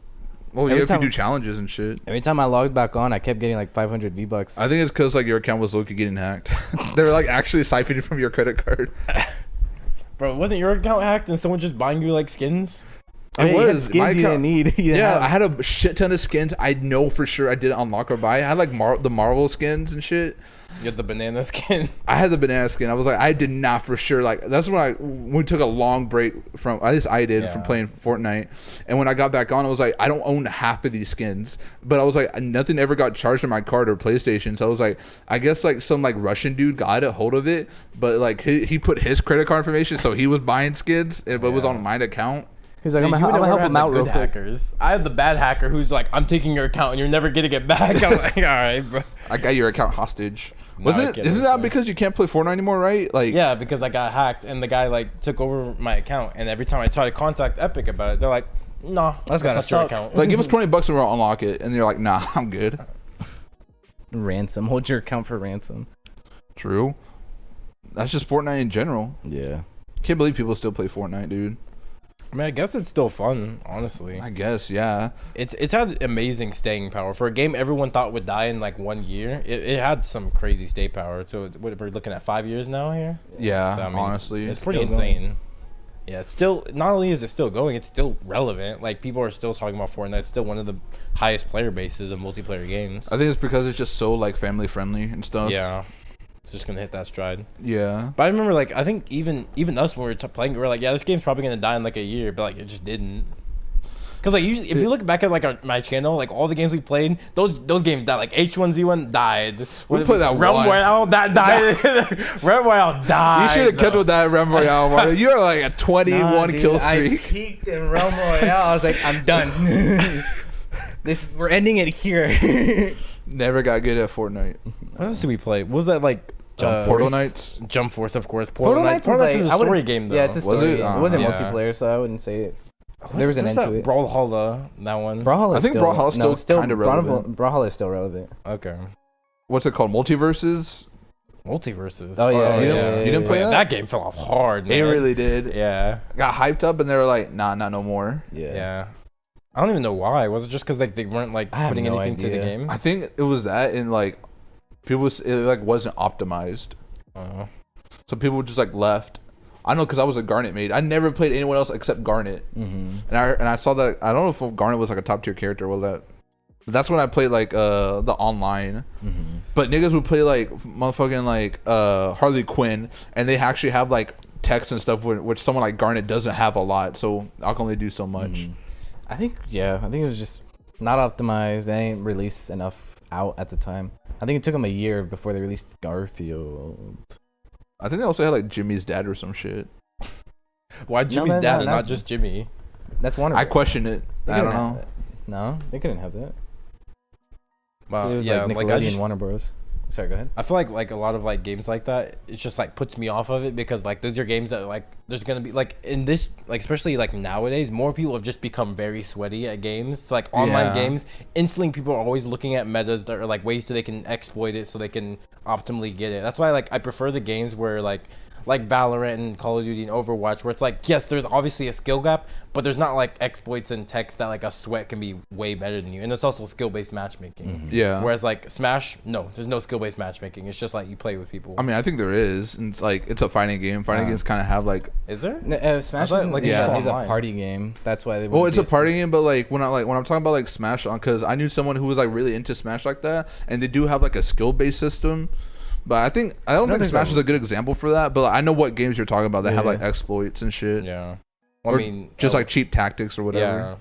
[SPEAKER 2] Well, yeah,
[SPEAKER 3] every
[SPEAKER 2] if you
[SPEAKER 3] time-
[SPEAKER 2] do challenges and shit.
[SPEAKER 3] Every time I logged back on, I kept getting like 500 V-Bucks.
[SPEAKER 2] I think it's because like your account was low-key getting hacked. They were like actually siphoning from your credit card.
[SPEAKER 1] Bro, wasn't your account hacked and someone just buying you like skins?
[SPEAKER 3] I mean, you had
[SPEAKER 2] was.
[SPEAKER 3] skins
[SPEAKER 2] My
[SPEAKER 3] you didn't
[SPEAKER 2] account-
[SPEAKER 3] need. You didn't
[SPEAKER 2] Yeah,
[SPEAKER 3] have.
[SPEAKER 2] I had a shit ton of skins. I know for sure I didn't unlock or buy. I had like the Marvel skins and shit.
[SPEAKER 1] You had the banana skin.
[SPEAKER 2] I had the banana skin. I was like, I did not for sure. Like that's when we took a long break from. At least I did from
[SPEAKER 1] Yeah.
[SPEAKER 2] playing Fortnite. And when I got back on, I was like, I don't own half of these skins. But I was like, nothing ever got charged on my card or PlayStation. So I was like, I guess like some like Russian dude got a hold of it, but like he put his credit card information, so he was buying skins, but it was
[SPEAKER 1] Yeah.
[SPEAKER 2] on my account.
[SPEAKER 3] He's like,
[SPEAKER 1] Dude,
[SPEAKER 3] I'm
[SPEAKER 1] you
[SPEAKER 3] gonna
[SPEAKER 1] never
[SPEAKER 3] help
[SPEAKER 1] had
[SPEAKER 3] him
[SPEAKER 1] the
[SPEAKER 3] out real
[SPEAKER 1] good
[SPEAKER 3] quick.
[SPEAKER 1] hackers. I have the bad hacker who's like, I'm taking your account and you're never getting it back. I'm like, all right, bro.
[SPEAKER 2] I got your account hostage. Isn't that because you can't play Fortnite anymore, right? Like,
[SPEAKER 1] yeah, because I got hacked and the guy like took over my account, and every time I try to contact Epic about it, they're like, "No, that's not your account."
[SPEAKER 2] Like, give us $20 and we'll unlock it, and you're like, "Nah, I'm good."
[SPEAKER 3] Ransom. Hold your account for ransom.
[SPEAKER 2] True. That's just Fortnite in general.
[SPEAKER 3] Yeah.
[SPEAKER 2] Can't believe people still play Fortnite, dude.
[SPEAKER 1] I mean, I guess it's still fun, honestly.
[SPEAKER 2] I guess, yeah.
[SPEAKER 1] It's had amazing staying power for a game everyone thought would die in like 1 year. It had some crazy stay power. So what, we're looking at 5 years now here.
[SPEAKER 2] Yeah,
[SPEAKER 1] So, I mean,
[SPEAKER 2] honestly,
[SPEAKER 1] it's pretty
[SPEAKER 3] still
[SPEAKER 1] insane.
[SPEAKER 3] going.
[SPEAKER 1] Yeah, it's still, not only is it still going, it's still relevant. Like, people are still talking about Fortnite. It's still one of the highest player bases of multiplayer games.
[SPEAKER 2] I think it's because it's just so like family friendly and stuff.
[SPEAKER 1] Yeah, it's just gonna hit that stride.
[SPEAKER 2] Yeah.
[SPEAKER 1] But I remember, like, I think even us when we were playing, we were like, yeah, this game's probably gonna die in like a year, but like it just didn't. Cause like usually, if you look back at like my channel, like all the games we played, those games died. Like H1Z1 died.
[SPEAKER 2] We played that
[SPEAKER 1] Realm
[SPEAKER 2] once.
[SPEAKER 1] Royale that died. Realm Royale died.
[SPEAKER 2] You should have kept with that Realm Royale, Mario. You're like a 21 kill streak.
[SPEAKER 3] I peaked in Realm Royale. I was like, I'm done. We're ending it here.
[SPEAKER 2] Never got good at Fortnite.
[SPEAKER 1] What else did we play? What was that like?
[SPEAKER 2] Portal Knights.
[SPEAKER 1] Jump Force, of course.
[SPEAKER 3] Portal Knights was like,
[SPEAKER 1] is a story game though.
[SPEAKER 3] Yeah, it's a story
[SPEAKER 2] Was it?
[SPEAKER 3] game. It wasn't
[SPEAKER 1] Yeah.
[SPEAKER 3] multiplayer, so I wouldn't say it. There was an end to it.
[SPEAKER 1] Brawlhalla, that one.
[SPEAKER 3] Brawlhalla.
[SPEAKER 2] I think Brawlhalla's still kinda relevant.
[SPEAKER 3] Brawlhalla is still relevant.
[SPEAKER 1] Okay.
[SPEAKER 2] What's it called? Multiverses?
[SPEAKER 1] Multiverses.
[SPEAKER 3] Oh yeah,
[SPEAKER 2] you didn't play that?
[SPEAKER 1] That game fell off hard, man.
[SPEAKER 2] It really did.
[SPEAKER 1] Yeah.
[SPEAKER 2] Got hyped up and they were like, nah, not no more.
[SPEAKER 1] Yeah. I don't even know why. Was it just because like they weren't like
[SPEAKER 3] I have
[SPEAKER 1] putting
[SPEAKER 3] no
[SPEAKER 1] anything to the
[SPEAKER 3] idea.
[SPEAKER 1] game?
[SPEAKER 2] I think it was that, and like it like wasn't optimized.
[SPEAKER 1] Oh.
[SPEAKER 2] So people just like left. I know because I was a Garnet maid. I never played anyone else except Garnet.
[SPEAKER 3] Mm-hmm.
[SPEAKER 2] And I saw that. I don't know if Garnet was like a top tier character. Well, that's when I played like the online.
[SPEAKER 3] Mm-hmm.
[SPEAKER 2] But niggas would play like motherfucking like Harley Quinn, and they actually have like text and stuff which someone like Garnet doesn't have a lot. So I can only do so much.
[SPEAKER 3] Mm-hmm. I think it was just not optimized. They ain't released enough out at the time. I think it took them a year before they released Garfield.
[SPEAKER 2] I think they also had like Jimmy's dad or some shit.
[SPEAKER 1] Why Jimmy's dad and not just Jimmy?
[SPEAKER 3] That's Warner.
[SPEAKER 2] I question it.
[SPEAKER 3] They
[SPEAKER 2] I don't
[SPEAKER 3] couldn't have
[SPEAKER 2] know.
[SPEAKER 3] that. No, they couldn't have that.
[SPEAKER 1] Well,
[SPEAKER 3] It was
[SPEAKER 1] yeah,
[SPEAKER 3] like
[SPEAKER 1] like
[SPEAKER 3] Nickelodeon, Warner Bros. Sorry, go ahead.
[SPEAKER 1] I feel like a lot of like games like that, it just like puts me off of it because like those are games that like there's gonna be like in this like especially like nowadays more people have just become very sweaty at games. So, like online
[SPEAKER 2] Yeah.
[SPEAKER 1] games, instantly people are always looking at metas that are like ways so they can exploit it so they can optimally get it. That's why like I prefer the games where like Valorant and Call of Duty and Overwatch, where it's like, yes, there's obviously a skill gap, but there's not like exploits and techs that like a sweat can be way better than you. And it's also skill-based matchmaking.
[SPEAKER 3] Mm-hmm.
[SPEAKER 2] Yeah.
[SPEAKER 1] Whereas like Smash, no, there's no skill-based matchmaking. It's just like you play with people.
[SPEAKER 2] I mean, I think there is. And it's like it's a fighting game. Fighting games kind of have like.
[SPEAKER 1] Is there?
[SPEAKER 3] Smash
[SPEAKER 1] I thought,
[SPEAKER 3] isn't
[SPEAKER 1] like,
[SPEAKER 3] like
[SPEAKER 2] it's
[SPEAKER 3] a
[SPEAKER 1] online.
[SPEAKER 3] party game. That's why they.
[SPEAKER 2] Well,
[SPEAKER 3] wouldn't
[SPEAKER 2] it's a
[SPEAKER 3] be
[SPEAKER 2] party game, but like when I'm talking about like Smash on, because I knew someone who was like really into Smash like that, and they do have like a skill-based system. But I don't think Smash is a good example for that. But like, I know what games you're talking about that have like exploits and shit.
[SPEAKER 1] Yeah.
[SPEAKER 2] Or
[SPEAKER 1] I mean,
[SPEAKER 2] just like cheap tactics or whatever.
[SPEAKER 1] yeah.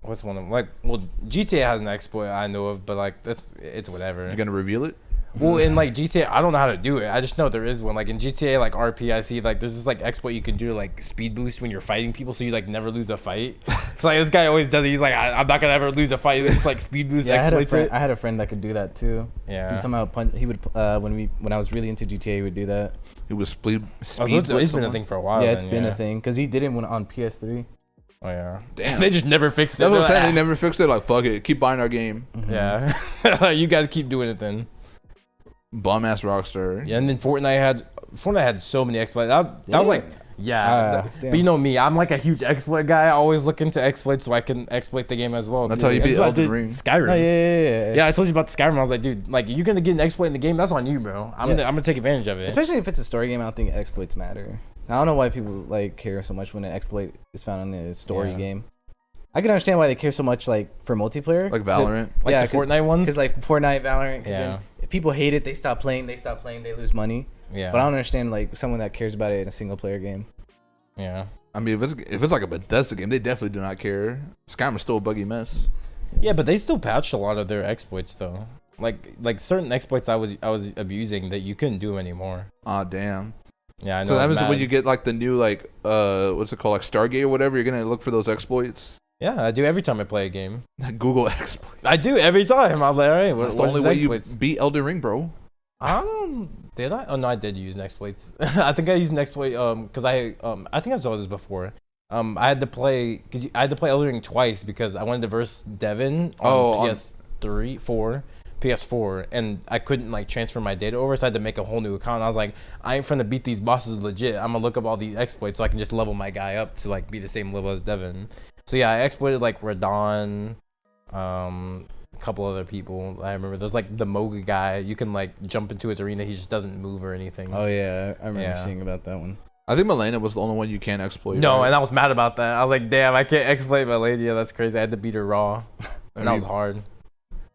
[SPEAKER 1] What's one of them? Like, well, GTA has an exploit I know of, but like it's whatever.
[SPEAKER 2] You're gonna reveal it?
[SPEAKER 1] Well, in like GTA, I don't know how to do it. I just know there is one. Like in GTA, like RP, I see like there's this like exploit you can do to like speed boost when you're fighting people, so you like never lose a fight. So like this guy always does it. He's like, I'm not gonna ever lose a fight. He just like speed boost exploits it.
[SPEAKER 3] I had a friend that could do that too.
[SPEAKER 1] Yeah.
[SPEAKER 3] He somehow he would when I was really into GTA, he would do that.
[SPEAKER 2] It was speed
[SPEAKER 1] It's
[SPEAKER 2] blitz
[SPEAKER 1] been a
[SPEAKER 2] someone?
[SPEAKER 1] thing for a while.
[SPEAKER 3] Yeah, it's
[SPEAKER 1] then,
[SPEAKER 3] been a thing because he did it on PS3.
[SPEAKER 1] Oh yeah.
[SPEAKER 2] Damn.
[SPEAKER 1] They just never fixed it.
[SPEAKER 2] That's what I'm
[SPEAKER 1] They're
[SPEAKER 2] saying.
[SPEAKER 1] like,
[SPEAKER 2] They never fixed it. Like fuck it, keep buying our game.
[SPEAKER 1] Yeah. You guys keep doing it then.
[SPEAKER 2] Bum ass Rockstar.
[SPEAKER 1] Yeah, and then Fortnite had so many exploits. That was like
[SPEAKER 3] damn.
[SPEAKER 1] but you know me, I'm like a huge exploit guy. I always look into exploits so I can exploit the game as well.
[SPEAKER 2] That's how you beat
[SPEAKER 1] That's what I
[SPEAKER 2] Elden
[SPEAKER 1] did
[SPEAKER 2] Ring.
[SPEAKER 1] Skyrim.
[SPEAKER 3] Oh yeah.
[SPEAKER 1] Yeah, I told you about the Skyrim. I was like, dude, like you're gonna get an exploit in the game. That's on you, bro. I'm gonna take advantage of it.
[SPEAKER 3] Especially if it's a story game, I don't think exploits matter. I don't know why people like care so much when an exploit is found in a story game. I can understand why they care so much like for multiplayer,
[SPEAKER 2] Like Valorant.
[SPEAKER 1] Like the Fortnite ones.
[SPEAKER 3] because like Fortnite, Valorant.
[SPEAKER 1] Yeah.
[SPEAKER 3] If people hate it, they stop playing. They lose money.
[SPEAKER 1] Yeah.
[SPEAKER 3] But I don't understand like someone that cares about it in a single player game.
[SPEAKER 1] Yeah.
[SPEAKER 2] I mean, if it's like a Bethesda game, they definitely do not care. Skyrim is still a buggy mess.
[SPEAKER 1] Yeah, but they still patched a lot of their exploits though. Like certain exploits I was abusing that you couldn't do anymore.
[SPEAKER 2] Ah, damn.
[SPEAKER 1] Yeah, I know.
[SPEAKER 2] So that means
[SPEAKER 1] mad.
[SPEAKER 2] when you get like the new like what's it called, like Stargate or whatever, you're gonna look for those exploits.
[SPEAKER 1] Yeah, I do every time I play a game.
[SPEAKER 2] Google exploits.
[SPEAKER 1] I do every time. I'm like, all right,
[SPEAKER 2] That's
[SPEAKER 1] what
[SPEAKER 2] the only
[SPEAKER 1] is
[SPEAKER 2] way
[SPEAKER 1] exploits?
[SPEAKER 2] you beat Elden Ring, bro.
[SPEAKER 1] I don't. Did I? Oh no, I did use Nextplates. I think I used Nextplate because I think I've told this before. I had to play Elden Ring twice because I wanted to verse Devin on PS3, 4, PS4, and I couldn't like transfer my data over, so I had to make a whole new account. And I was like, I ain't finna beat these bosses legit. I'm gonna look up all these exploits so I can just level my guy up to like be the same level as Devin. So yeah, I exploited like Radon, a couple other people. I remember there's like the Moga guy. You can like jump into his arena. He just doesn't move or anything.
[SPEAKER 3] Oh yeah, I remember seeing about that one.
[SPEAKER 2] I think Milena was the only one you can't exploit.
[SPEAKER 1] No,
[SPEAKER 2] right?
[SPEAKER 1] and I was mad about that. I was like, damn, I can't exploit Milena. That's crazy. I had to beat her raw, and that was hard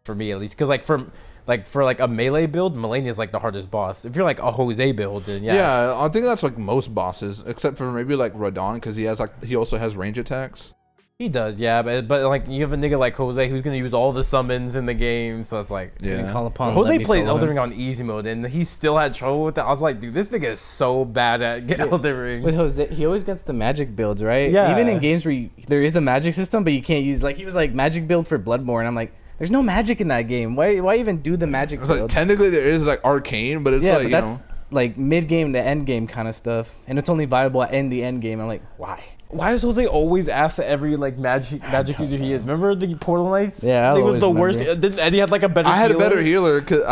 [SPEAKER 1] for me at least. Cause like for a melee build, Milena is like the hardest boss. If you're like a Jose build, then yeah.
[SPEAKER 2] Yeah, I think that's like most bosses, except for maybe like Radon, because he also has range attacks.
[SPEAKER 1] He does, yeah, but like you have a nigga like Jose who's gonna use all the summons in the game, so it's like
[SPEAKER 3] Call upon
[SPEAKER 1] Jose plays Elden Ring on easy mode, and he still had trouble with that. I was like, dude, this nigga is so bad at Elden Ring.
[SPEAKER 3] With Jose, he always gets the magic builds, right?
[SPEAKER 1] Yeah.
[SPEAKER 3] Even in games where there is a magic system, but you can't use he was like magic build for Bloodborne. I'm like, there's no magic in that game. Why even do the magic
[SPEAKER 2] It's
[SPEAKER 3] build?
[SPEAKER 2] like technically there is like arcane, but it's like
[SPEAKER 3] but that's like mid game to end game kind of stuff, and it's only viable in the end game. I'm like, why?
[SPEAKER 1] Why is Jose always asked at every like magic user he is? Remember the Portal Knights?
[SPEAKER 3] Yeah,
[SPEAKER 1] I think it was the worst. Didn't Eddie had like a better?
[SPEAKER 2] I had
[SPEAKER 1] healer?
[SPEAKER 2] a better healer because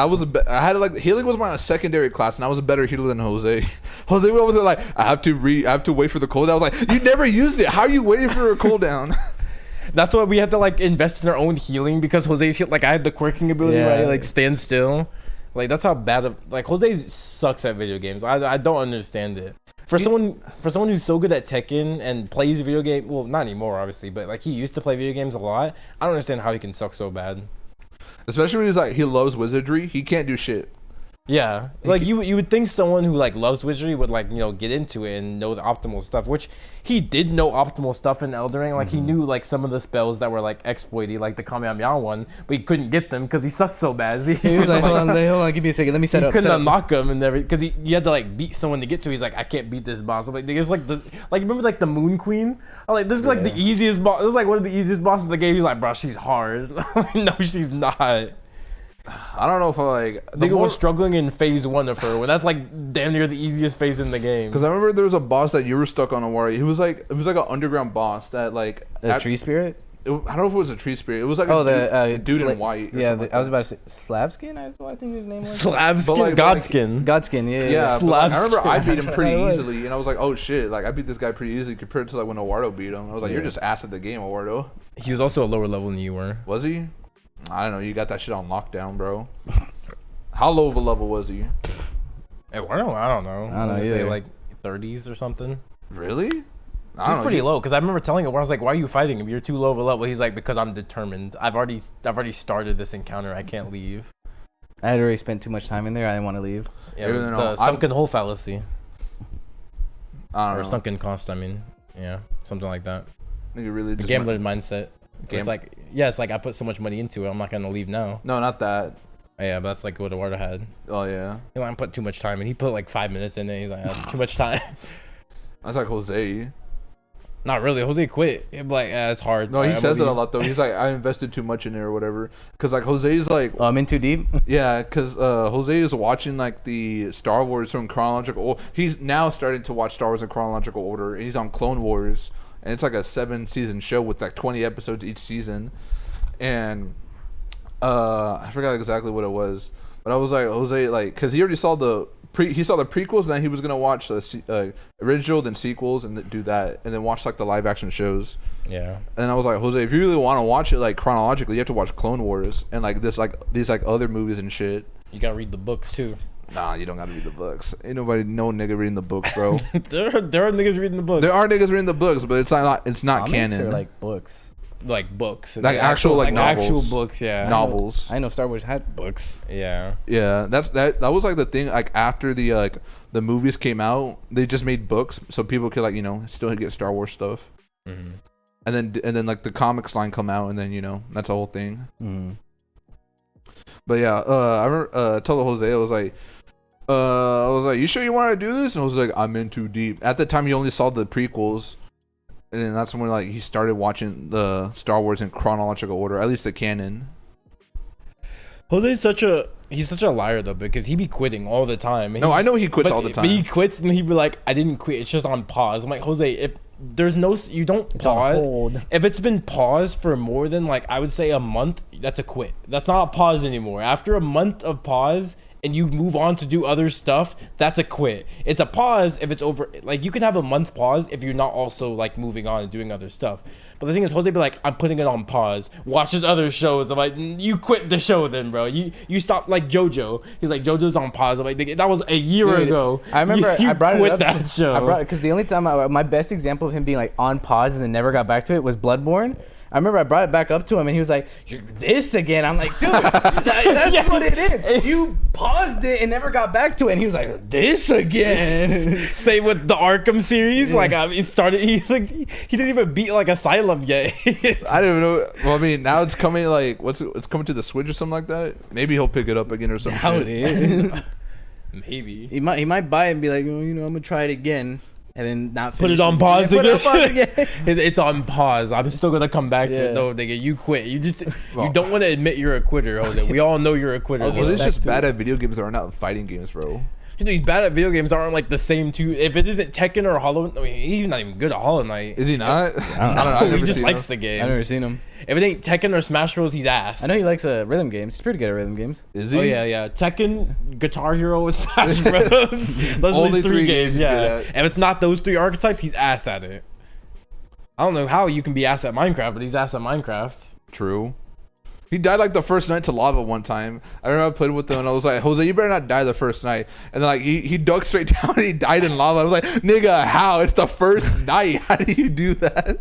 [SPEAKER 2] I had like healing was my secondary class, and I was a better healer than Jose. Jose was like, I have to wait for the cooldown. I was like, you never used it. How are you waiting for a cooldown?
[SPEAKER 1] That's why we had to like invest in our own healing because Jose's like I had the quirking ability, right? Like stand still. Like that's how bad like Jose sucks at video games. I don't understand it. For someone who's so good at Tekken and plays video game, well, not anymore obviously, but like he used to play video games a lot. I don't understand how he can suck so bad.
[SPEAKER 2] Especially when he's like he loves wizardry, he can't do shit.
[SPEAKER 1] Yeah, like you would think someone who like loves wizardry would like get into it and know the optimal stuff, which he did know optimal stuff in Elden Ring. Like he knew like some of the spells that were like exploity, like the Kamehameha one, but he couldn't get them because he sucked so bad.
[SPEAKER 3] He was like, hold on, give me a second, let me set up.
[SPEAKER 1] He couldn't unlock them and everything because you had to like beat someone to get to. He's like, I can't beat this boss. I'm like it's like this, like remember like the Moon Queen? I'm like this is like the easiest boss. This is like one of the easiest bosses in the game. He's like, bro, she's hard. No, she's not.
[SPEAKER 2] I don't know if I like.
[SPEAKER 1] Nigga was struggling in phase 1 of her when that's like damn near the easiest phase in the game.
[SPEAKER 2] Because I remember there was a boss that you were stuck on a warrior. It was like an underground boss that like
[SPEAKER 3] the tree spirit.
[SPEAKER 2] I don't know if it was a tree spirit. It was like
[SPEAKER 3] a
[SPEAKER 2] dude in white.
[SPEAKER 3] Yeah, I was about to say Slavskin. I think his name was
[SPEAKER 1] Slavskin,
[SPEAKER 2] like,
[SPEAKER 1] Godskin.
[SPEAKER 3] Godskin.
[SPEAKER 2] Yeah,
[SPEAKER 1] Slavskin.
[SPEAKER 2] I remember I beat him pretty easily, and I was like, oh shit, like I beat this guy pretty easily compared to like when Eduardo beat him. I was like, you're just ass at the game, Eduardo.
[SPEAKER 1] He was also a lower level than you were.
[SPEAKER 2] Was he? I don't know. You got that shit on lockdown, bro. How low of a level was he?
[SPEAKER 1] Eduardo, I don't know.
[SPEAKER 3] I don't know.
[SPEAKER 1] Say like 30s or something.
[SPEAKER 2] Really? I
[SPEAKER 1] He's
[SPEAKER 2] don't
[SPEAKER 1] pretty
[SPEAKER 2] know.
[SPEAKER 1] low because I remember telling him, I was like, "Why are you fighting him? You're too low of a level." He's like, "Because I'm determined. I've already started this encounter. I can't leave."
[SPEAKER 3] I had already spent too much time in there. I didn't want to leave.
[SPEAKER 1] Yeah, it was the sunken hole fallacy.
[SPEAKER 2] I don't know.
[SPEAKER 1] Sunken cost. I mean, yeah, something like that.
[SPEAKER 2] Nigga really
[SPEAKER 1] The
[SPEAKER 2] just
[SPEAKER 1] gambler mindset. It's like, it's like I put so much money into it. I'm not gonna leave now.
[SPEAKER 2] No, not that.
[SPEAKER 1] Yeah, but that's like what Eduardo had.
[SPEAKER 2] Oh yeah.
[SPEAKER 1] He like, I put too much time, and he put like 5 minutes in it. He's like, that's too much time.
[SPEAKER 2] That's like Jose.
[SPEAKER 1] Not really. Jose quit. He'd be like, it's hard.
[SPEAKER 2] No, he says that a lot though. He's like, I invested too much in it or whatever. Cause like Jose's like,
[SPEAKER 3] I'm in too deep.
[SPEAKER 2] yeah, cause Jose is watching like the Star Wars from chronological. He's now starting to watch Star Wars in chronological order, and he's on Clone Wars, and it's like a 7-season show with like 20 episodes each season, and I forgot exactly what it was, but I was like, Jose, like, cause he already saw the prequels, and then he was gonna watch the original, then sequels, and do that, and then watch like the live action shows.
[SPEAKER 1] Yeah.
[SPEAKER 2] And I was like, Jose, if you really want to watch it like chronologically, you have to watch Clone Wars and like these other movies and shit.
[SPEAKER 1] You gotta read the books too.
[SPEAKER 2] Nah, you don't gotta read the books. Ain't nobody, no nigga reading the books, bro.
[SPEAKER 1] there are niggas reading the books.
[SPEAKER 2] There are niggas reading the books, but it's not
[SPEAKER 3] Comics
[SPEAKER 2] canon.
[SPEAKER 3] or like books.
[SPEAKER 1] Like books.
[SPEAKER 2] Like actual like novels.
[SPEAKER 1] Actual books, yeah.
[SPEAKER 2] Novels.
[SPEAKER 3] I know Star Wars had books.
[SPEAKER 1] Yeah.
[SPEAKER 2] Yeah, that was like the thing. Like after the movies came out, they just made books so people could like still get Star Wars stuff.
[SPEAKER 1] Mm-hmm.
[SPEAKER 2] And then like the comics line come out, and then that's the whole thing.
[SPEAKER 3] Mm-hmm.
[SPEAKER 2] But yeah, I remember told Jose, I was like, you sure you want to do this? And I was like, I'm in too deep. At the time, he only saw the prequels, and then that's when like he started watching the Star Wars in chronological order, at least the canon.
[SPEAKER 1] Jose's such a he's such a liar though, because he be quitting all the time.
[SPEAKER 2] No, I know he quits all the time.
[SPEAKER 1] But he quits and he be like, I didn't quit. It's just on pause. I'm like, Jose, if there's no, you don't
[SPEAKER 3] It's on
[SPEAKER 1] pause.
[SPEAKER 3] hold.
[SPEAKER 1] If it's been paused for more than like, I would say a month, that's a quit. That's not a pause anymore. After a month of pause and you move on to do other stuff, that's a quit. It's a pause if it's over. Like, you can have a month pause if you're not also like moving on and doing other stuff. But the thing is, Jose be like, I'm putting it on pause. Watches other shows. I'm like, you quit the show then, bro. You stop, like JoJo. He's like, JoJo's on pause. I'm like, that was a year ago.
[SPEAKER 3] I remember
[SPEAKER 1] you
[SPEAKER 3] I brought
[SPEAKER 1] quit
[SPEAKER 3] it up.
[SPEAKER 1] that show.
[SPEAKER 3] Because the only time my best example of him being like on pause and then never got back to it was Bloodborne. I remember I brought it back up to him and he was like, "You're this again." I'm like, dude, that's what it is. You paused it and never got back to it. And he was like, "This again."
[SPEAKER 1] Same with the Arkham series. Like, he started, he didn't even beat like Asylum yet.
[SPEAKER 2] I don't even know. Well, I mean, now it's coming like it's coming to the Switch or something like that. Maybe he'll pick it up again or something.
[SPEAKER 3] How it is.
[SPEAKER 1] Maybe
[SPEAKER 3] He might buy it and be like, I'm gonna try it again. And then not
[SPEAKER 1] put
[SPEAKER 3] finish
[SPEAKER 1] it on pause again.
[SPEAKER 3] Put it on pause again.
[SPEAKER 1] It's on pause. I'm still gonna come back to
[SPEAKER 3] Yeah.
[SPEAKER 1] it though, nigga. You quit. You don't want to admit you're a quitter, Jose. We all know you're a quitter.
[SPEAKER 3] Okay.
[SPEAKER 2] Well,
[SPEAKER 1] though.
[SPEAKER 2] it's
[SPEAKER 3] back
[SPEAKER 2] just
[SPEAKER 3] to
[SPEAKER 2] bad
[SPEAKER 3] it.
[SPEAKER 2] at video games that are not fighting games, bro.
[SPEAKER 1] He's bad at video games. Aren't like the same two. If it isn't Tekken or Hollow, I mean, he's not even good at Hollow Knight.
[SPEAKER 2] Is he not?
[SPEAKER 3] I don't know.
[SPEAKER 2] I've
[SPEAKER 1] he
[SPEAKER 2] never
[SPEAKER 1] just
[SPEAKER 2] seen
[SPEAKER 1] likes
[SPEAKER 2] him.
[SPEAKER 1] the game.
[SPEAKER 3] I've never seen him.
[SPEAKER 1] If it ain't Tekken or Smash Bros, he's ass.
[SPEAKER 3] I know he likes rhythm games. He's pretty good at rhythm games.
[SPEAKER 2] Is he?
[SPEAKER 1] Oh yeah. Tekken, Guitar Hero, Smash Bros. Those are
[SPEAKER 2] Only
[SPEAKER 1] these three
[SPEAKER 2] three
[SPEAKER 1] games.
[SPEAKER 2] games he's
[SPEAKER 1] Yeah.
[SPEAKER 2] good at.
[SPEAKER 1] If it's not those three archetypes, he's ass at it. I don't know how you can be ass at Minecraft, but he's ass at Minecraft.
[SPEAKER 2] True. He died like the first night to lava one time. I remember I played with him and I was like, Jose, you better not die the first night. And then like he dug straight down and he died in lava. I was like, nigga, how? It's the first night. How do you do that?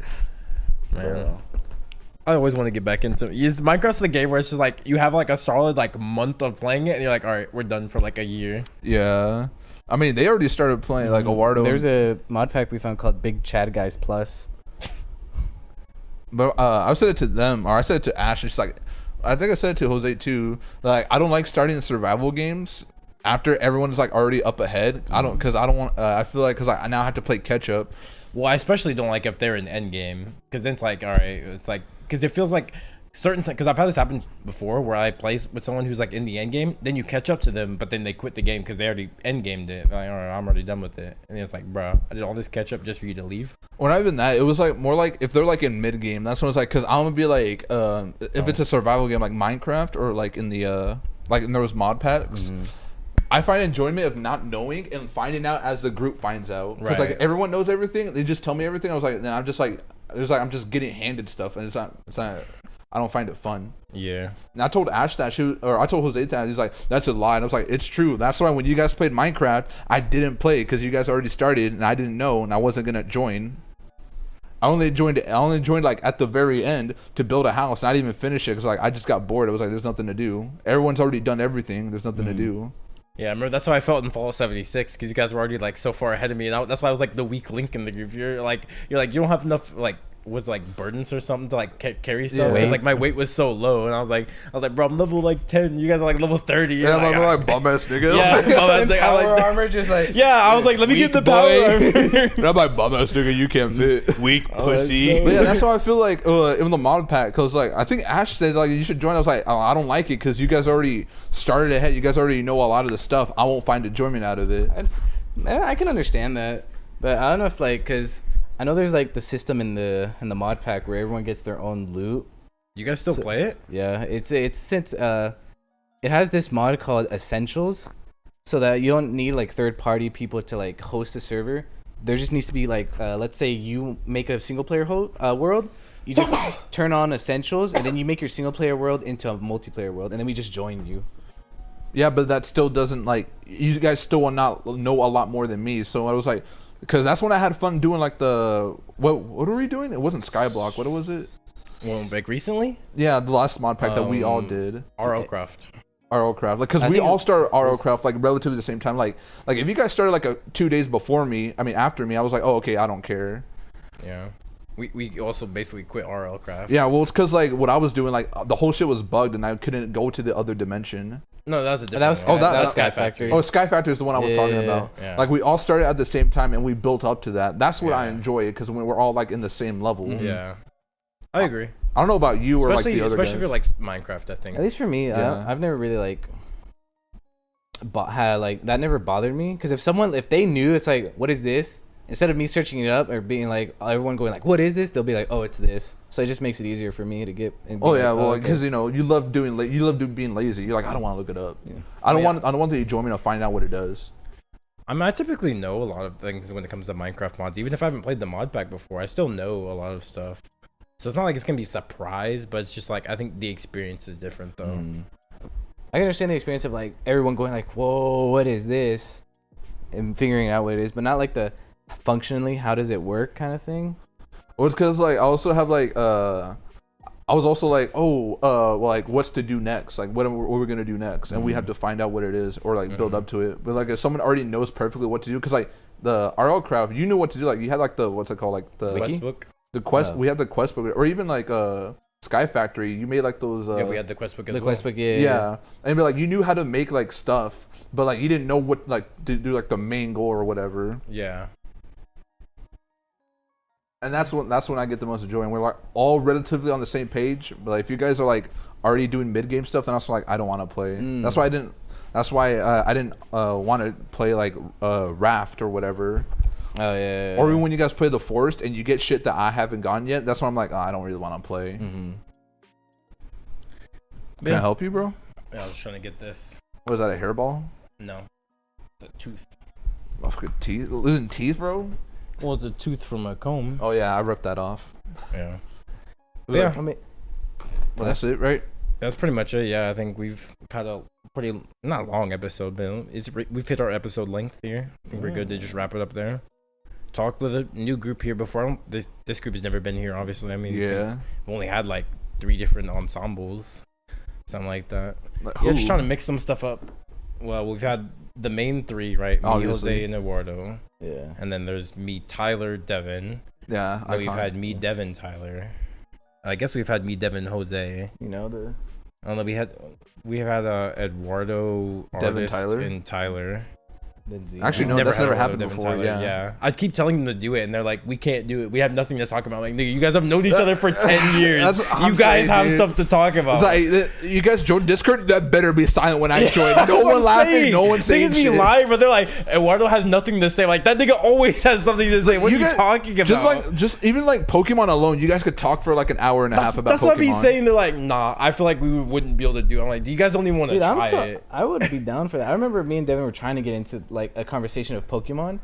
[SPEAKER 1] Man. I always want to get back into it. Minecraft's the game where it's just like you have like a solid like month of playing it and you're like, all right, we're done for like a year.
[SPEAKER 2] Yeah. I mean, they already started playing like Awardo.
[SPEAKER 3] There's a mod pack we found called Big Chad Guys Plus.
[SPEAKER 2] But I said it to them, or I said it to Ash. And she's like, I think I said it to Jose too. Like, I don't like starting the survival games after everyone's like already up ahead. I don't want. I feel like because I now have to play catch up.
[SPEAKER 1] Well, I especially don't like if they're in end game because then it's like, all right, it's like because it feels like certain because I've had this happen before where I play with someone who's like in the end game, then you catch up to them, but then they quit the game because they already end gamed it. Like, all right, I'm already done with it, and it's like, bro, I did all this catch up just for you to leave.
[SPEAKER 2] Or not even that. It was like more like if they're like in mid game. That's when it's like because I'm gonna be like if it's a survival game like Minecraft or like in the like in those mod packs. I find enjoyment of not knowing and finding out as the group finds out. Because like everyone knows everything. They just tell me everything. I was like, then I'm just like, there's like I'm just getting handed stuff, and it's not. I don't find it fun.
[SPEAKER 1] Yeah.
[SPEAKER 2] And I told Ash that I told Jose that he's like, that's a lie. And I was like, it's true. That's why when you guys played Minecraft, I didn't play because you guys already started and I didn't know and I wasn't gonna join. I only joined like at the very end to build a house. And I didn't even finish it because like I just got bored. I was like, there's nothing to do. Everyone's already done everything. There's nothing to do.
[SPEAKER 1] Yeah, I remember that's how I felt in Fallout 76 because you guys were already like so far ahead of me, and that's why I was like the weak link in the group. You're like you don't have enough like was like burdens or something to like carry stuff.
[SPEAKER 3] Yeah.
[SPEAKER 1] Like my weight was so low, and I was like, bro, I'm level like 10. You guys are like level 30.
[SPEAKER 2] Yeah,
[SPEAKER 1] like,
[SPEAKER 2] I'm like bum ass nigga.
[SPEAKER 1] Yeah, bum-ass nigga. I'm like,
[SPEAKER 3] armor just like
[SPEAKER 1] I was like, let me get the power armor.
[SPEAKER 2] And I'm like bum ass nigga, you can't fit.
[SPEAKER 4] Weak pussy.
[SPEAKER 2] But yeah, that's how I feel like even the mod pack, because like I think Ash said like you should join. I was like, oh, I don't like it because you guys already started ahead. You guys already know a lot of the stuff. I won't find enjoyment out of it.
[SPEAKER 3] I can understand that, but I don't know if like because I know there's like the system in the mod pack where everyone gets their own loot.
[SPEAKER 1] You guys still play it?
[SPEAKER 3] Yeah, it's since it has this mod called Essentials, so that you don't need like third party people to like host a server. There just needs to be like let's say you make a single player world. You just turn on Essentials and then you make your single player world into a multiplayer world, and then we just join you.
[SPEAKER 2] Yeah, but that still doesn't like you guys still will not know a lot more than me. So I was like, because that's when I had fun doing like the what were we doing? It wasn't Skyblock. What was it?
[SPEAKER 1] Well, like recently?
[SPEAKER 2] Yeah, the last mod pack that we all did.
[SPEAKER 1] RLcraft.
[SPEAKER 2] RLcraft, like because we all started RLcraft like relatively the same time. Like if you guys started like 2 days before me, I mean after me, I was like, oh okay, I don't care.
[SPEAKER 1] Yeah. We also basically quit RLcraft.
[SPEAKER 2] Yeah, well it's because like what I was doing, like the whole shit was bugged and I couldn't go to the other dimension.
[SPEAKER 1] No, that was a different
[SPEAKER 3] That was
[SPEAKER 1] one.
[SPEAKER 3] that
[SPEAKER 2] was
[SPEAKER 3] Sky Factory.
[SPEAKER 2] Oh, Sky Factory is the one I was talking about.
[SPEAKER 1] Yeah.
[SPEAKER 2] Like we all started at the same time and we built up to that. That's what I
[SPEAKER 1] Yeah.
[SPEAKER 2] enjoy because when we're all like in the same level.
[SPEAKER 1] Yeah. I agree.
[SPEAKER 2] I don't know about you or
[SPEAKER 1] Especially
[SPEAKER 2] like the other
[SPEAKER 1] especially
[SPEAKER 2] guys.
[SPEAKER 1] for like Minecraft, I think.
[SPEAKER 3] At least for me,
[SPEAKER 2] Yeah.
[SPEAKER 3] I've never really like had like that never bothered me, because if they knew, it's like, what is this? Instead of me searching it up or being like everyone going like, what is this? They'll be like, oh, it's this. So it just makes it easier for me to get.
[SPEAKER 2] Oh yeah, well, because you love being lazy. You're like, I don't want to look it up. Yeah. I don't want the enjoyment of finding out what it does.
[SPEAKER 1] I mean, I typically know a lot of things when it comes to Minecraft mods. Even if I haven't played the mod pack before, I still know a lot of stuff. So it's not like it's gonna be a surprise, but it's just like I think the experience is different though.
[SPEAKER 3] I can understand the experience of like everyone going like, whoa, what is this? And figuring out what it is, but not like the functionally how does it work kind of thing.
[SPEAKER 2] Well, it's because like I also have like I was also like, like what's to do next, like what are we gonna do next, and we have to find out what it is or like build up to it. But like if someone already knows perfectly what to do, because like the RL craft, you knew what to do, like you had like the what's it called, like the
[SPEAKER 1] quest book,
[SPEAKER 2] the quest. We had the quest book, or even like Sky Factory, you made like those
[SPEAKER 1] yeah, we had the quest book as well.
[SPEAKER 3] Quest book,
[SPEAKER 2] yeah, and but like you knew how to make like stuff, but like you didn't know what like to do, like the main goal or whatever.
[SPEAKER 1] Yeah.
[SPEAKER 2] And that's when I get the most joy, and we're like all relatively on the same page. But like, if you guys are like already doing mid game stuff, then I was like, I don't want to play. That's why I didn't want to play like Raft or whatever.
[SPEAKER 3] Oh yeah.
[SPEAKER 2] Or even when you guys play the Forest and you get shit that I haven't gotten yet, that's why I'm like, I don't really want to play. Can I help you, bro?
[SPEAKER 1] Yeah, I was trying to get this.
[SPEAKER 2] What is that, a hairball?
[SPEAKER 1] No, it's a tooth.
[SPEAKER 2] Oh, fucking teeth, losing teeth, bro.
[SPEAKER 1] Well, it's a tooth from a comb.
[SPEAKER 2] Oh yeah, I ripped that off.
[SPEAKER 1] Yeah.
[SPEAKER 2] Yeah.
[SPEAKER 3] I mean,
[SPEAKER 2] well, that's it, right?
[SPEAKER 1] That's pretty much it. Yeah, I think we've had a pretty not long episode, but we've hit our episode length here. I think we're good to just wrap it up there. Talked with a new group here before. This group has never been here, obviously. I mean,
[SPEAKER 2] yeah,
[SPEAKER 1] we've only had like 3 different ensembles, something like that.
[SPEAKER 2] Like,
[SPEAKER 1] yeah, just trying to mix some stuff up. Well, we've had the main 3, right? Me,
[SPEAKER 2] Obviously.
[SPEAKER 1] Jose, and Eduardo.
[SPEAKER 3] Yeah.
[SPEAKER 1] And then there's me, Tyler, Devin.
[SPEAKER 2] Yeah.
[SPEAKER 1] And we've had me, Devin, Tyler. I guess we've had me, Devin, Jose.
[SPEAKER 3] You know the.
[SPEAKER 1] I don't know. We had Eduardo,
[SPEAKER 2] Devin,
[SPEAKER 1] Artist,
[SPEAKER 2] Tyler,
[SPEAKER 1] and Tyler.
[SPEAKER 2] Actually, no, that's never happened before.
[SPEAKER 1] Yeah, I keep telling them to do it, and they're like, "We can't do it. We have nothing to talk about." Like, nigga, you guys have known each other for 10 years. You guys have stuff to talk about.
[SPEAKER 2] It's like, you guys join Discord. That better be silent when I join. No one laughing. No one saying shit.
[SPEAKER 1] Niggas be live, but they're like, Eduardo has nothing to say. Like that nigga always has something to say. What are you talking about?
[SPEAKER 2] Just even like Pokemon alone, you guys could talk for like an hour and a half about.
[SPEAKER 1] That's
[SPEAKER 2] Pokemon.
[SPEAKER 1] what he's saying. They're like, nah. I feel like we wouldn't be able to do. I'm like, do you guys don't even want to try it?
[SPEAKER 3] I would be down for that. I remember me and Devin were trying to get into like a conversation of Pokemon,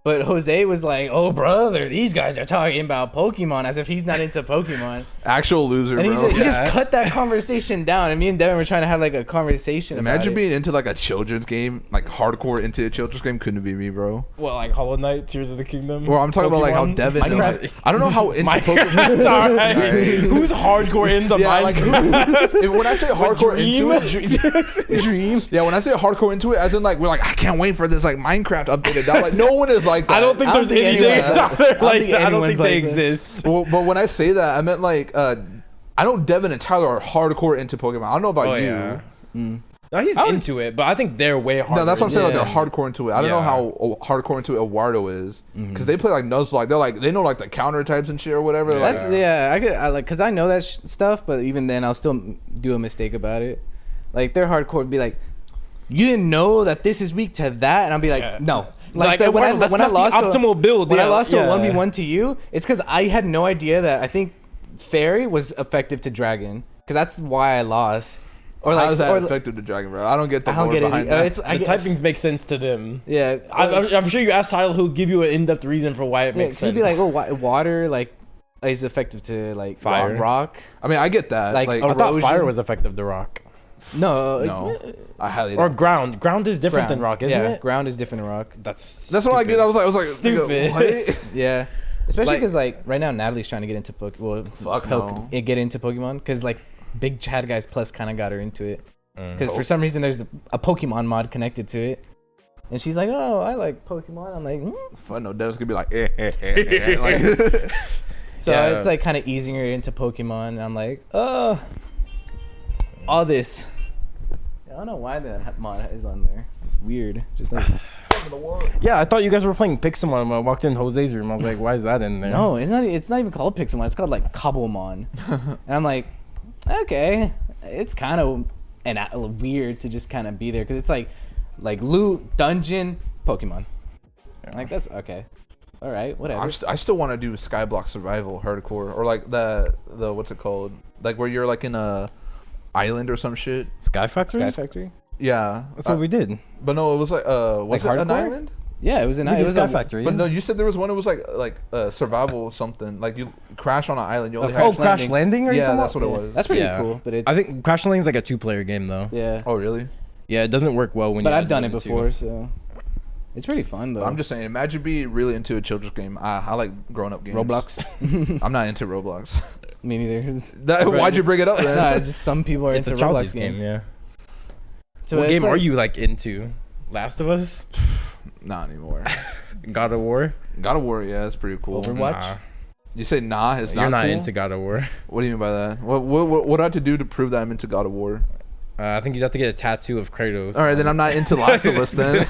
[SPEAKER 3] but Jose was like, oh brother, these guys are talking about Pokemon as if he's not into Pokemon.
[SPEAKER 2] Actual loser,
[SPEAKER 3] and
[SPEAKER 2] bro.
[SPEAKER 3] He just cut that conversation down, and me and Devin were trying to have like a conversation.
[SPEAKER 2] Imagine being into like a children's game, like hardcore into a children's game. Couldn't be me, bro.
[SPEAKER 1] Well, like Hollow Knight, Tears of the Kingdom.
[SPEAKER 2] Well, I'm talking about like how Devin knows. I don't know how into Pokemon.
[SPEAKER 1] All right. Who's hardcore into Minecraft?
[SPEAKER 2] When I say hardcore into it, Dream. Yeah, when I say hardcore into it, as in like we're like, I can't wait for this like Minecraft updated. Like no one is like that.
[SPEAKER 1] I don't think there's anything out there like that. I don't think they exist.
[SPEAKER 2] Well, but when I say that, I meant like I know Devin and Tyler are hardcore into Pokemon. I don't know about you.
[SPEAKER 1] Yeah. No, he's into it, but I think they're way harder.
[SPEAKER 2] No, that's what I'm saying. Like they're hardcore into it. I don't know how hardcore into Eduardo is, because they play like Nuzlocke. They know like the counter types and shit or whatever.
[SPEAKER 3] That's I like, because I know that stuff, but even then I'll still do a mistake about it. Like their hardcore would be like, you didn't know that this is weak to that, and I'll be like, no. Like when I lost
[SPEAKER 1] optimal build.
[SPEAKER 3] When I lost a 1v1 to you, it's because I had no idea that I think Fairy was effective to Dragon, because that's why I lost.
[SPEAKER 2] Or like, how is that effective to Dragon, bro? I don't get the lore behind that.
[SPEAKER 1] The typings make sense to them.
[SPEAKER 3] Yeah,
[SPEAKER 1] I'm sure you asked Tyler, who'll give you an in-depth reason for why it makes sense.
[SPEAKER 3] He'd be like, "Oh, water like is effective to like
[SPEAKER 1] fire,
[SPEAKER 2] rock." I mean, I get that.
[SPEAKER 1] Like I thought fire was effective to rock.
[SPEAKER 3] No.
[SPEAKER 2] I highly
[SPEAKER 1] or ground. Ground is different than rock, isn't it?
[SPEAKER 3] Ground is different than rock.
[SPEAKER 2] That's what I get. I was like,
[SPEAKER 1] stupid.
[SPEAKER 2] What?
[SPEAKER 3] Yeah. Especially because like right now Natalie's trying to get into Pokemon. Get into Pokemon because like Big Chad Guys Plus kind of got her into it. Because for some reason there's a Pokemon mod connected to it, and she's like, "Oh, I like Pokemon." I'm like,
[SPEAKER 2] "Fun." No, Dev's gonna be like,
[SPEAKER 3] like so it's like kind of easing her into Pokemon. And I'm like, "Oh, all this." I don't know why that mod is on there. It's weird. Just like.
[SPEAKER 1] Yeah, I thought you guys were playing Pixelmon when I walked in Jose's room. I was like, "Why is that in there?"
[SPEAKER 3] No, it's not. It's not even called Pixelmon. It's called like Cobblemon. And I'm like, okay, it's kind of weird to just kind of be there, because it's like like loot, dungeon, Pokemon. Like that's okay. All right, whatever.
[SPEAKER 2] I still want to do Skyblock Survival Hardcore, or like the what's it called? Like where you're like in a island or some shit.
[SPEAKER 1] Sky Factory.
[SPEAKER 3] Sky Factory.
[SPEAKER 2] Yeah,
[SPEAKER 1] That's what we did.
[SPEAKER 2] But no, it was like was
[SPEAKER 3] Like
[SPEAKER 2] it an
[SPEAKER 3] hardcore?
[SPEAKER 2] island?
[SPEAKER 3] Yeah, it was an
[SPEAKER 1] We did
[SPEAKER 3] island.
[SPEAKER 1] Sky Factory.
[SPEAKER 2] But no, you said there was one. It was like survival something. Like you crash on an island. You only
[SPEAKER 3] Crash
[SPEAKER 1] Oh,
[SPEAKER 2] have
[SPEAKER 1] Crash Landing? Or
[SPEAKER 2] Yeah,
[SPEAKER 1] something?
[SPEAKER 2] that's what it was.
[SPEAKER 3] That's pretty
[SPEAKER 1] Yeah.
[SPEAKER 3] cool, but it's,
[SPEAKER 1] I think Crash Landing is like a 2-player game though.
[SPEAKER 3] yeah.
[SPEAKER 2] Oh really?
[SPEAKER 1] Yeah, it doesn't work well when.
[SPEAKER 3] But
[SPEAKER 1] you
[SPEAKER 3] I've
[SPEAKER 1] add
[SPEAKER 3] done it
[SPEAKER 1] two.
[SPEAKER 3] before, so it's pretty fun though.
[SPEAKER 2] I'm just saying. Imagine being really into a children's game. I like grown up games.
[SPEAKER 3] Roblox.
[SPEAKER 2] I'm not into Roblox.
[SPEAKER 3] Me neither.
[SPEAKER 2] Why'd you bring it up then?
[SPEAKER 3] Nah, just some people are
[SPEAKER 1] It's
[SPEAKER 3] into
[SPEAKER 1] a
[SPEAKER 3] Roblox
[SPEAKER 1] childish
[SPEAKER 3] games.
[SPEAKER 1] game. Yeah.
[SPEAKER 3] So
[SPEAKER 1] What
[SPEAKER 3] it's
[SPEAKER 1] game are
[SPEAKER 3] like-
[SPEAKER 1] you like into? Last of Us,
[SPEAKER 2] Not anymore.
[SPEAKER 1] God of War.
[SPEAKER 2] God of War, yeah, it's pretty cool.
[SPEAKER 3] Overwatch?
[SPEAKER 1] Nah.
[SPEAKER 2] You say nah, it's
[SPEAKER 1] You're not
[SPEAKER 2] cool?
[SPEAKER 1] into God of War.
[SPEAKER 2] What do you mean by that? What do I have to do to prove that I'm into God of War?
[SPEAKER 1] I think you'd have to get a tattoo of Kratos.
[SPEAKER 2] All right, then I'm not into Last of Us then.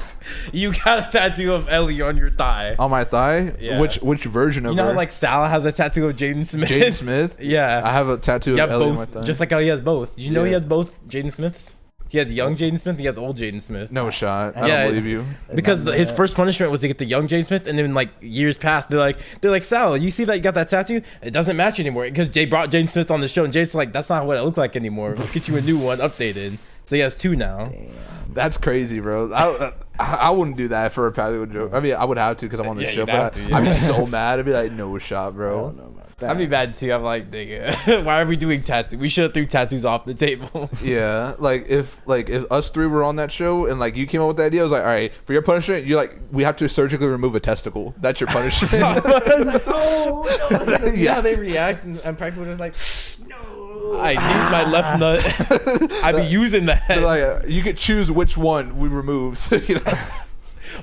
[SPEAKER 1] You got a tattoo of Ellie on your thigh.
[SPEAKER 2] On my thigh?
[SPEAKER 1] Yeah.
[SPEAKER 2] Which version of
[SPEAKER 1] You know
[SPEAKER 2] her?
[SPEAKER 1] how like Sal has a tattoo of Jaden Smith?
[SPEAKER 2] Jaden Smith?
[SPEAKER 1] Yeah.
[SPEAKER 2] I have a tattoo
[SPEAKER 1] You
[SPEAKER 2] of
[SPEAKER 1] have
[SPEAKER 2] Ellie on my
[SPEAKER 1] both,
[SPEAKER 2] thigh.
[SPEAKER 1] just like how he has both. Did you know he
[SPEAKER 2] Yeah.
[SPEAKER 1] has both Jaden Smiths? He had young Jaden Smith. He has old Jaden Smith.
[SPEAKER 2] No shot. I
[SPEAKER 1] Yeah.
[SPEAKER 2] don't believe you.
[SPEAKER 1] Because his first punishment was to get the young Jaden Smith, and then like years passed, they're like Sal, you see that you got that tattoo? It doesn't match anymore because Jay brought Jaden Smith on the show, and Jay's like, that's not what it looked like anymore. Let's get you a new one, updated. So he has two now.
[SPEAKER 2] That's crazy, bro. I wouldn't do that for a practical joke. I mean, I would have to because I'm on the
[SPEAKER 1] Yeah,
[SPEAKER 2] show,
[SPEAKER 1] you'd
[SPEAKER 2] but
[SPEAKER 1] have to, yeah.
[SPEAKER 2] I'd be so mad. I'd be like, no shot, bro.
[SPEAKER 3] I don't know about that.
[SPEAKER 1] I'd be mad too. I'm like, nigga, why are we doing tattoos? We should have threw tattoos off the table.
[SPEAKER 2] Yeah, like if us three were on that show and like you came up with the idea, I was like, all right, for your punishment, we have to surgically remove a testicle. That's your punishment.
[SPEAKER 3] Oh,
[SPEAKER 2] Yeah.
[SPEAKER 3] yeah, they react, and practical was like,
[SPEAKER 1] I need my left nut. I be using that.
[SPEAKER 2] They're like, you could choose which one we remove. You know?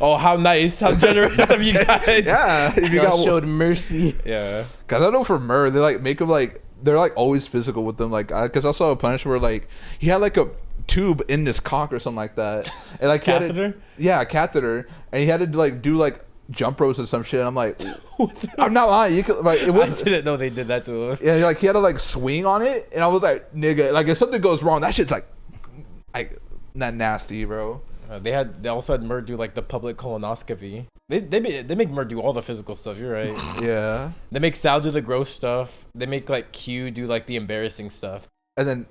[SPEAKER 1] Oh, how nice, how generous of you guys.
[SPEAKER 2] Yeah, if you
[SPEAKER 3] y'all
[SPEAKER 2] got
[SPEAKER 3] showed mercy.
[SPEAKER 1] Yeah.
[SPEAKER 2] Cause I know for Murr, they like make him like they're like always physical with them. Like, cause I saw a punishment where like he had like a tube in his cock or something like that, and like he had
[SPEAKER 1] Catheter?
[SPEAKER 2] a catheter, and he had to like do like jump ropes or some shit. I'm like, I'm not lying. You could like it
[SPEAKER 1] I
[SPEAKER 2] was.
[SPEAKER 1] didn't know they did that to him.
[SPEAKER 2] Yeah, like he had to like swing on it, and I was like, nigga, like if something goes wrong, that shit's like not nasty, bro.
[SPEAKER 1] They also had Murd do like the public colonoscopy. They make Murd do all the physical stuff. You're right.
[SPEAKER 2] Yeah.
[SPEAKER 1] They make Sal do the gross stuff. They make like Q do like the embarrassing stuff.
[SPEAKER 2] And then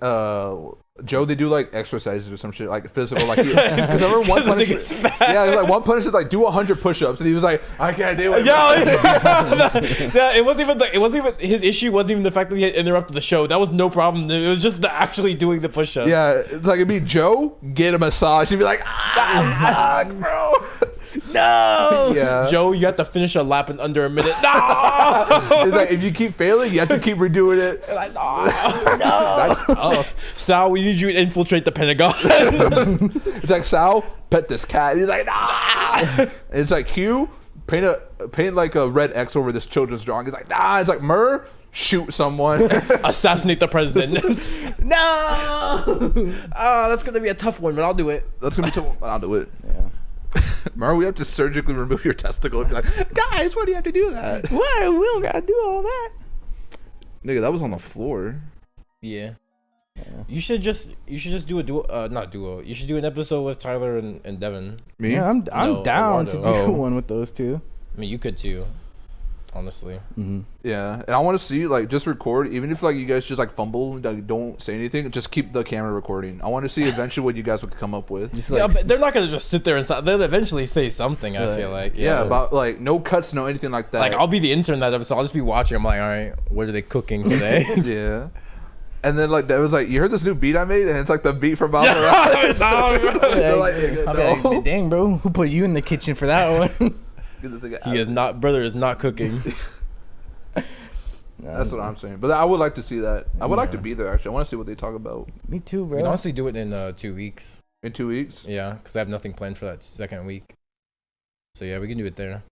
[SPEAKER 2] Joe, they do like exercises or some shit, like physical, like because I remember one punishment. Yeah, it was like one punishment like do 100 push-ups, and he was like, I can't do it.
[SPEAKER 1] Yeah, it wasn't even his issue. Wasn't even the fact that he had interrupted the show. That was no problem. It was just actually doing the push-ups.
[SPEAKER 2] Yeah, it's like it'd be Joe get a massage. He'd be like, fuck, bro.
[SPEAKER 1] No.
[SPEAKER 2] Yeah.
[SPEAKER 1] Joe, you have to finish a lap in under a minute. No.
[SPEAKER 2] It's like if you keep failing, you have to keep redoing it.
[SPEAKER 1] Like, no.
[SPEAKER 2] That's tough.
[SPEAKER 1] Sal, we need you to infiltrate the Pentagon.
[SPEAKER 2] It's like Sal, pet this cat. He's like, nah. And it's like Hugh, paint like a red X over this children's drawing. He's like, nah. It's like Murr, shoot someone.
[SPEAKER 1] Assassinate the president. No. Oh, that's gonna be a tough one, but I'll do it.
[SPEAKER 2] That's gonna be tough. I'll do it.
[SPEAKER 3] Yeah.
[SPEAKER 2] Murr, we have to surgically remove your testicle. And be like, guys, why do you have to do that?
[SPEAKER 3] What? We don't gotta do all that.
[SPEAKER 2] Nigga, that was on the floor.
[SPEAKER 1] Yeah. You should just do a duo, not duo. You should do an episode with Tyler and Devin.
[SPEAKER 2] Me?
[SPEAKER 3] Yeah, I'm
[SPEAKER 1] No,
[SPEAKER 3] down to do
[SPEAKER 1] Eduardo.
[SPEAKER 3] one with those two.
[SPEAKER 1] I mean, you could too, honestly.
[SPEAKER 3] Mm-hmm.
[SPEAKER 2] Yeah, and I want to see like just record, even if like you guys just like fumble, like don't say anything, just keep the camera recording. I want to see eventually what you guys would come up with.
[SPEAKER 3] Just
[SPEAKER 1] Yeah,
[SPEAKER 3] like
[SPEAKER 1] but they're not gonna just sit there and they'll eventually say something. I feel like.
[SPEAKER 2] Yeah, about like no cuts, no anything like that.
[SPEAKER 1] Like I'll be the intern that episode. I'll just be watching. I'm like, all right, what are they cooking today?
[SPEAKER 2] Yeah. And then like that was like, you heard this new beat I made, and it's like the beat from Miles
[SPEAKER 1] No,
[SPEAKER 2] Morales. They're like, nigga,
[SPEAKER 3] I'll be like, dang, bro, who put you in the kitchen for that one?
[SPEAKER 1] he is not. Brother is not cooking.
[SPEAKER 2] That's what I'm saying. But I would like to see that. I would like to be there actually. I want to see what they talk about
[SPEAKER 3] Me too,
[SPEAKER 1] We
[SPEAKER 3] bro.
[SPEAKER 1] can honestly do it in 2 weeks.
[SPEAKER 2] in 2 weeks.
[SPEAKER 1] Yeah, because I have nothing planned for that second week. So yeah, we can do it there.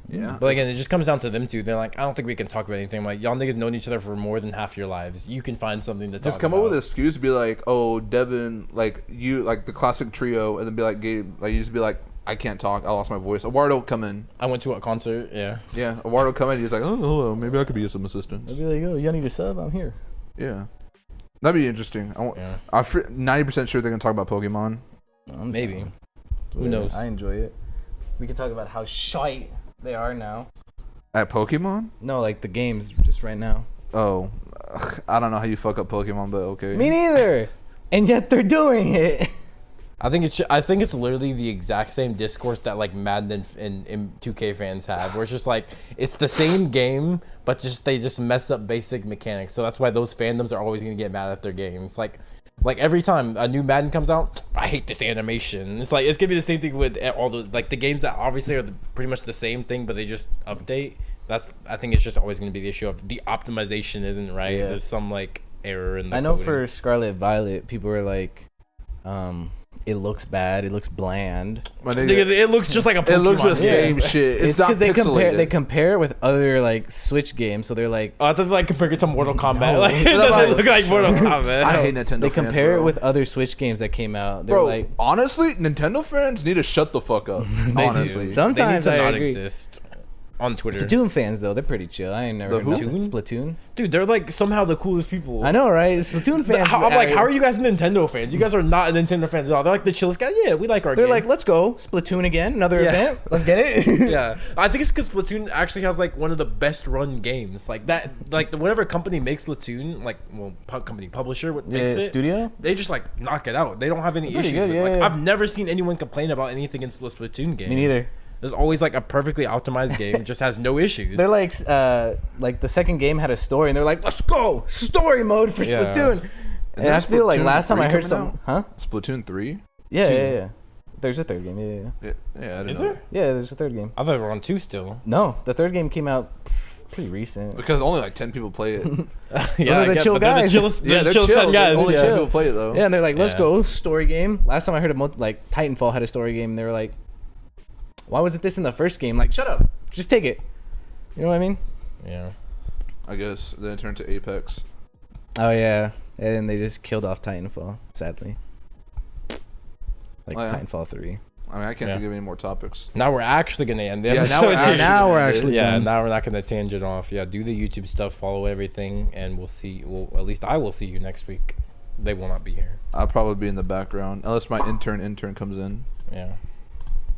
[SPEAKER 2] Yeah.
[SPEAKER 1] But again, it just comes down to them two. They're like, I don't think we can talk about anything. I'm like, y'all niggas known each other for more than half your lives. You can find something to talk
[SPEAKER 2] Just come
[SPEAKER 1] about.
[SPEAKER 2] up with an excuse, be like, oh, Devin, like you, like the classic trio, and then be like, Gabe, like you just be like, I can't talk, I lost my voice. Eduardo come in.
[SPEAKER 1] I went to a concert. Yeah.
[SPEAKER 2] Yeah, Eduardo come in. He's like, oh, hello, maybe I could be some assistance.
[SPEAKER 3] I'll be like, oh, y'all need a sub? I'm here.
[SPEAKER 2] Yeah, that'd be interesting.
[SPEAKER 1] Yeah.
[SPEAKER 2] I'm 90% sure they're gonna talk about Pokemon.
[SPEAKER 3] I'm
[SPEAKER 1] Maybe.
[SPEAKER 3] down.
[SPEAKER 1] Who knows?
[SPEAKER 3] I enjoy it. We can talk about how shite they are now.
[SPEAKER 2] At Pokemon?
[SPEAKER 3] No, like the games just right now.
[SPEAKER 2] Oh, I don't know how you fuck up Pokemon, but okay.
[SPEAKER 3] Me neither. And yet they're doing it.
[SPEAKER 1] I think it's literally the exact same discourse that like Madden and 2K fans have, where it's just like it's the same game, but they just mess up basic mechanics. So that's why those fandoms are always gonna get mad at their games. Like every time a new Madden comes out, I hate this animation. It's like it's gonna be the same thing with all those like the games that obviously are pretty much the same thing, but they just update. I think it's just always gonna be the issue of the optimization isn't right. Yeah. There's some like error in the
[SPEAKER 3] I know
[SPEAKER 1] coding.
[SPEAKER 3] for Scarlet Violet, people were like, it looks bad. It looks bland.
[SPEAKER 1] It looks just like a Pokemon.
[SPEAKER 2] It looks the same shit. It's not
[SPEAKER 3] because they compare it with other like Switch games, so they're like,
[SPEAKER 1] I thought like compare it to Mortal Kombat. Like it doesn't look like Mortal Kombat.
[SPEAKER 2] I hate Nintendo.
[SPEAKER 3] They
[SPEAKER 2] fans,
[SPEAKER 3] compare
[SPEAKER 2] bro.
[SPEAKER 3] it with other Switch games that came out. They're
[SPEAKER 2] Bro,
[SPEAKER 3] like,
[SPEAKER 2] honestly, Nintendo fans need to shut the fuck up. Honestly,
[SPEAKER 3] sometimes
[SPEAKER 1] they need to
[SPEAKER 3] I
[SPEAKER 1] not
[SPEAKER 3] agree.
[SPEAKER 1] exist on Twitter.
[SPEAKER 3] Splatoon fans though, they're pretty chill. I ain't never heard nothing. Splatoon.
[SPEAKER 1] Dude, they're like somehow the coolest people.
[SPEAKER 3] I know, right? Splatoon fans.
[SPEAKER 1] I'm like, how are you guys Nintendo fans? You guys are not Nintendo fans at all. They're like the chillest guys. Yeah, we like our
[SPEAKER 3] They're
[SPEAKER 1] game.
[SPEAKER 3] like, let's go Splatoon again, another event. Let's get it.
[SPEAKER 1] Yeah, I think it's because Splatoon actually has like one of the best run games. Like that, like whatever company makes Splatoon, like publisher what makes it,
[SPEAKER 3] studio.
[SPEAKER 1] they just like knock it out. They don't have any
[SPEAKER 3] They're
[SPEAKER 1] issues.
[SPEAKER 3] good,
[SPEAKER 1] with,
[SPEAKER 3] yeah,
[SPEAKER 1] like
[SPEAKER 3] yeah.
[SPEAKER 1] I've never seen anyone complain about anything in the Splatoon game.
[SPEAKER 3] Me neither.
[SPEAKER 1] There's always like a perfectly optimized game. It just has no issues.
[SPEAKER 3] They're like the second game had a story, and they're like, let's go story mode for Splatoon. And I feel like last time I heard something,
[SPEAKER 2] Splatoon 3?
[SPEAKER 3] Yeah. There's a third game. Yeah.
[SPEAKER 2] I didn't
[SPEAKER 1] Is
[SPEAKER 2] know.
[SPEAKER 1] there?
[SPEAKER 3] Yeah, there's a third game.
[SPEAKER 1] I thought we were on 2 still.
[SPEAKER 3] No, the third game came out pretty recent.
[SPEAKER 2] Because only like 10 people play it.
[SPEAKER 3] Yeah, the chill guys.
[SPEAKER 1] They're the chillest,
[SPEAKER 2] Yeah, they're
[SPEAKER 1] chillest
[SPEAKER 2] chill.
[SPEAKER 1] 10 guys.
[SPEAKER 2] Only 10
[SPEAKER 3] Yeah.
[SPEAKER 2] people play it though.
[SPEAKER 3] Yeah, and they're like, let's
[SPEAKER 1] Yeah.
[SPEAKER 3] go story game. Last time I heard like Titanfall had a story game, and they were like, why wasn't this in the first game? Like, shut up, just take it. You know what I mean?
[SPEAKER 1] Yeah.
[SPEAKER 2] I guess. Then it turned to Apex.
[SPEAKER 3] Oh yeah, and then they just killed off Titanfall, sadly. Like
[SPEAKER 2] Oh, yeah.
[SPEAKER 3] Titanfall 3.
[SPEAKER 2] I mean, I can't
[SPEAKER 1] Yeah.
[SPEAKER 2] think of any more topics.
[SPEAKER 1] Now we're actually gonna end the
[SPEAKER 2] Yeah,
[SPEAKER 1] episode.
[SPEAKER 2] now we're actually
[SPEAKER 3] now we're
[SPEAKER 2] gonna end it.
[SPEAKER 3] actually
[SPEAKER 1] Yeah,
[SPEAKER 3] done.
[SPEAKER 1] now we're not gonna tangent off. Yeah, do the YouTube stuff, follow everything, and we'll see. Well, at least I will see you next week. They will not be here.
[SPEAKER 2] I'll probably be in the background unless my intern comes in.
[SPEAKER 1] Yeah.